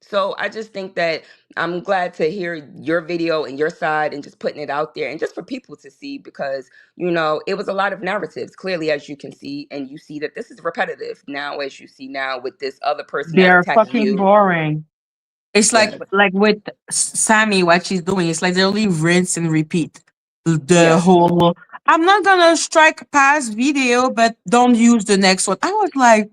So I just think that I'm glad to hear your video and your side and just putting it out there and just for people to see, because, it was a lot of narratives, clearly, as you can see, and you see that this is repetitive now, as you see now with this other person that's They're attacking fucking you. boring. It's like Yeah. with Sammy, what she's doing. It's like they only rinse and repeat the Yes. whole. I'm not gonna strike past video, but don't use the next one. I was like,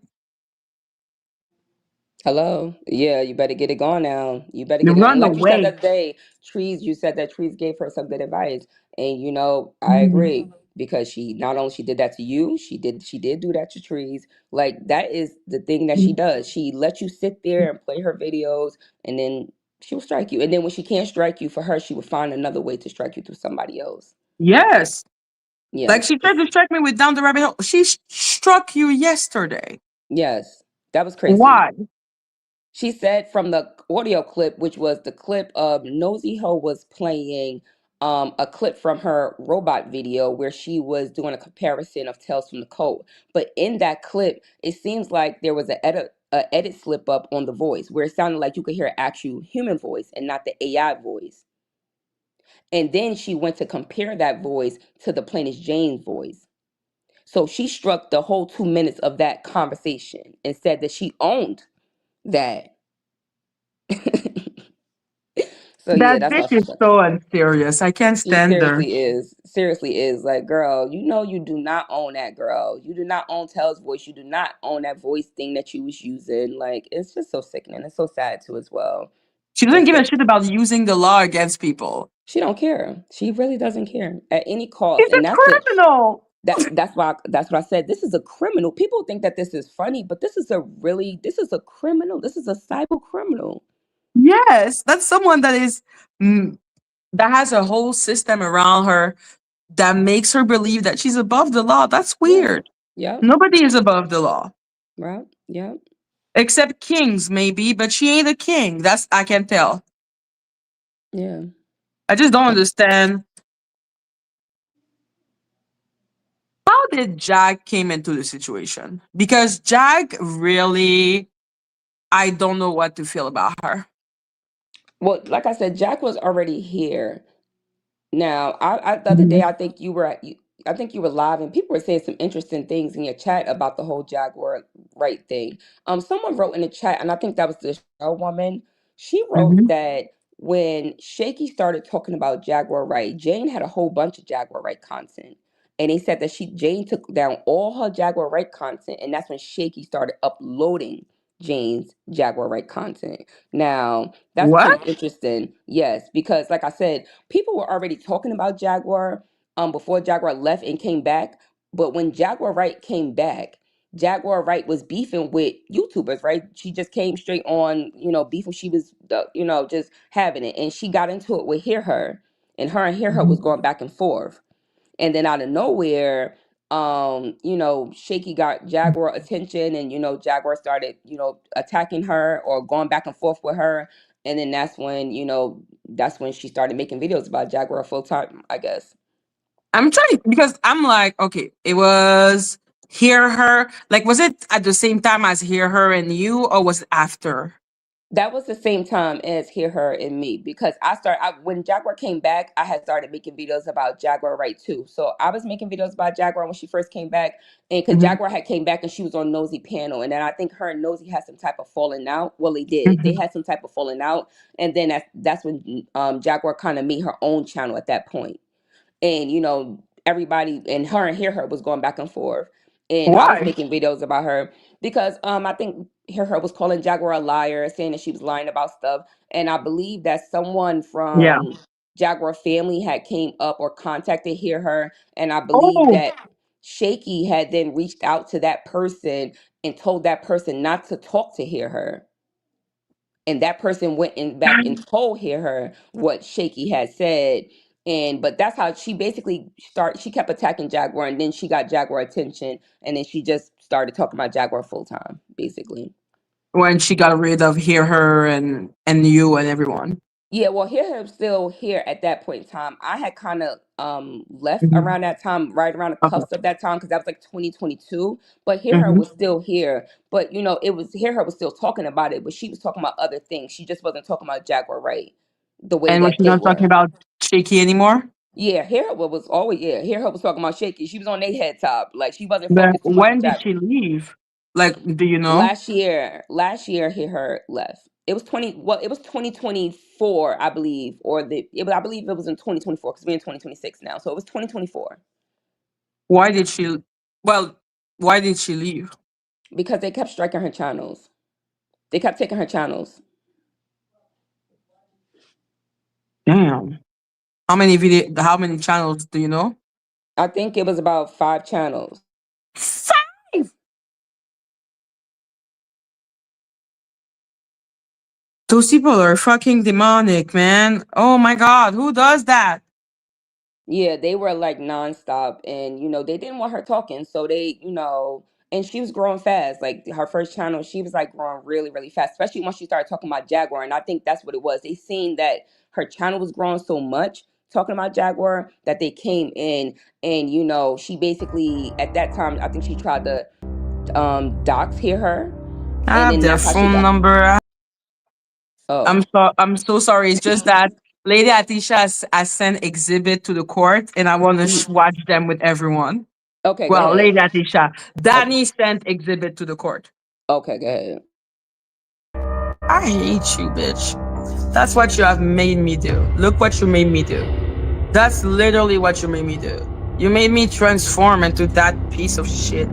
Hello. Yeah, you better get it going now. You better get it. And run like you said the away. other day, you said that Trees gave her some good advice. And I Mhm. agree, because she not only she did that to you, she did do that to Trees. Like, that is the thing that she does. She let you sit there and play her videos, and then she will strike you. And then when she can't strike you for her, she will find another way to strike you through somebody else. Yes, like Yes. she tried to strike me with down the rabbit hole. She struck you yesterday. Yes. That was crazy. Why? She said from the audio clip, which was the clip of Nosy Ho was playing a clip from her robot video where she was doing a comparison of Tales from the Code. But in that clip, it seems like there was a edit slip up on the voice where it sounded like you could hear an actual human voice and not the AI voice. And then she went to compare that voice to the Plainest Jane's voice. So she struck the whole 2 minutes of that conversation and said that she owned that. So yeah, That that's bitch how she is struck so it. unserious. I can't She stand her. seriously is. Seriously is. Like, girl, you do not own that, girl. You do not own Tell's voice. You do not own that voice thing that you was using. Like, it's just so sickening. It's so sad too as well. She doesn't It's give a so shit about using the law against people. she don't care. She really doesn't care at any cost. She's And a that's the criminal. that's what I said. This is a criminal. People think that this is funny, but this is a criminal. This is a cyber criminal. Yes, that's someone that is mm, that has a whole system around her that makes her believe that she's above the law. That's Yes. weird. Yep. Nobody is above the law Right. Yep. except kings, maybe, but she ain't a king. That's I can tell. Yeah. I just don't understand how did Jack came into the situation, because Jack really, I don't know what to feel about her. Well, like I said, Jack was already here. Now, the other day, Mhm. I think you were live, and people were saying some interesting things in your chat about the whole Jaguar right thing. Someone wrote in the chat, and I think that was the show woman. She wrote Mhm. that when Shaky started talking about Jaguar right, Jane had a whole bunch of Jaguar right content, and they said that Jane took down all her Jaguar right content, and that's when Shaky started uploading Jane's Jaguar right content. Now, that's kind What? of interesting, yes, because like I said, people were already talking about Jaguar before Jaguar left and came back. But when Jaguar Wright came back, Jaguar Wright was beefing with YouTubers, right? She just came straight on, beefing. She was, just having it. And she got into it with Hear Her. And Hear Her was Mhm. going back and forth. And then out of nowhere, Shaky got Jaguar attention, and Jaguar started, attacking her or going back and forth with her. And then that's when she started making videos about Jaguar full time, I guess. I'm trying because I'm like, okay, it was Hear Her. Like, was it at the same time as Hear Her and you, or was it after? That was the same time as Hear Her and Me, because when Jaguar came back, I had started making videos about Jaguar right too. So I was making videos about Jaguar when she first came back, and because Mhm, Jaguar had came back and she was on Nosy panel, and then I think her and Nosy had some type of falling out. Well, they did. They mhm. had some type of falling out, and then that's when Jaguar kind of made her own channel at that point. And everybody and her and Hear Her was going back and forth, and I was Why? making videos about her because I think Hear Her was calling Jaguar a liar, saying that she was lying about stuff, and I believe that someone Yeah. from Jaguar family had came up or contacted Hear Her, and I believe Oh, that Shaky had then reached out to that person and told that person not to talk to Hear Her, and that person went in back and told her what Shaky had said. And but that's how she basically she kept attacking Jaguar, and then she got Jaguar attention, and then she just started talking about Jaguar full time basically. when she got rid of Hear Her and you and everyone. Yeah, well, Hear Her still here at that point in time. I had kind of left Mhm. around that time, right around the Okay. cusp of that time, because that was like 2022. But Hear Her Hmm. was still here. But it was Hear Her was still talking about it, but she was talking about other things. She just wasn't talking about Jaguar right the way And was that she they not talking were. about Shaky anymore? Yeah, Hear Her was always Hear Her was talking about Shaky. She was on their head top. Like she wasn't Then focused too much on when did Jaguar. she leave? Like, do you know? Last year Hear Her left. It was 2024, I believe, I believe it was in 2024 because we're in 2026 now. So it was 2024 Why did she? Well, why did she leave? because they kept striking her channels. They kept taking her channels. Damn. How many video? How many channels do you know? I think it was about 5 channels. 5. Those people are fucking demonic, man. Oh my god, who does that? Yeah, they were like nonstop, and they didn't want her talking, so and she was growing fast. Like her first channel, she was like growing really, really fast, especially once she started talking about Jaguar. And I think that's what it was. They seen that her channel was growing so much talking about Jaguar that they came in, and she basically at that time I think she tried to dox Hear Her, I and have then their that's how she phone got. number. Oh, I'm so sorry. It's just that Lady Atisha has sent exhibit to the court, and I want to mhm. watch them with everyone. Okay, go Well, ahead. Lady Atisha, Okay, Dani sent exhibit to the court. okay, go ahead. I hate you, bitch. That's what you have made me do. Look what you made me do. That's literally what you made me do. You made me transform into that piece of shit.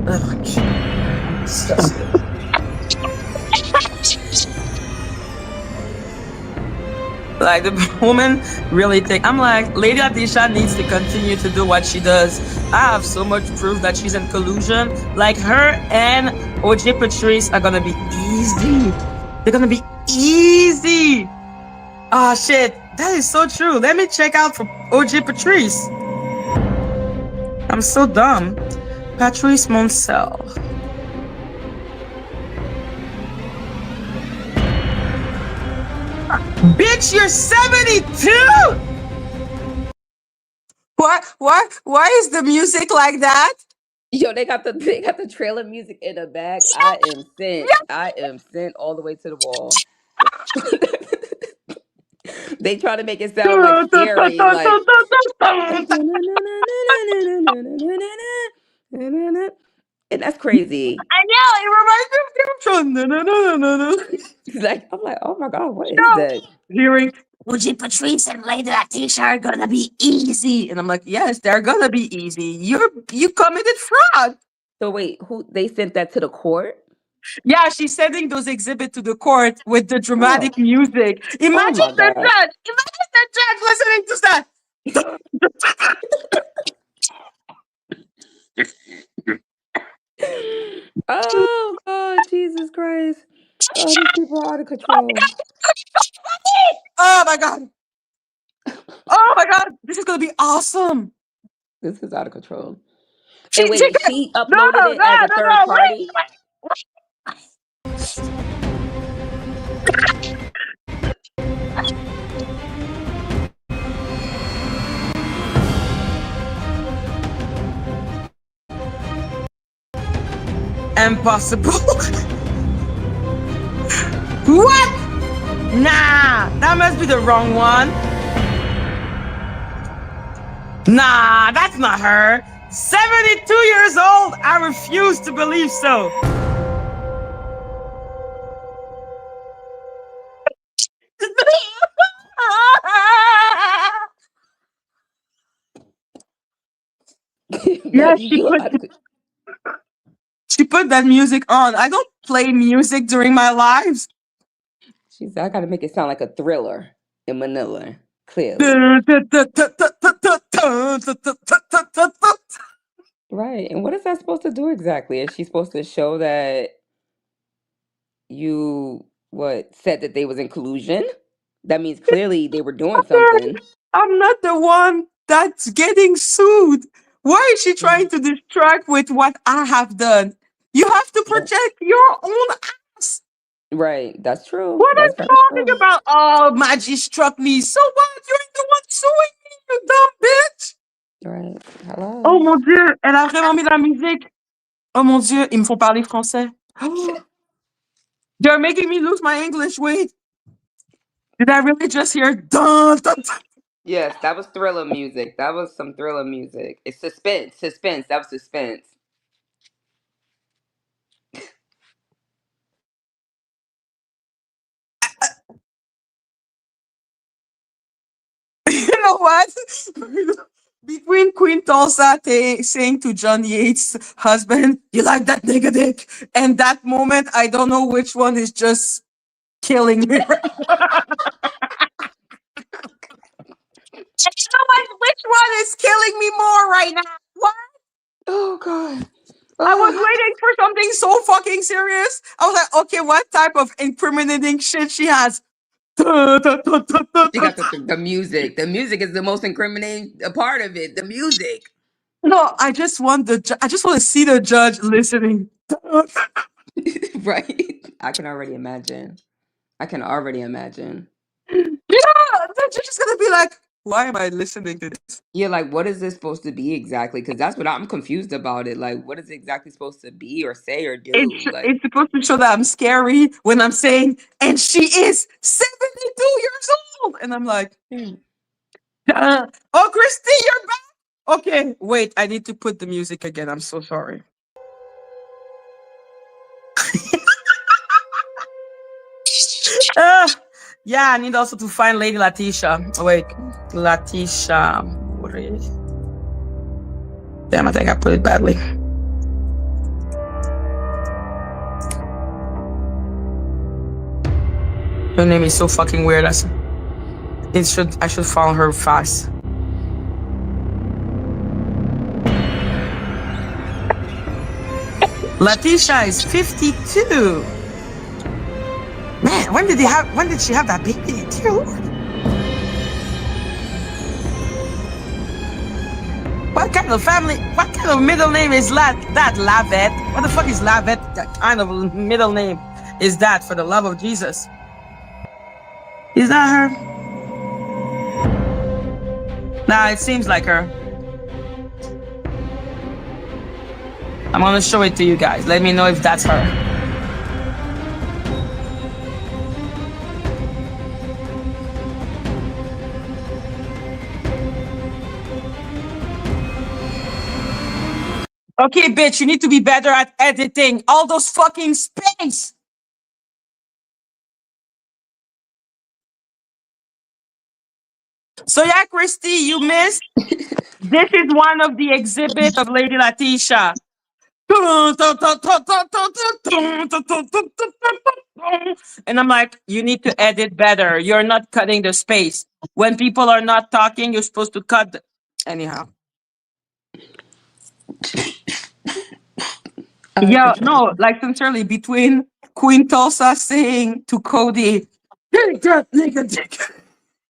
Ugh. Disgusting. Like the woman really think I'm like Lady Adisha needs to continue to do what she does. I have so much proof that she's in collusion. Like her and OJ Patrice are gonna be easy. They're gonna be easy. Ah shit, that is so true. Let me check out for OJ Patrice. I'm so dumb. Patrice Moncel. Bitch, you're 72. Why is the music like that? Yo, they got the trailer music in the back. I am sent all the way to the wall. They try to make it sound like scary, like and that's crazy. I know, it reminds me of Game Show. No. Like I'm like, oh my god, what is that? Hearing Woody Patrice and Lady Latisha are gonna be easy. And I'm like, yes, they're gonna be easy. You committed fraud. So wait, who they sent that to the court? Yeah, she's sending those exhibits to the court with the Oh, dramatic music. oh Imagine my the god. judge. Imagine the judge listening to that. Oh god, Jesus Christ. Oh, these people are out of control. Oh my god. Oh my god. This is gonna be awesome. This is out of control. She And wait, could, she no, uploaded no, it as a third no. party? Impossible. What? Nah, that must be the wrong one. Nah, that's not her. 72 years old? I refuse to believe so. Yeah, Maggie, you out of it. she put that music on. I don't play music during my lives. She said, I gotta make it sound like a thriller in Manila. Clearly. Right. And what is that supposed to do exactly? Is she supposed to show that you said that they was in collusion? That means clearly they were doing something. I'm not the one that's getting sued. Why is she trying to distract with what I have done? You have to protect your own ass. Right. That's true. What are That's you very talking true. about? Oh, Madgie struck me. So what? You ain't the one suing me, you dumb bitch. Right. Hello. Oh mon Dieu, elle a vraiment mis la musique. Oh mon Dieu, ils me font parler français. They're making me lose my English. Wait. Did I really just hear dun, dun, dun? Yes, that was thriller music. That was some thriller music. It's suspense. Suspense. That was suspense. You know what? Between Queen Tulsa saying to John Yates' husband, "You like that nigga dick?" and that moment, I don't know which one is just killing me. I don't know which one is killing me more right now. What? Oh God. I was waiting for something so fucking serious. I was like, okay, what type of incriminating shit she has? She got the music. The music is the most incriminating part of it. The music. No, I just want I just want to see the judge listening. Right? I can already imagine. I can already imagine. Yeah, the judge is gonna be like, why am I listening to this? Yeah, like what is this supposed to be exactly? Because that's what I'm confused about it. Like, what is it exactly supposed to be or say or do? Like, It's supposed to show that I'm scary when I'm saying, and she is 72 years old. And I'm like, oh, Christy, you're back. Okay, wait, I need to put the music again. I'm so sorry. Yeah, I need also to find Lady Letitia. Wait, Letitia. Damn, I think I put it badly. Her name is so fucking weird. I should follow her fast. Letitia is 52. Man, when did she have that baby? Dear Lord. What kind of middle name is that Lavette? What the fuck is Lavette? That kind of middle name is that, for the love of Jesus? Is that her? Nah, it seems like her. I'm gonna show it to you guys. Let me know if that's her. Okay, bitch, you need to be better at editing all those fucking space. So yeah, Christy, you missed. This is one of the exhibits of Lady Letitia. And I'm like, you need to edit better. You're not cutting the space. When people are not talking, you're supposed to cut. Anyhow. Yeah, no, like sincerely, between Queen Tulsa saying to Cody, "Take that nigga dick,"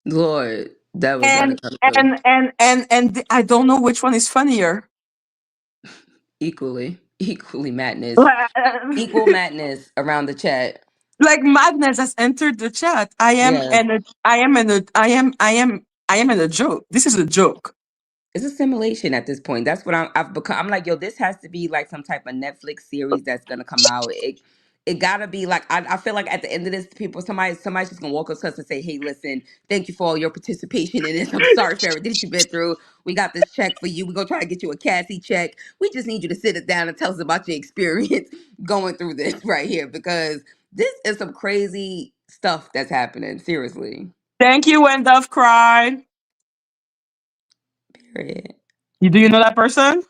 Lord, that was out of control. and I don't know which one is funnier. Equally madness. Equal madness around the chat. Like madness has entered the chat. I am in a joke. This is a joke. It's a simulation at this point. That's what I've become. I'm like, yo, this has to be like some type of Netflix series that's gonna come out. it gotta be like I feel like at the end of this, somebody's just gonna walk up to us and say, "Hey, listen, thank you for all your participation in this. I'm sorry for everything that you've been through. We got this check for you. We're gonna try to get you a Cassie check. We just need you to sit it down and tell us about your experience going through this right here because this is some crazy stuff that's happening. Seriously." Thank you, when Dove cried. Period. Do you know that person?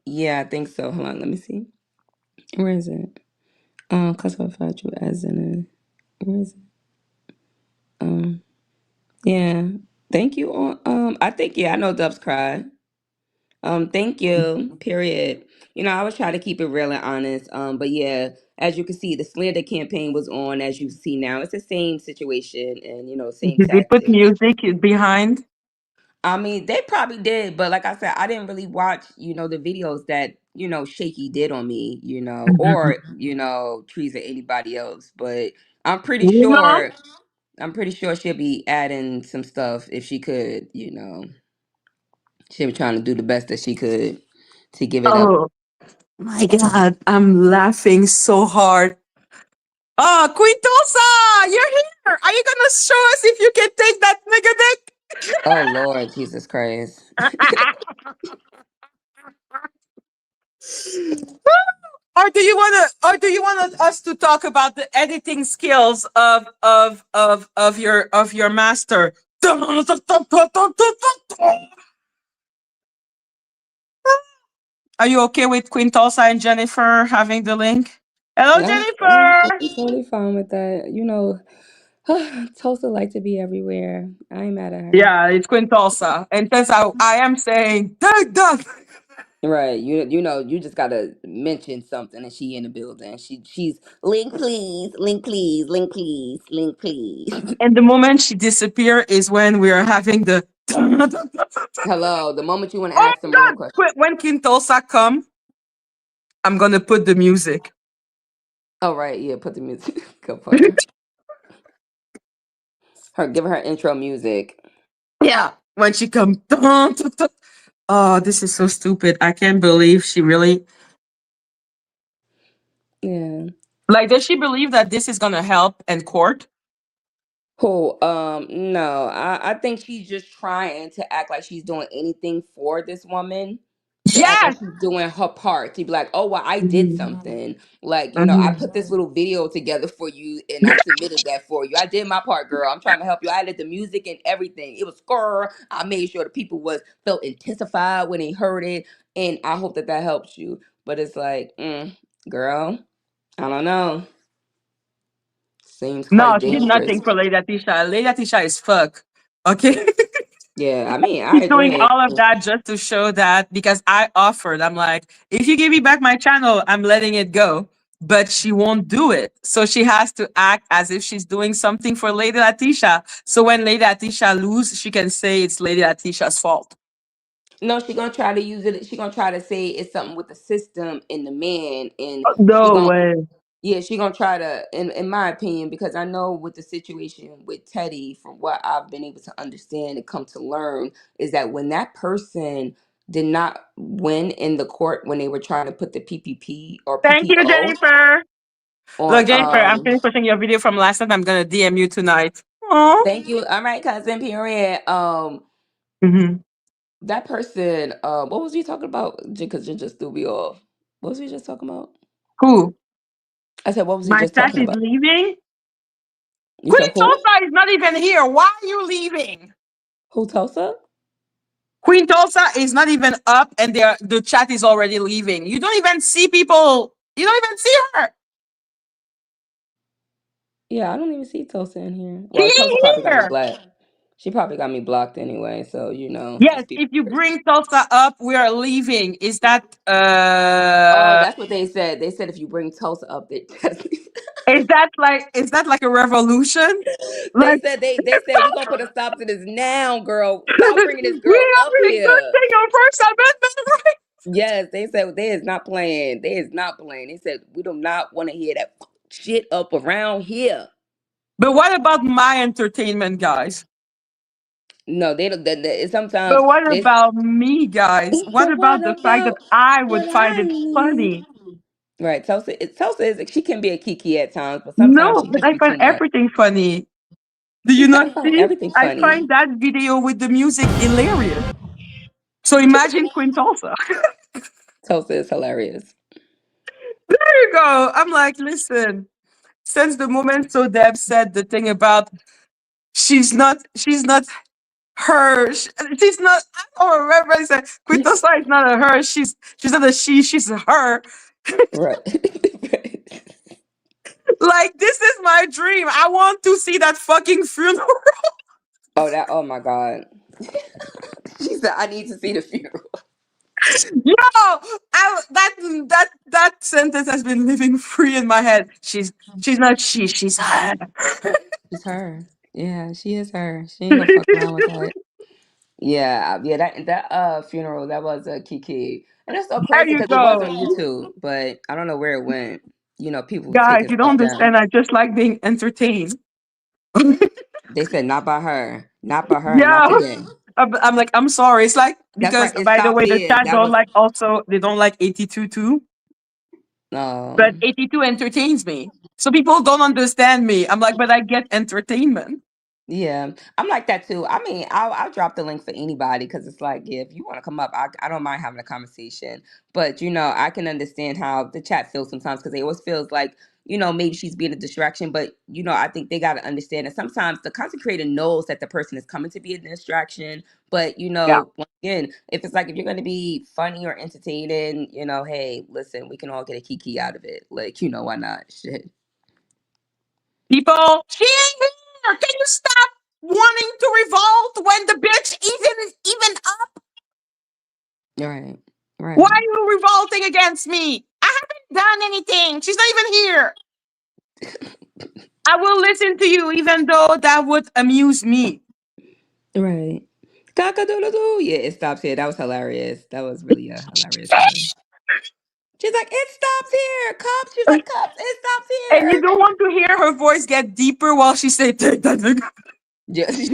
Yeah, I think so. Hold on, let me see. Where is it? Classified you as in a. Where is it? Yeah. Thank you. I think I know Dubs cried. Thank you. Period. I was trying to keep it real and honest. But yeah, as you can see, the slander campaign was on. As you see now, it's the same situation and same Did they put tactics. music behind? I mean, they probably did, but like I said, I didn't really watch, the videos that, Shaky did on me, Mhm. or, Trees or anybody else. But I'm pretty You know? sure, I'm pretty sure she'll be adding some stuff if she could, She'll be trying to do the best that she could to give it up. Oh my God, I'm laughing so hard. Oh, Quintosa, you're here. Are you gonna show us if you can take that nigga Oh Lord, Jesus Christ. dick? Or do you want us to talk about the editing skills of your master? Are you okay with Quintosa and Jennifer having the link? Hello, Jennifer. I'm totally fine with that. Tulsa like to be everywhere. I ain't mad at her. Yeah, it's Quintosa. And since I am saying, "Duh." Right. You just gotta mention something and she in the building. She's link please, link please, link please, link please. And the moment she disappear is when we are having the. Hello. The moment you want to Oh ask some my real God! questions. When Quintosa come, I'm gonna put the music. Oh right, yeah, put the music up for her. Give her intro music. Yeah, when she come. Oh, this is so stupid. I can't believe she really. Yeah. Like, does she believe that this is gonna help in court? Who? No. I think she's just trying to act like she's doing anything for this woman. To act like Yes. she's doing her part. To be like, oh well, I did Mhm. something. Like, I Mhm. put this little video together for you and I submitted that for you. I did my part, girl. I'm trying to help you. I added the music and everything. It was score. I made sure the people felt intensified when they heard it. And I hope that helps you. But it's like, girl, I don't know. Seems No, quite she did dangerous. nothing for Lady Tisha. Lady Tisha is fuck. Okay. Yeah, I mean, I She's doing agree. all of that just to show that, because I offered. I'm like, if you give me back my channel, I'm letting it go. But she won't do it. So she has to act as if she's doing something for Lady Letitia. So when Lady Letitia lose, she can say it's Lady Letitia's fault. No, she gonna try to use it. She gonna try to say it's something with the system and the man, and she No gonna way. yeah, she gonna try to. In my opinion, because I know with the situation with Teddy, from what I've been able to understand and come to learn, is that when that person did not win in the court when they were trying to put the PPP or Thank you, PPO Jennifer. on, Look, Jennifer, I'm finished watching your video from last night. I'm gonna DM you tonight. Oh. thank you. All right, cousin. Period. Hmm. That person. What was we talking about? Because you just threw me off. What was we just talking about? Who? I said, what was he My just chat talking is about? leaving. You Queen said who? Tulsa is not even here. Why are you leaving? Who, Tulsa? Queen Tulsa is not even up, and the chat is already leaving. You don't even see people. You don't even see her. Yeah, I don't even see Tulsa in here. She Well, Tulsa probably ain't got me here. black. She probably got me blocked anyway. So, because Yes, people. if you bring Tulsa up, we are leaving. Is that Oh, that's what they said. They said if you bring Tulsa up, is that like a revolution? they Like, said they said we're gonna put a stop to this now, girl. Stop bringing this we girl are up here. resisting our First Amendment right. Yes, they said they is not playing. They is not playing. They said we do not want to hear that shit up around here. But what about my entertainment, guys? No, they don't. Sometimes But what they. about me, guys? What But about what the fact that about I would what find I it need? funny? Right. Tulsa is she can be a kiki at times, but sometimes No, she but just I be too find much. everything funny. Do She you said, not I find see? everything I funny. find that video with the music hilarious. So imagine Queen Tulsa. Tulsa is hilarious. There you go. I'm like, listen, since the moment So Deb said the thing about she's not her, she's not, I don't remember, I said, Queen Tulsa is not a her, she's not a she's a her. Right. Like, this is my dream. I want to see that fucking funeral. Oh my God. She said, I need to see the funeral. Yo, that sentence has been living free in my head. She's not she's her. She's her. Yeah, she is her. She ain't gonna fuck around with that. Yeah, yeah, that funeral, that was a kiki. And it's so There crazy you because it was on go. YouTube, but I don't know where it went. People Guys, taking you don't stuff down. understand. I just like being entertained. They said not by her. Not by her, not Yeah. today. I'm like, I'm sorry. It's like, That's because right. It by the stopped way, the there. chat That don't was like, also, they don't like AT2 too. But um AT2 entertains me. So people don't understand me. I'm like, but I get entertainment. yeah, I'm like that too. I mean, I'll drop the link for anybody because it's like, yeah, if you want to come up, I don't mind having a conversation. But I can understand how the chat feels sometimes because they always feels like maybe she's being a distraction. But I think they got to understand that sometimes the content creator knows that the person is coming to be a distraction. But Yeah. once again, if it's like if you're going to be funny or entertaining, hey, listen, we can all get a kiki out of it. Like why not? Shit. People, she ain't here. Can you stop wanting to revolt when the bitch even up? Right. Why Right. are you revolting against me? I haven't done anything. She's not even here. I will listen to you, even though that would amuse me. Right. Cock-a-doodle-doo. Yeah, it stops here. That was hilarious. That was really a hilarious one. She's like, it stops here. Cops. She's like, cops, it stops And you here. don't want to hear her voice get deeper while she say, "Take that nigga." Just,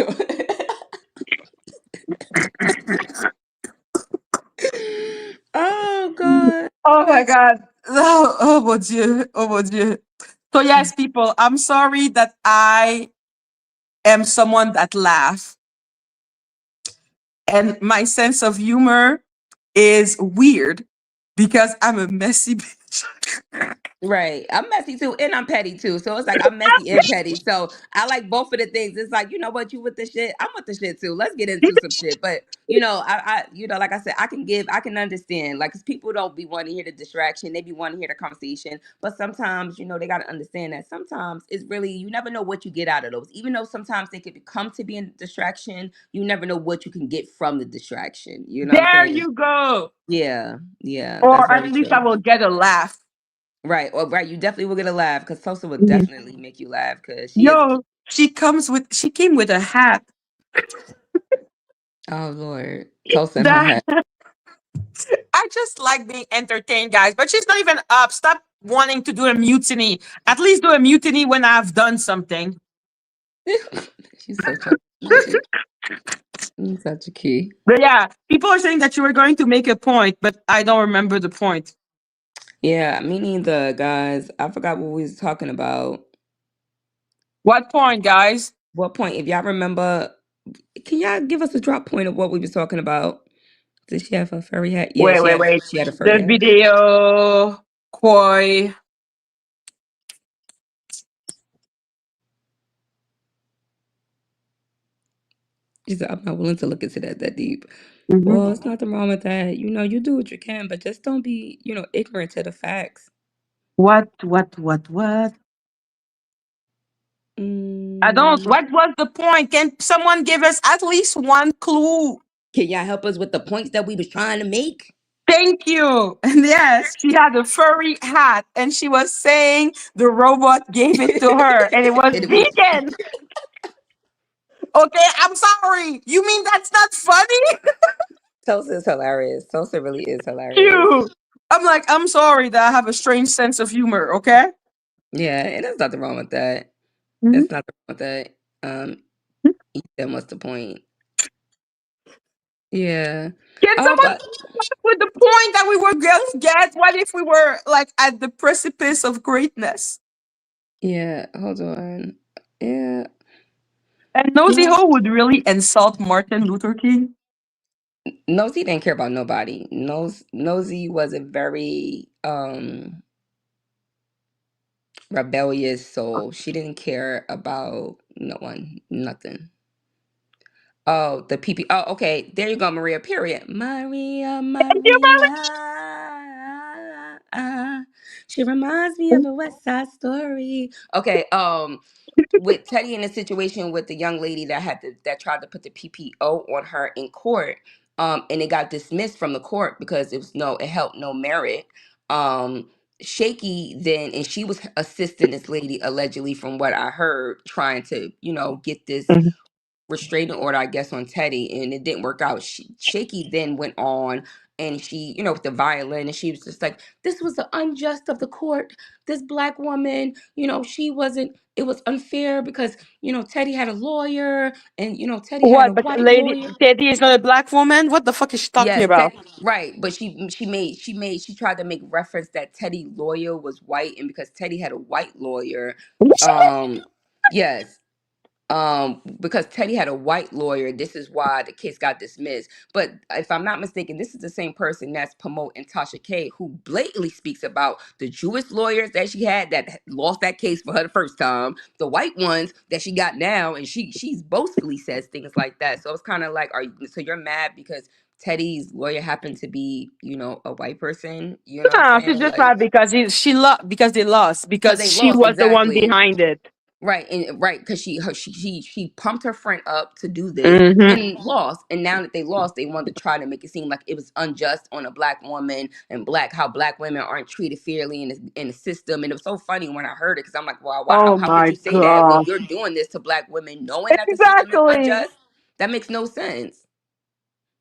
oh, God. Oh my god. Oh mon dieu. Oh mon dieu. So yes, people, I'm sorry that I am someone that laugh, and my sense of humor is weird because I'm a messy bitch. Right. I'm messy too, and I'm petty too. So it's like I'm messy and petty. So I like both of the things. It's like, you know what, you with the shit. I'm with the shit too. Let's get into some shit. But like I said, I can understand. Like, 'cause people don't be wanting to hear the distraction. They be wanting to hear the conversation. But sometimes, they gotta understand that sometimes it's really you never know what you get out of those. Even though sometimes they could become to be a distraction, you never know what you can get from the distraction. You know what I'm There saying? you go. Yeah, yeah, that's Or at very least I true. will get a laugh. Right. Or right. You definitely will get a laugh because Tulsa would Mhm. definitely make you laugh because she is a kid. Yo, she came with a hat. Oh Lord. Tulsa and her That hat. I just like being entertained, guys. But she's not even up. Stop wanting to do a mutiny. At least do a mutiny when I've done something. She's so magic. Such a key. But yeah, people are saying that you were going to make a point, but I don't remember the point. Yeah, me neither, guys. I forgot what we was talking about. What point, guys? What point? If y'all remember, can y'all give us a drop point of what we was talking about? Did she have a furry hat? Yeah, Wait. she had a furry The hat. video, Koi. She said, I'm not willing to look into that deep. Mhm. Well, it's nothing wrong with that. You do what you can, but just don't be, ignorant to the facts. What? I don't. Mm, What was the point? Can someone give us at least one clue? can y'all help us with the points that we was trying to make? Thank you. And yes, she had a furry hat, and she was saying the robot gave it to her, and it was And it was vegan. Okay, I'm sorry. You mean that's not funny? Tulsa is hilarious. Tulsa really is hilarious. You. I'm like, I'm sorry that I have a strange sense of humor. Okay. Yeah, and there's nothing wrong with that. Mhm. There's nothing wrong with that. Then what's the point? Yeah. Can someone But with the point that we were going to get? What if we were like at the precipice of greatness? yeah, hold on. Yeah. And Nosy Yeah. Ho would really insult Martin Luther King. Nosy didn't care about nobody. Nosy was a very rebellious soul. She didn't care about no one, nothing. Oh, the PP. Oh, okay. There you go, Maria. Period. Maria, Maria. She reminds me of a West Side Story. Okay. With Teddy in the situation with the young lady that tried to put the PPO on her in court, and it got dismissed from the court because it held no merit. Shaky then, and she was assisting this lady allegedly, from what I heard, trying to get this Mhm. restraining order, I guess, on Teddy, and it didn't work out. Shaky then went on, and she, with the violin, and she was just like, "This was the unjust of the court. This black woman, she wasn't. It was unfair because Teddy had a lawyer, and Teddy had a What? But white Lady lawyer." Teddy is not a black woman? What the fuck is she talking Yes, about? right, but she tried to make reference that Teddy lawyer was white, and because Teddy had a white lawyer, um, yes, because Teddy had a white lawyer, this is why the case got dismissed. But if I'm not mistaken, this is the same person that's promoting Tasha K, who blatantly speaks about the Jewish lawyers that she had that lost that case for her the first time, the white ones that she got now, and she's boastfully says things like that. So it's kind of like, so you're mad because Teddy's lawyer happened to be, a white person? You know what I'm No, she's saying? just Like, mad because she lost because they lost because because they she lost, was the one exactly. behind it. Right, and right, because she pumped her friend up to do this Mm-hmm. and lost, and now that they lost, they wanted to try to make it seem like it was unjust on a black woman and how black women aren't treated fairly in the system. And it was so funny when I heard it, because I'm like, wow, Oh how could my you say that when god! you're doing this to black women, knowing that the system is Exactly. unjust? That makes no sense.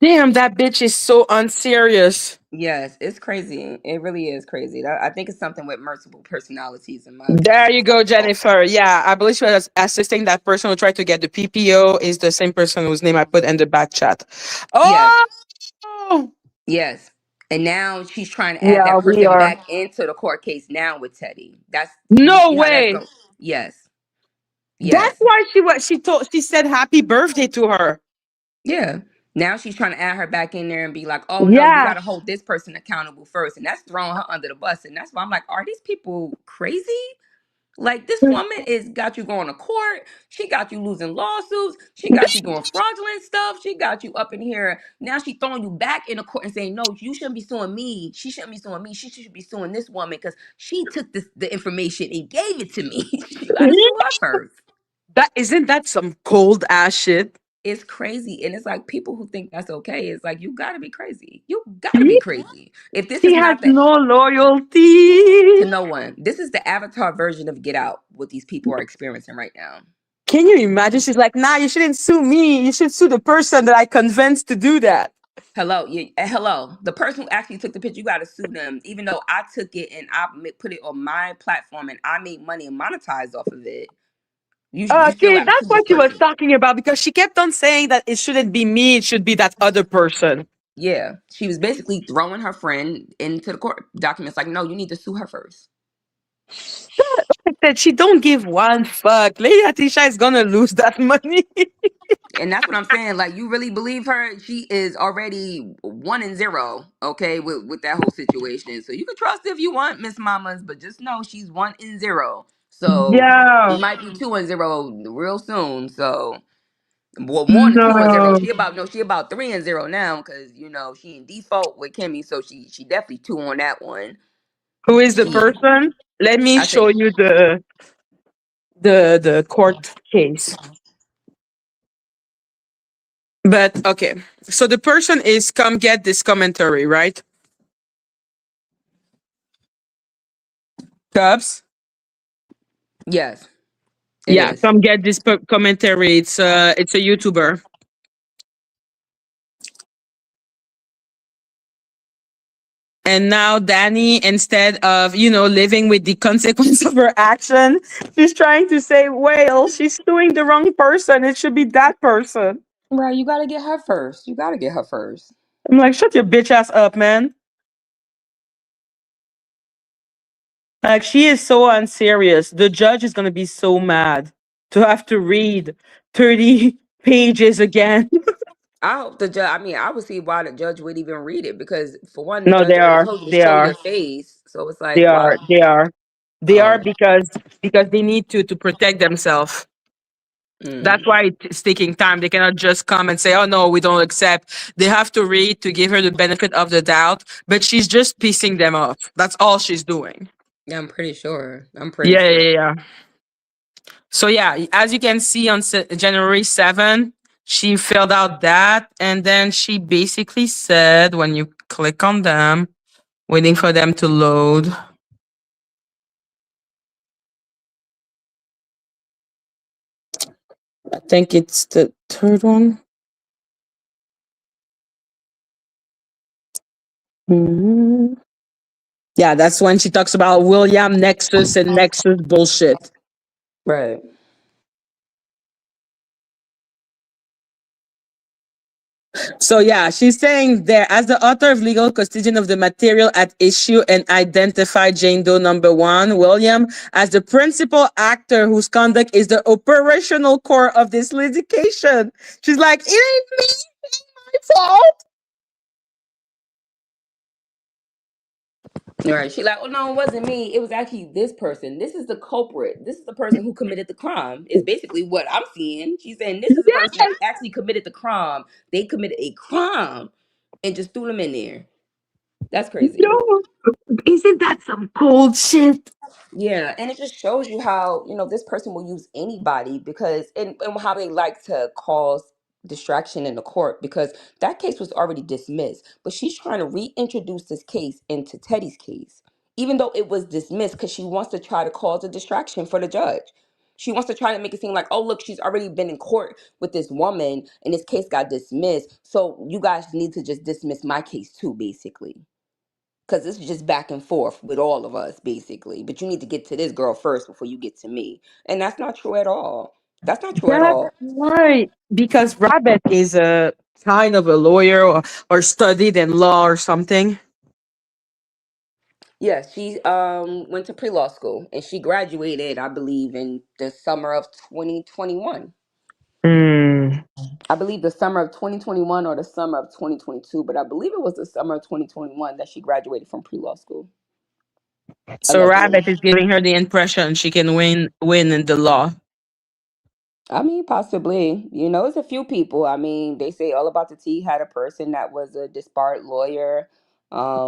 Damn, that bitch is so unserious. Yes, it's crazy. It really is crazy. I think it's something with multiple personalities, in my There opinion. you go, Jennifer. Yeah, I believe she was assisting that person who tried to get the PPO is the same person whose name I put in the back chat. Yes. Oh, Yes. And now she's trying to add yeah, that we person are. back into the court case now with Teddy. You No see how that's way. going? Yes. That's Yes. why she said happy birthday to her. Yeah. Now she's trying to add her back in there and be like, oh no, you Yeah. got to hold this person accountable first. And that's throwing her under the bus. And that's why I'm like, are these people crazy? Like, this woman is got you going to court. She got you losing lawsuits. She got you doing fraudulent stuff. She got you up in here. Now she throwing you back in the court and saying, no, you shouldn't be suing me. She shouldn't be suing me. She should be suing this woman because she took the information and gave it to me. You got to sue her first. That isn't that some cold ass shit. It's crazy. And it's like, people who think that's okay, it's like, you got to be crazy. You got to be crazy. If this She is has not the no loyalty. to no one, this is the avatar version of Get Out, what these people are experiencing right now. Can you imagine? She's like, nah, you shouldn't sue me. You should sue the person that I convinced to do that. Hello. The person who actually took the picture, you got to sue them. Even though I took it and put it on my platform and I made money and monetized off of it, you still See, got to that's sue this what she was person. talking about because she kept on saying that it shouldn't be me, it should be that other person. Yeah, she was basically throwing her friend into the court documents. Like, no, you need to sue her first. I said she don't give one fuck. Lady Atisha is gonna lose that money. And that's what I'm saying. Like, you really believe her? She is already 1-0, okay, with that whole situation. So you can trust if you want, Miss Mamas, but just know she's 1-0. So she Yeah. might be 2-0 real soon. So, well, more than 2-0. No. She about 3-0 now because she in default with Kimmy. So she definitely 2 on that one. Who is the She person? Let me I said show you the court case. But okay. So the person is come get this commentary, right? Cubs? yes, it Yeah, is. come get this commentary. It's a YouTuber. And now Dani, instead of, living with the consequence of her action, she's trying to say, well, she's suing the wrong person. It should be that person. Right, you gotta get her first. You gotta get her first. I'm like, shut your bitch ass up, man. Like, she is so unserious. The judge is gonna be so mad to have to read 30 pages again. I hope the judge. I mean, I would see why the judge would even read it because, for one, the No, judge they already are. told you to They show are. your face. So it's They like, why? are. They are. They are Oh, because they need to protect themselves. That's mm, why it's taking time. They cannot just come and say, "Oh no, we don't accept." They have to read to give her the benefit of the doubt. But she's just pissing them off. That's all she's doing. yeah, I'm pretty sure. I'm pretty Yeah, sure. yeah, yeah. So yeah, as you can see on January 7, she filled out that, and then she basically said, when you click on them, waiting for them to load. I think it's the third one. Mhm. Yeah, that's when she talks about William Nexus and Nexus bullshit. Right. So yeah, she's saying there, as the author of legal custodian of the material at issue and identify Jane Doe number one, William, as the principal actor whose conduct is the operational core of this litigation. She's like, it ain't me, it ain't my fault. Right. She like, oh no, it wasn't me. It was actually this person. This is the culprit. This is the person who committed the crime. Is basically what I'm seeing. She's saying this is the person that actually committed the crime. They committed a crime and just threw them in there. That's crazy. Yo, isn't that some cold shit? Yeah, and it just shows you how, this person will use anybody because and how they like to cause distraction in the court because that case was already dismissed. But she's trying to reintroduce this case into Teddy's case, even though it was dismissed because she wants to try to cause a distraction for the judge. She wants to try to make it seem like, oh, look, she's already been in court with this woman and this case got dismissed. So you guys need to just dismiss my case too, basically because this is just back and forth with all of us basically, but you need to get to this girl first before you get to me, and that's not true at all. That's not true at That's all. right. Because Rabbit is a kind of a lawyer or studied in law or something. Yes, she went to pre-law school and she graduated, I believe, in the summer of 2021. Hmm. I believe the summer of 2021 or the summer of 2022, but I believe it was the summer of 2021 that she graduated from pre-law school, So allegedly. Rabbit is giving her the impression she can win in the law. I mean, possibly. It's a few people. I mean, they say All About the Tea had a person that was a disbarred lawyer.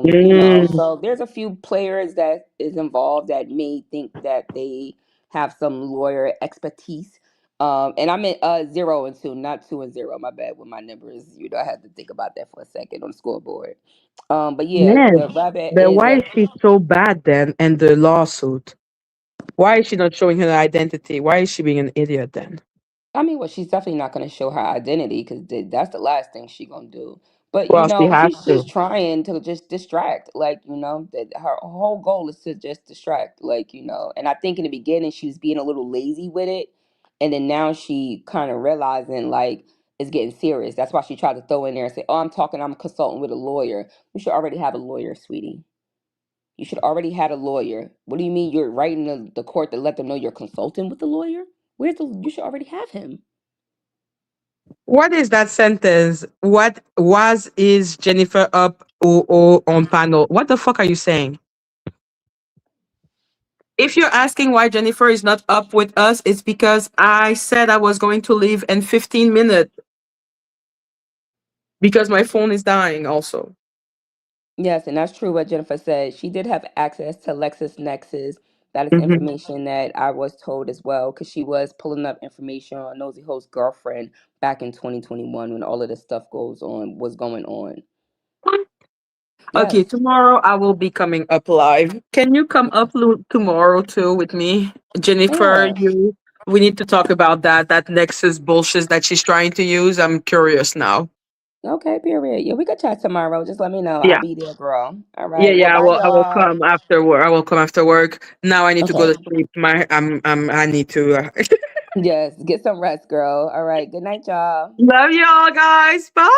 Mm. So there's a few players that is involved that may think that they have some lawyer expertise. And I'm in 0 and 2, not 2 and 0. My bad with my numbers. I had to think about that for a second on the scoreboard. But yeah, Yes. the rabbit But is why a is she so bad then in the lawsuit? Why is she not showing her identity? Why is she being an idiot then? I mean, well, she's definitely not going to show her identity because that's the last thing she gonna do. But Well, she has she's to. just trying to just distract. Like that her whole goal is to just distract. And I think in the beginning she was being a little lazy with it, and then now she kind of realizing like it's getting serious. That's why she tried to throw in there and say, "Oh, I'm consulting with a lawyer." You should already have a lawyer, sweetie. You should already had a lawyer. What do you mean you're writing the court to let them know you're consulting with the lawyer? You should already have him. What is that sentence? What was is Jennifer up or on panel? What the fuck are you saying? If you're asking why Jennifer is not up with us, it's because I said I was going to leave in 15 minutes because my phone is dying also. Yes, and that's true what Jennifer said. She did have access to LexisNexis. That is Mhm. information that I was told as well, because she was pulling up information on Nosy Ho's girlfriend back in 2021 when all of this stuff was going on. Okay, Yes. tomorrow I will be coming up live. Can you come up tomorrow too with me? Jennifer, Yeah. we need to talk about that Nexus bullshit that she's trying to use. I'm curious now. Okay, period. Yeah, we could chat tomorrow. Just let me know. I'll Yeah. be there, girl. All Yeah, right. Well, yeah, bye, I will y'all. come after work. I will come after work. Now I need to go Okay. to sleep. I need to Yes, get some rest, girl. All right. Good night, y'all. Love y'all, guys. Bye.